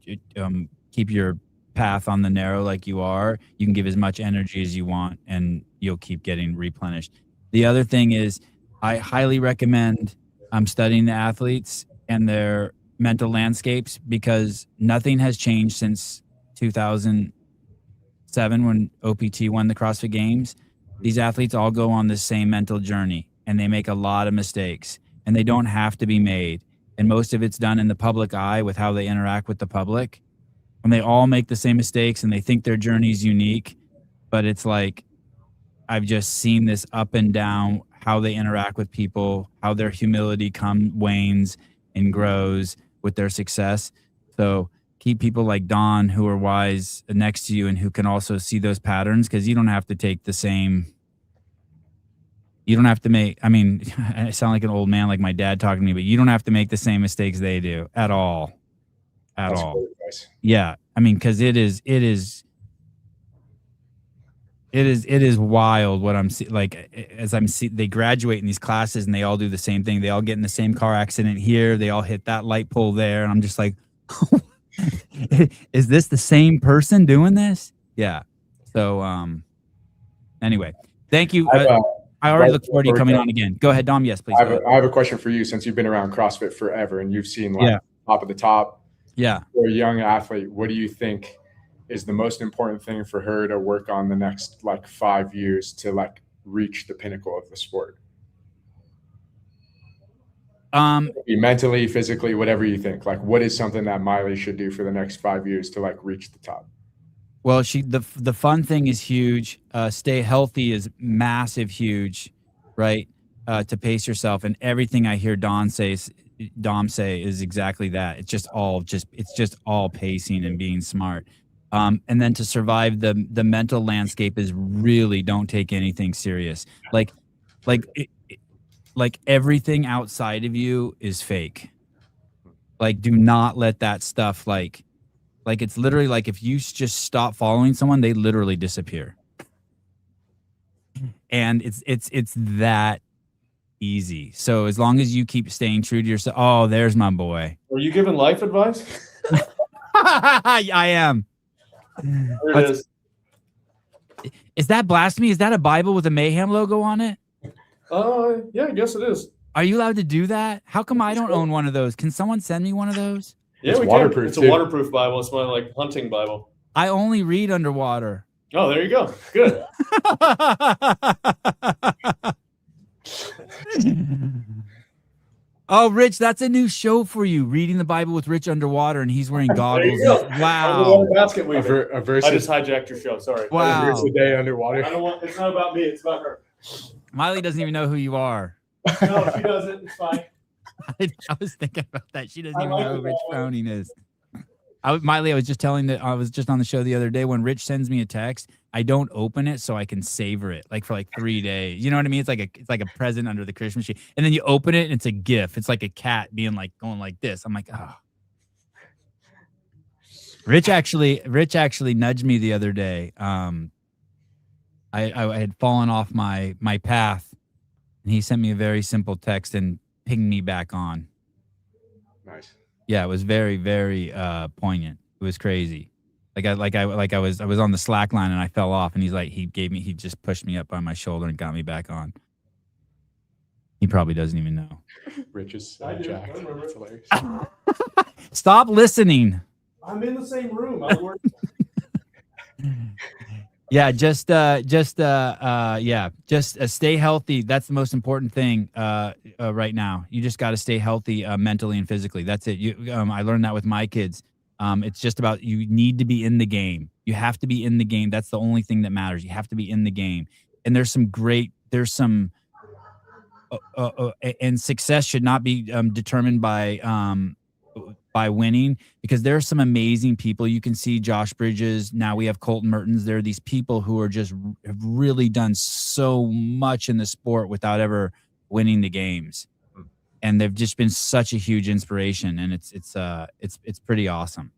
Speaker 1: keep your path on the narrow like you are, you can give as much energy as you want, and you'll keep getting replenished. The other thing is, I highly recommend studying the athletes and their mental landscapes, because nothing has changed since 2007 when OPT won the CrossFit Games. These athletes all go on the same mental journey, and they make a lot of mistakes, and they don't have to be made. And most of it's done in the public eye with how they interact with the public. And they all make the same mistakes, and they think their journey is unique. But it's like, I've just seen this up and down, how they interact with people, how their humility wanes and grows with their success. So keep people like Don, who are wise, next to you, and who can also see those patterns, because you don't have to take the same. You don't have to make, I mean, I sound like an old man, like my dad talking to me, but you don't have to make the same mistakes they do at all. That's all. Nice. Yeah. I mean, because it is wild what I'm seeing. Like, as I'm seeing, they graduate in these classes and they all do the same thing. They all get in the same car accident here. They all hit that light pole there. And I'm just like, is this the same person doing this? Yeah. So, anyway, thank you. I already look forward to you coming on again. Go ahead, Dom. Yes, please.
Speaker 2: I have a question for you, since you've been around CrossFit forever and you've seen like top of the top.
Speaker 1: Yeah.
Speaker 2: For a young athlete, what do you think is the most important thing for her to work on the next like 5 years to like reach the pinnacle of the sport? Mentally, physically, whatever you think. Like, what is something that Miley should do for the next 5 years to like reach the top?
Speaker 1: Well, the fun thing is huge. Stay healthy is massive, huge, right? To pace yourself, and everything I hear Dom say is exactly that. It's just all pacing and being smart. And then to survive the mental landscape is really, don't take anything serious. Like everything outside of you is fake. Like, do not let that stuff like it's literally like, if you just stop following someone, they literally disappear. And it's that easy. So as long as you keep staying true to yourself. Oh, there's my boy.
Speaker 4: Are you giving life advice?
Speaker 1: I am.
Speaker 4: There it is.
Speaker 1: Is that blasphemy? Is that a Bible with a Mayhem logo on it?
Speaker 4: Yeah, I guess it is.
Speaker 1: Are you allowed to do that? How come I don't own one of those? Can someone send me one of those?
Speaker 4: Yeah,
Speaker 2: It's
Speaker 4: we
Speaker 2: waterproof,
Speaker 4: can. It's a
Speaker 2: too.
Speaker 4: waterproof Bible. It's my like hunting Bible.
Speaker 1: I only read underwater.
Speaker 4: Oh, there you go. Good.
Speaker 1: Oh, Rich, that's a new show for you. Reading the Bible with Rich underwater, and he's wearing goggles.
Speaker 4: go.
Speaker 1: Wow.
Speaker 4: Underwater basket weaver.
Speaker 2: A verse,
Speaker 4: I just hijacked your show. Sorry.
Speaker 1: Wow.
Speaker 2: a verse a day underwater.
Speaker 4: I don't want. It's not about me. It's about her.
Speaker 1: Miley doesn't even know who you are.
Speaker 4: No, she doesn't. It's fine.
Speaker 1: I was thinking about that. She doesn't
Speaker 4: I
Speaker 1: even
Speaker 4: like
Speaker 1: know
Speaker 4: it
Speaker 1: who Rich
Speaker 4: that way.
Speaker 1: Frowning is. Miley, I was just telling that I was just on the show the other day. When Rich sends me a text, I don't open it so I can savor it like for like 3 days. You know what I mean? It's like a present under the Christmas tree. And then you open it and it's a GIF. It's like a cat being like going like this. I'm like, oh. Rich actually nudged me the other day. I had fallen off my path, and he sent me a very simple text and pinged me back on.
Speaker 2: Nice.
Speaker 1: Yeah, it was very, very poignant. It was crazy. I was on the slack line and I fell off, and he just pushed me up by my shoulder and got me back on. He probably doesn't even know.
Speaker 2: Rich is
Speaker 4: I do.
Speaker 2: jacked.
Speaker 4: I remember.
Speaker 2: That's hilarious.
Speaker 1: Stop listening.
Speaker 4: I'm in the same room. I'm working.
Speaker 1: Yeah, just stay healthy. That's the most important thing right now. You just got to stay healthy mentally and physically. That's it. I learned that with my kids. It's just about, you need to be in the game. You have to be in the game. That's the only thing that matters. You have to be in the game. And and success should not be determined by winning, because there are some amazing people. You can see Josh Bridges. Now we have Colton Mertens. There are these people who have really done so much in the sport without ever winning the games, and they've just been such a huge inspiration. And it's pretty awesome.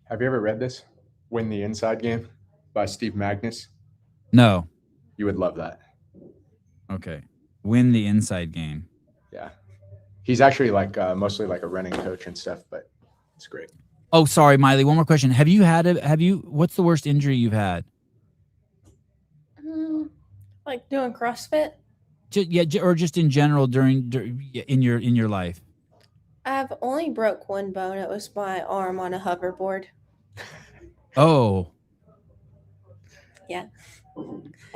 Speaker 2: Have you ever read this? Win the Inside Game by Steve Magnus?
Speaker 1: No.
Speaker 2: You would love that.
Speaker 1: Okay. Win the Inside Game.
Speaker 2: Yeah. He's actually like mostly like a running coach and stuff, but it's great.
Speaker 1: Oh, sorry, Miley. One more question. What's the worst injury you've had?
Speaker 3: Like doing CrossFit.
Speaker 1: Or just in general in your life.
Speaker 3: I've only broke one bone. It was my arm on a hoverboard.
Speaker 1: Oh.
Speaker 3: Yeah.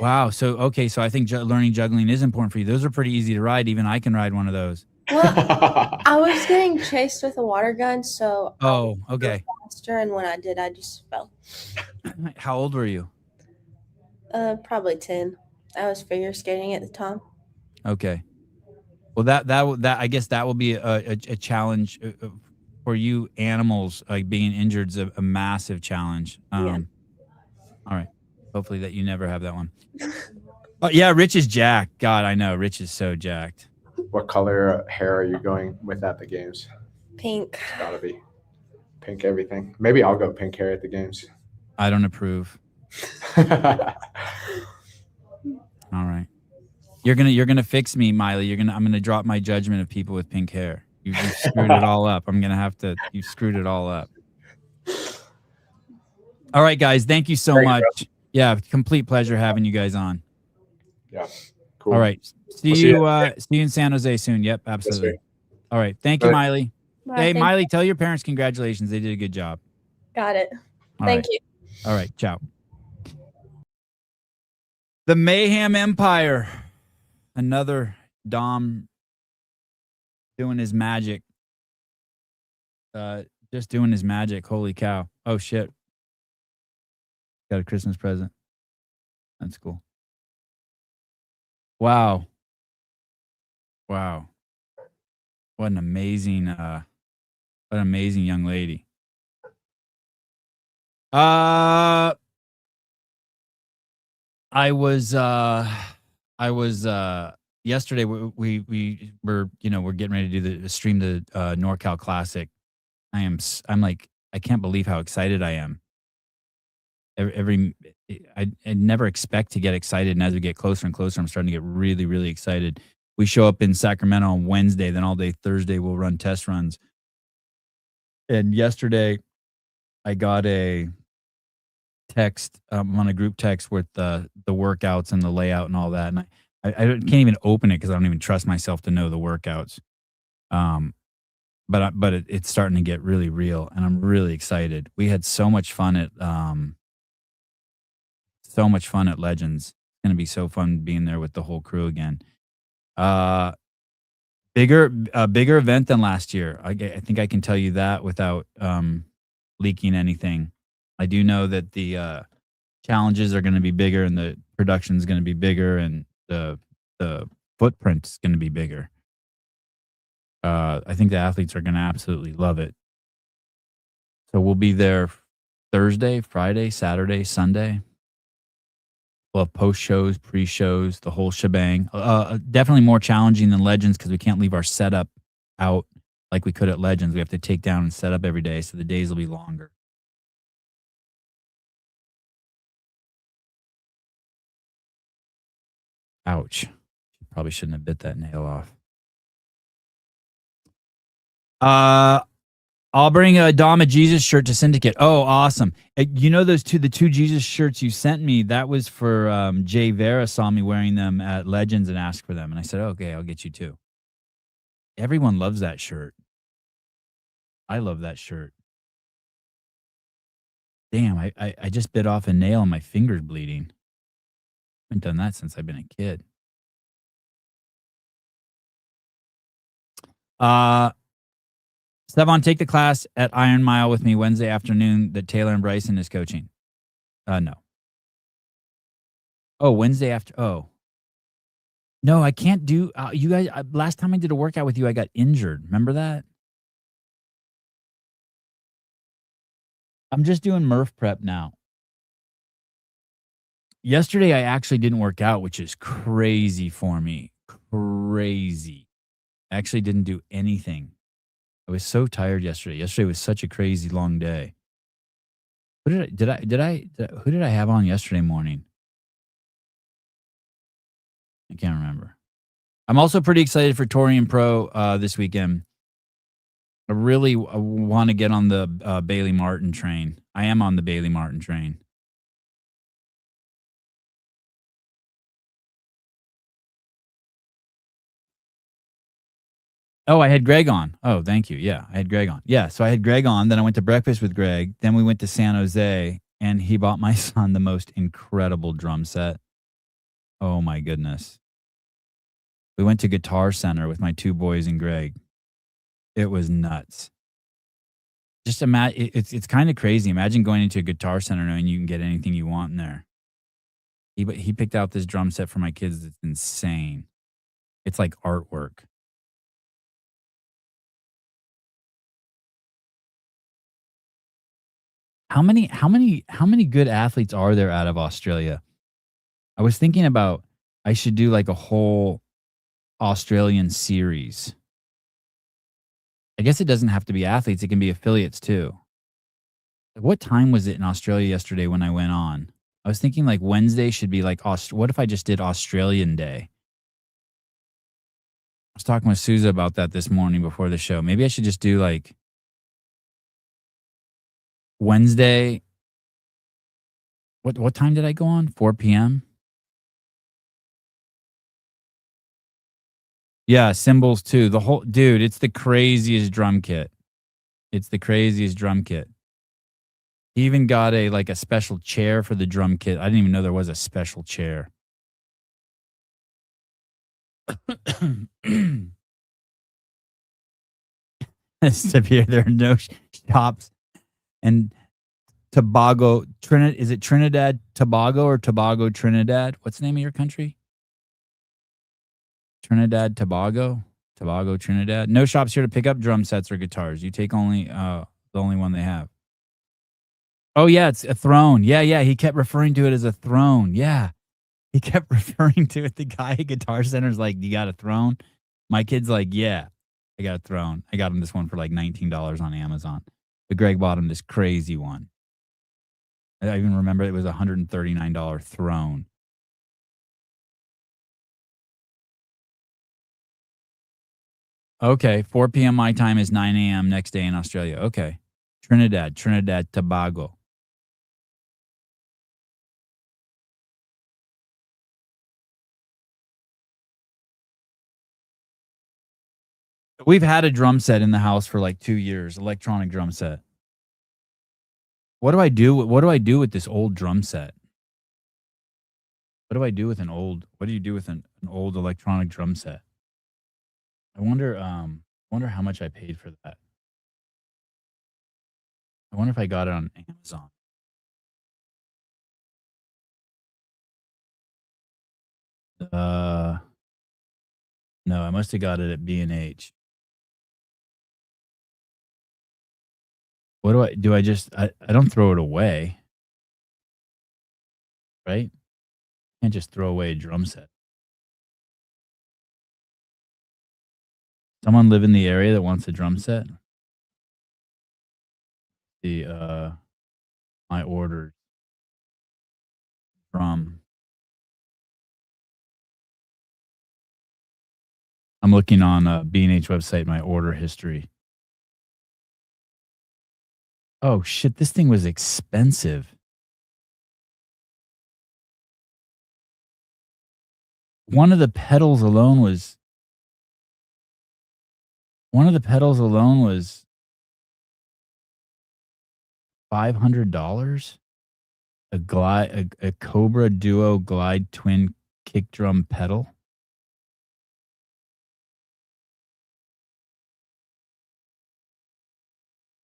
Speaker 1: Wow. So I think learning juggling is important for you. Those are pretty easy to ride. Even I can ride one of those.
Speaker 3: Well, I was getting chased with a water gun, so
Speaker 1: Oh, okay.
Speaker 3: faster, and when I did, I just fell.
Speaker 1: How old were you?
Speaker 3: Probably 10. I was figure skating at the time.
Speaker 1: Okay. Well, that I guess that will be a challenge for you. Animals, like being injured, is a massive challenge.
Speaker 3: Yeah.
Speaker 1: All right. Hopefully that you never have that one. Yeah, Rich is jacked. God, I know. Rich is so jacked.
Speaker 2: What color hair are you going with at the games?
Speaker 3: Pink.
Speaker 2: It's gotta be pink everything. Maybe I'll go pink hair at the games.
Speaker 1: I don't approve. All right. You're gonna fix me, Miley. I'm gonna drop my judgment of people with pink hair. You screwed it all up. You screwed it all up. All right, guys. Thank you so much. Yeah, complete pleasure having you guys on.
Speaker 2: Yeah. Cool.
Speaker 1: All right. See you in San Jose soon. Yep, absolutely.
Speaker 2: Yes,
Speaker 1: all right. Thank you, Miley.
Speaker 3: Bye,
Speaker 1: Hey,
Speaker 3: thank
Speaker 1: Miley,
Speaker 3: you.
Speaker 1: tell your parents congratulations. They did a good job.
Speaker 3: Got it.
Speaker 1: All
Speaker 3: Thank
Speaker 1: right.
Speaker 3: you.
Speaker 1: All right. Ciao. The Mayhem Empire. Another Dom doing his magic. Just doing his magic. Holy cow. Oh, shit. Got a Christmas present. That's cool. Wow. Wow. What an amazing young lady. I was yesterday we were we're getting ready to do the stream the NorCal Classic. I'm like, I can't believe how excited I am. I never expect to get excited, and as we get closer and closer, I'm starting to get really, really excited. We show up in Sacramento on Wednesday, then all day Thursday we'll run test runs. And yesterday I got a text. I'm on a group text with the workouts and the layout and all that, and I can't even open it because I don't even trust myself to know the workouts. But it's starting to get really real, and I'm really excited. We had so much fun at Legends. It's gonna be so fun being there with the whole crew again. Bigger event than last year. I think I can tell you that without leaking anything. I do know that the challenges are going to be bigger, and the production is going to be bigger, and the footprint is going to be bigger. I think the athletes are going to absolutely love it. So we'll be there Thursday, Friday, Saturday, Sunday. We'll have post shows, pre shows, the whole shebang. Definitely more challenging than Legends because we can't leave our setup out like we could at Legends. We have to take down and set up every day, so the days will be longer. Ouch. Probably shouldn't have bit that nail off. I'll bring a Dom a Jesus shirt to Syndicate. Oh, awesome. You know the two Jesus shirts you sent me, that was for Jay Vera saw me wearing them at Legends and asked for them. And I said, okay, I'll get you two. Everyone loves that shirt. I love that shirt. Damn, I just bit off a nail and my finger's bleeding. I haven't done that since I've been a kid. Stefan, take the class at Iron Mile with me Wednesday afternoon that Taylor and Bryson is coaching. No. Oh, Wednesday after. Oh. No, I can't do. You guys, last time I did a workout with you, I got injured. Remember that? I'm just doing Murph prep now. Yesterday, I actually didn't work out, which is crazy for me. Crazy. I actually didn't do anything. I was so tired yesterday. Yesterday was such a crazy long day. Who did I have on yesterday morning? I can't remember. I'm also pretty excited for Torian Pro this weekend. I really want to get on the Bailey Martin train. I am on the Bailey Martin train. Oh, I had Greg on. Oh, thank you. Yeah, I had Greg on. Yeah, so I had Greg on. Then I went to breakfast with Greg. Then we went to San Jose, and he bought my son the most incredible drum set. Oh, my goodness. We went to Guitar Center with my two boys and Greg. It was nuts. Just imagine, it's kind of crazy. Imagine going into a Guitar Center knowing you can get anything you want in there. He picked out this drum set for my kids. It's insane. It's like artwork. How many good athletes are there out of Australia? I was thinking about I should do like a whole Australian series. I guess it doesn't have to be athletes. It can be affiliates too. What time was it in Australia yesterday when I went on? I was thinking like Wednesday should be like, what if I just did Australian Day? I was talking with Souza about that this morning before the show. Maybe I should just do like Wednesday. What time did I go on? 4 p.m.? Yeah, cymbals too. The whole dude, it's the craziest drum kit. It's the craziest drum kit. He even got a special chair for the drum kit. I didn't even know there was a special chair. Severe, there are no shops. And Tobago, is it Trinidad Tobago or Tobago Trinidad? What's the name of your country? Trinidad Tobago? Tobago Trinidad? No shops here to pick up drum sets or guitars. You take only the only one they have. Oh, yeah, it's a throne. Yeah. He kept referring to it as a throne. Yeah. He kept referring to it. The guy at Guitar Center's like, you got a throne? My kid's like, yeah, I got a throne. I got him this one for like $19 on Amazon. But Greg bought him this crazy one. I even remember it was a $139 throne. Okay, 4 p.m. my time is 9 a.m. next day in Australia. Okay. Trinidad Tobago. We've had a drum set in the house for like 2 years, electronic drum set. What do I do with this old drum set? What do I do with what do you do with an old electronic drum set? I wonder how much I paid for that. I wonder if I got it on Amazon. No, I must have got it at B&H. What do? I don't throw it away, right? Can't just throw away a drum set. Someone live in the area that wants a drum set? My order from. I'm looking on B&H website, my order history. Oh shit, this thing was expensive. One of the pedals alone was $500. A Cobra Duo Glide Twin kick drum pedal.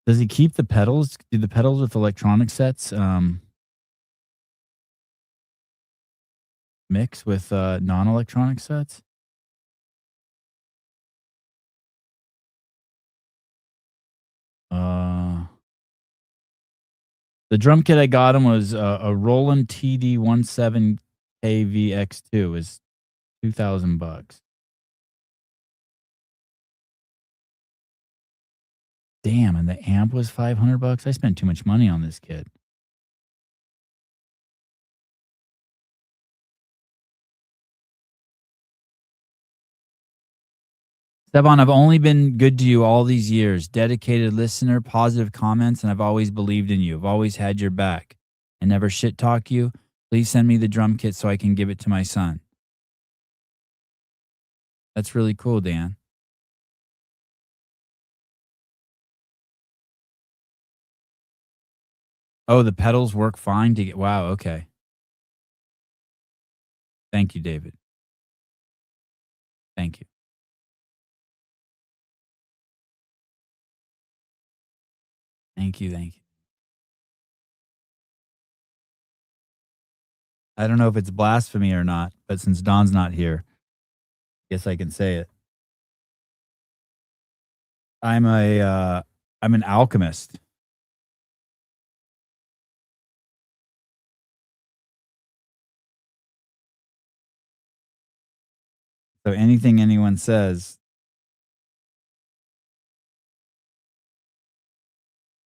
Speaker 1: Does he keep the pedals? Do the pedals with electronic sets mix with non-electronic sets? The drum kit I got him was a Roland TD17 KVX2. Is $2,000. Damn, and the amp was $500. I spent too much money on this kit. Stevan, I've only been good to you all these years. Dedicated listener, positive comments, and I've always believed in you. I've always had your back. I never shit talk you. Please send me the drum kit so I can give it to my son. That's really cool, Dan. Oh, the pedals work fine to get. Wow, okay. Thank you, David. Thank you. Thank you. I don't know if it's blasphemy or not, but since Don's not here, I guess I can say it. I'm an alchemist. So anything anyone says,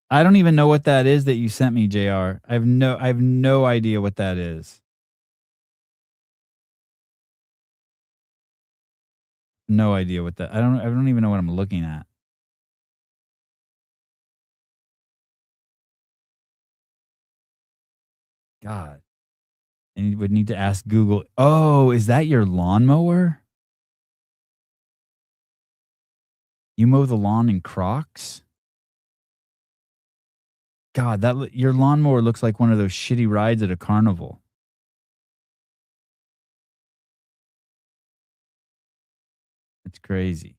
Speaker 1: I don't even know what that is that you sent me, JR. I have no idea what that is. No idea what that. I don't even know what I'm looking at. God. And you would need to ask Google. Oh, is that your lawnmower? You mow the lawn in Crocs? God, your lawnmower looks like one of those shitty rides at a carnival. It's crazy.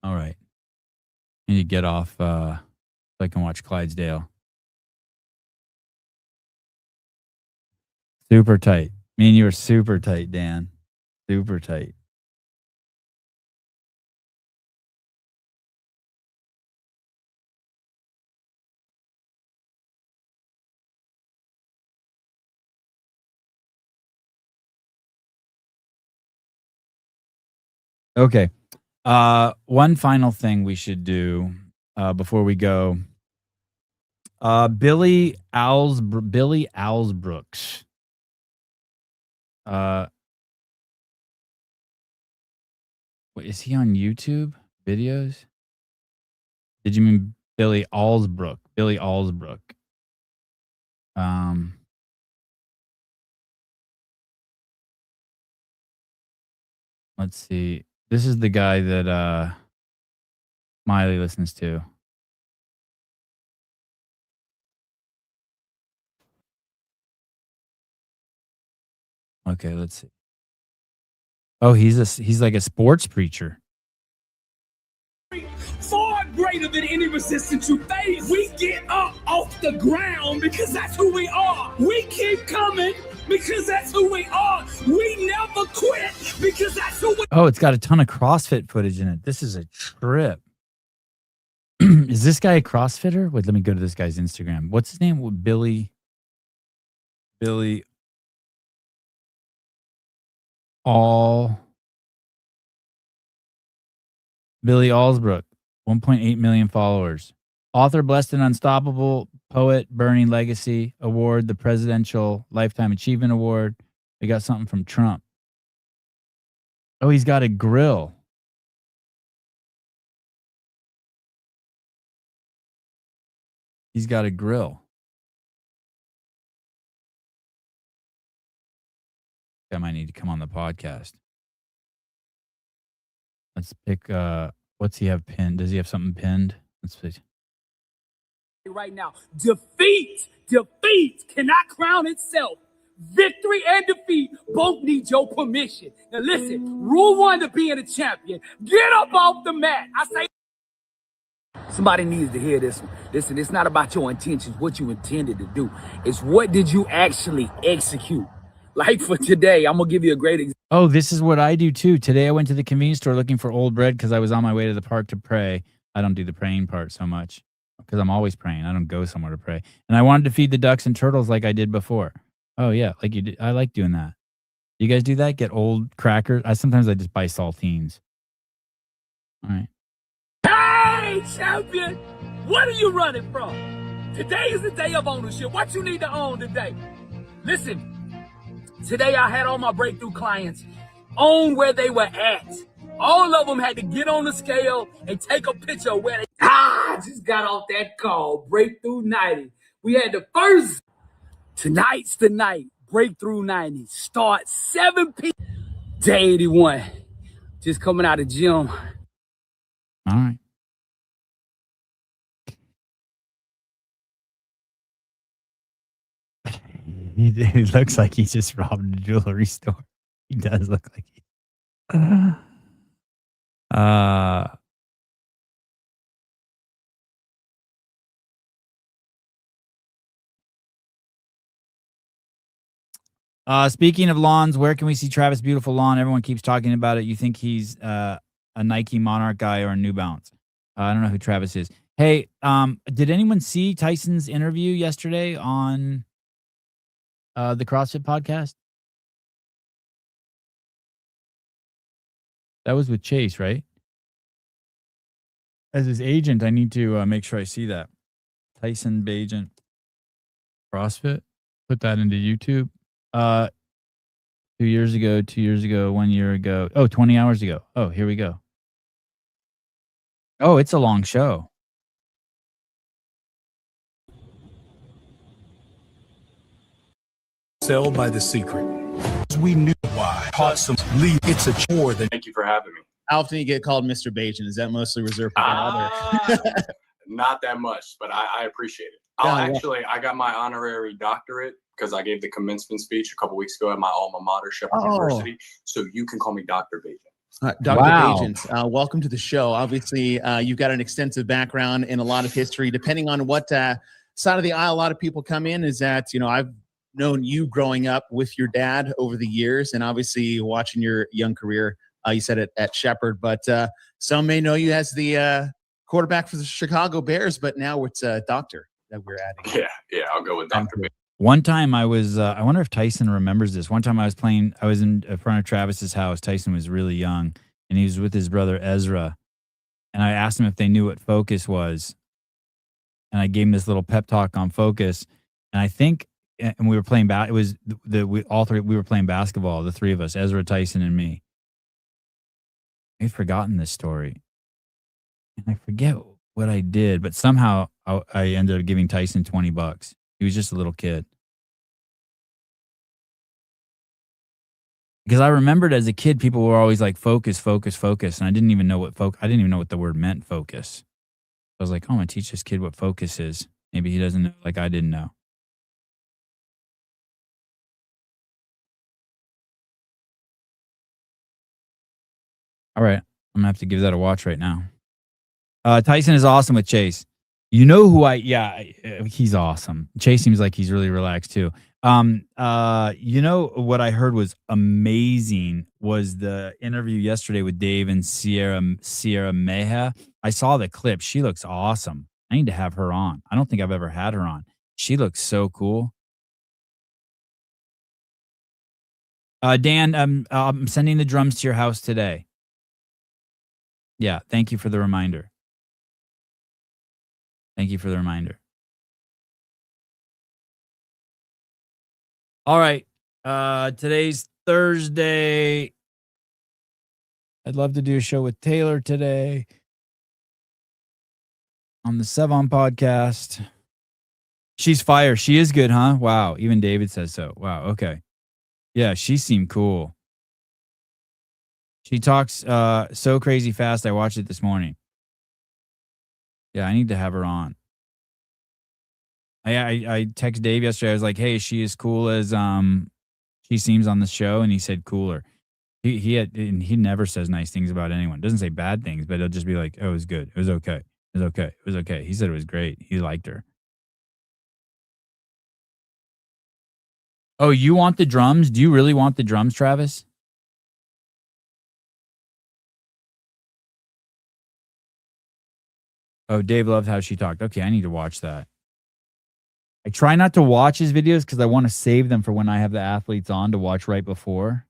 Speaker 1: All right. I need to get off so I can watch Clydesdale. Super tight. Me and you are super tight, Dan. Super tight. Okay. One final thing we should do before we go. Billy Alsbrooks. Wait, is he on YouTube videos? Did you mean Billy Alsbrook? Billy Alsbrook. Let's see. This is the guy that Miley listens to. Okay, let's see. Oh, he's like a sports preacher.
Speaker 5: Far greater than any resistance you face. We get up off the ground because that's who we are. We keep coming because that's who we are. We never quit because that's who we
Speaker 1: Oh, it's got a ton of CrossFit footage in it. This is a trip. Is this guy a CrossFitter? Wait, let me go to this guy's Instagram. What's his name? Billy Allsbrook, 1.8 million followers. Author, blessed and unstoppable, poet, burning legacy award, the Presidential Lifetime Achievement Award. We got something from Trump. Oh, he's got a grill. He's got a grill. I might need to come on the podcast. Let's pick, what's he have pinned? Does he have something pinned? Let's see.
Speaker 5: right now. Defeat cannot crown itself. Victory and defeat both need your permission. Now listen, rule one to being a champion. Get up off the mat. I say somebody needs to hear this one. Listen, it's not about your intentions, what you intended to do. It's what did you actually execute. Like for today, I'm going to give you a great example.
Speaker 1: Oh, this is what I do too. Today I went to the convenience store looking for old bread because I was on my way to the park to pray. I don't do the praying part so much because I'm always praying. I don't go somewhere to pray. And I wanted to feed the ducks and turtles like I did before. Oh, yeah, like you did. I like doing that. You guys do that? Get old crackers? Sometimes I just buy saltines. All right.
Speaker 5: Hey, champion! What are you running from? Today is the day of ownership. What you need to own today? Listen. Today, I had all my breakthrough clients own where they were at. All of them had to get on the scale and take a picture of where they just got off that call. Breakthrough 90. We had the first. Tonight's the night. Breakthrough 90. Start 7 p.m. Day 81. Just coming out of the gym.
Speaker 1: All right. He looks like he just robbed a jewelry store. He does look like he. Speaking of lawns, where can we see Travis' beautiful lawn? Everyone keeps talking about it. You think he's a Nike Monarch guy or a New Balance? I don't know who Travis is. Hey, did anyone see Tyson's interview yesterday on the CrossFit podcast? That was with Chase, right? As his agent, I need to make sure I see that. Tyson Bagent CrossFit. Put that into YouTube. 2 years ago, 1 year ago. Oh, 20 hours ago. Oh, here we go. Oh, it's a long show.
Speaker 6: Sell by the secret. We knew why. Taught some lead. It's a chore.
Speaker 7: Thank you for having me.
Speaker 8: How often do you get called Mr. Bajan? Is that mostly reserved for God?
Speaker 7: Not that much, but I appreciate it. I got my honorary doctorate because I gave the commencement speech a couple weeks ago at my alma mater, Shepherd University. So you can call me Dr. Bajan.
Speaker 8: Dr. Bajan, welcome to the show. Obviously, you've got an extensive background in a lot of history. Depending on what side of the aisle a lot of people come in is that, I've known you growing up with your dad over the years and obviously watching your young career. You said it at Shepherd, but some may know you as the quarterback for the Chicago Bears, but now it's a doctor that we're adding.
Speaker 7: Yeah, I'll go with Dr. Bajan.
Speaker 1: One time I was, I wonder if Tyson remembers this. One time I was in front of Travis's house. Tyson was really young and he was with his brother Ezra. And I asked him if they knew what focus was. And I gave him this little pep talk on focus. And I think, and we were playing, we were playing basketball, the three of us, Ezra, Tyson, and me. I've forgotten this story. And I forget what I did, but somehow I ended up giving Tyson $20. He was just a little kid. Because I remembered as a kid, people were always like, focus, focus, focus. And I didn't even know what I didn't even know what the word meant, focus. I was like, oh, I'm going to teach this kid what focus is. Maybe he doesn't know, like I didn't know. All right. I'm going to have to give that a watch right now. Tyson is awesome with Chase. You know who he's awesome. Chase seems like he's really relaxed too. You know what I heard was amazing was the interview yesterday with Dave and Sierra Meja. I saw the clip. She looks awesome. I need to have her on. I don't think I've ever had her on. She looks so cool. Dan, I'm sending the drums to your house today. Yeah, thank you for the reminder. Thank you for the reminder. All right. Today's Thursday. I'd love to do a show with Taylor today on the Sevon podcast. She's fire. She is good, huh? Wow. Even David says so. Wow. Okay. Yeah, she seemed cool. She talks so crazy fast. I watched it this morning. Yeah, I need to have her on. I texted Dave yesterday. I was like, "Hey, is she as cool as she seems on the show?" And he said cooler. He never says nice things about anyone. Doesn't say bad things, but he'll just be like, "Oh, it was good. It was okay. It was okay. It was okay." He said it was great. He liked her. Oh, you want the drums? Do you really want the drums, Travis? Oh, Dave loved how she talked. Okay, I need to watch that. I try not to watch his videos because I want to save them for when I have the athletes on to watch right before.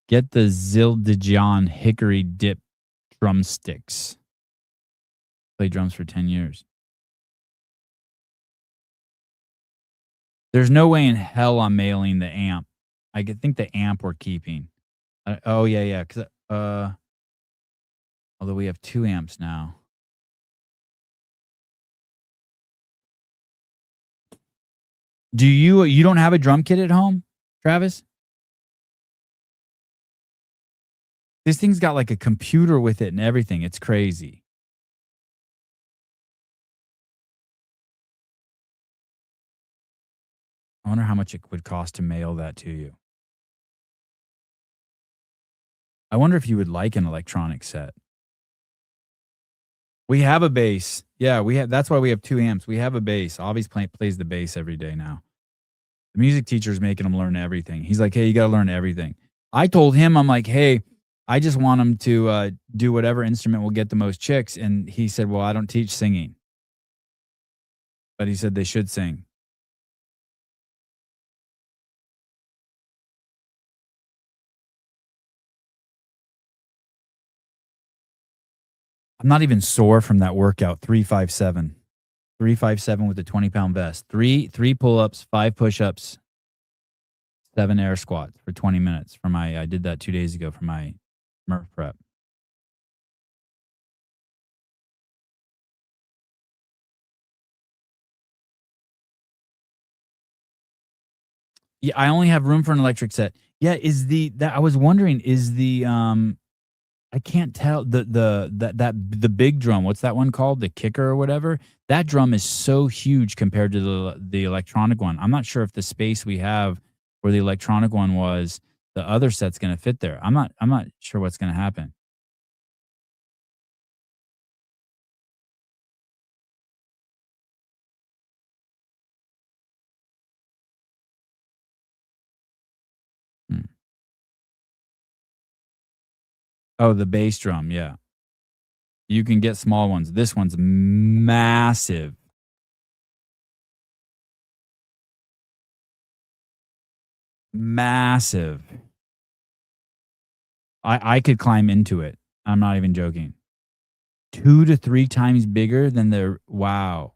Speaker 1: Get the Zildjian hickory dip drumsticks. Play drums for 10 years. There's no way in hell I'm mailing the amp. I think the amp we're keeping. Oh, yeah. Cause, although we have 2 amps now. Do you don't have a drum kit at home, Travis? This thing's got like a computer with it and everything. It's crazy. I wonder how much it would cost to mail that to you. I wonder if you would like an electronic set. We have a bass. Yeah, that's why we have 2 amps. We have a bass. Obvious plays the bass every day now. The music teacher's making him learn everything. He's like, "Hey, you got to learn everything." I told him, I'm like, "Hey, I just want him to do whatever instrument will get the most chicks." And he said, "Well, I don't teach singing." But he said they should sing. I'm not even sore from that workout. 357. 357 with a 20-pound vest. 3 pull-ups, 5 push-ups, 7 air squats for 20 minutes. I did that 2 days ago for my Murph prep. Yeah, I only have room for an electric set. Yeah, I was wondering, is the I can't tell the big drum. What's that one called? The kicker or whatever. That drum is so huge compared to the electronic one. I'm not sure if the space we have where the electronic one was, the other set's going to fit there. I'm not sure what's going to happen. Oh, the bass drum. Yeah. You can get small ones. This one's massive. Massive. I could climb into it. I'm not even joking. 2 to 3 times bigger than wow.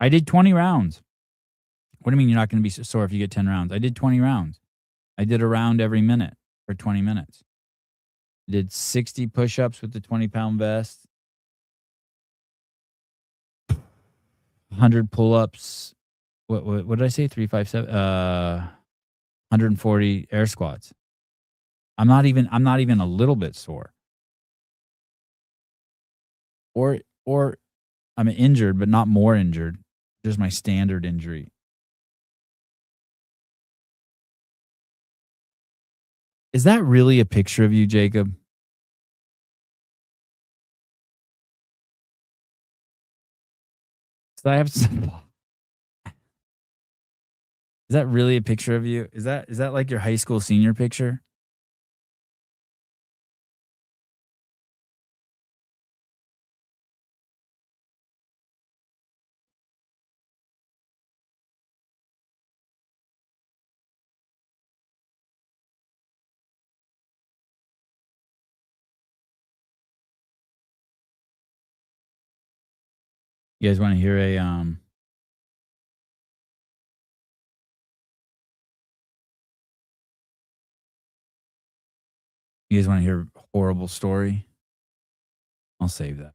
Speaker 1: I did 20 rounds. What do you mean you're not going to be sore if you get 10 rounds? I did 20 rounds. I did a round every minute for 20 minutes. I did 60 push-ups with the 20-pound vest. 100 pull-ups. What did I say? 357. 140 air squats. I'm not even a little bit sore. Or I'm injured, but not more injured. Just my standard injury. Is that really a picture of you, Jacob? So I have some. Is that really a picture of you? Is that like your high school senior picture? You guys want to hear a You guys want to hear a horrible story? I'll save that.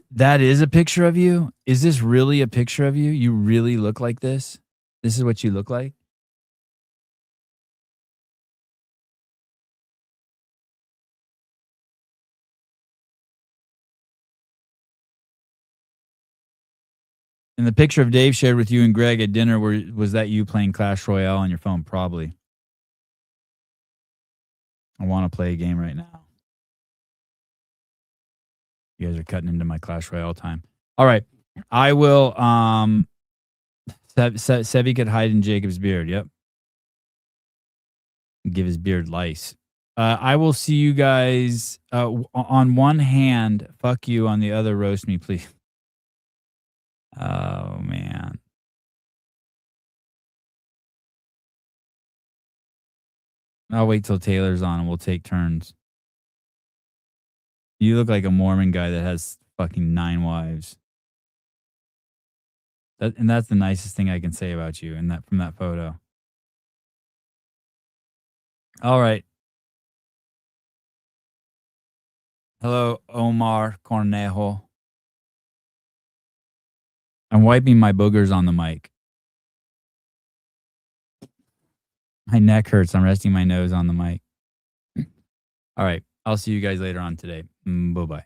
Speaker 1: That is a picture of you? Is this really a picture of you? You really look like this? This is what you look like? And the picture of Dave shared with you and Greg at dinner, was that you playing Clash Royale on your phone? Probably. I want to play a game right now. You guys are cutting into my Clash Royale time. All right. I will Sevi could hide in Jacob's beard. Yep. Give his beard lice. I will see you guys on one hand, fuck you, on the other, roast me, please. Oh, man. I'll wait till Taylor's on and we'll take turns. You look like a Mormon guy that has fucking 9 wives. And that's the nicest thing I can say about you from that photo. All right. Hello, Omar Cornejo. I'm wiping my boogers on the mic. My neck hurts. I'm resting my nose on the mic. All right. I'll see you guys later on today. Bye-bye.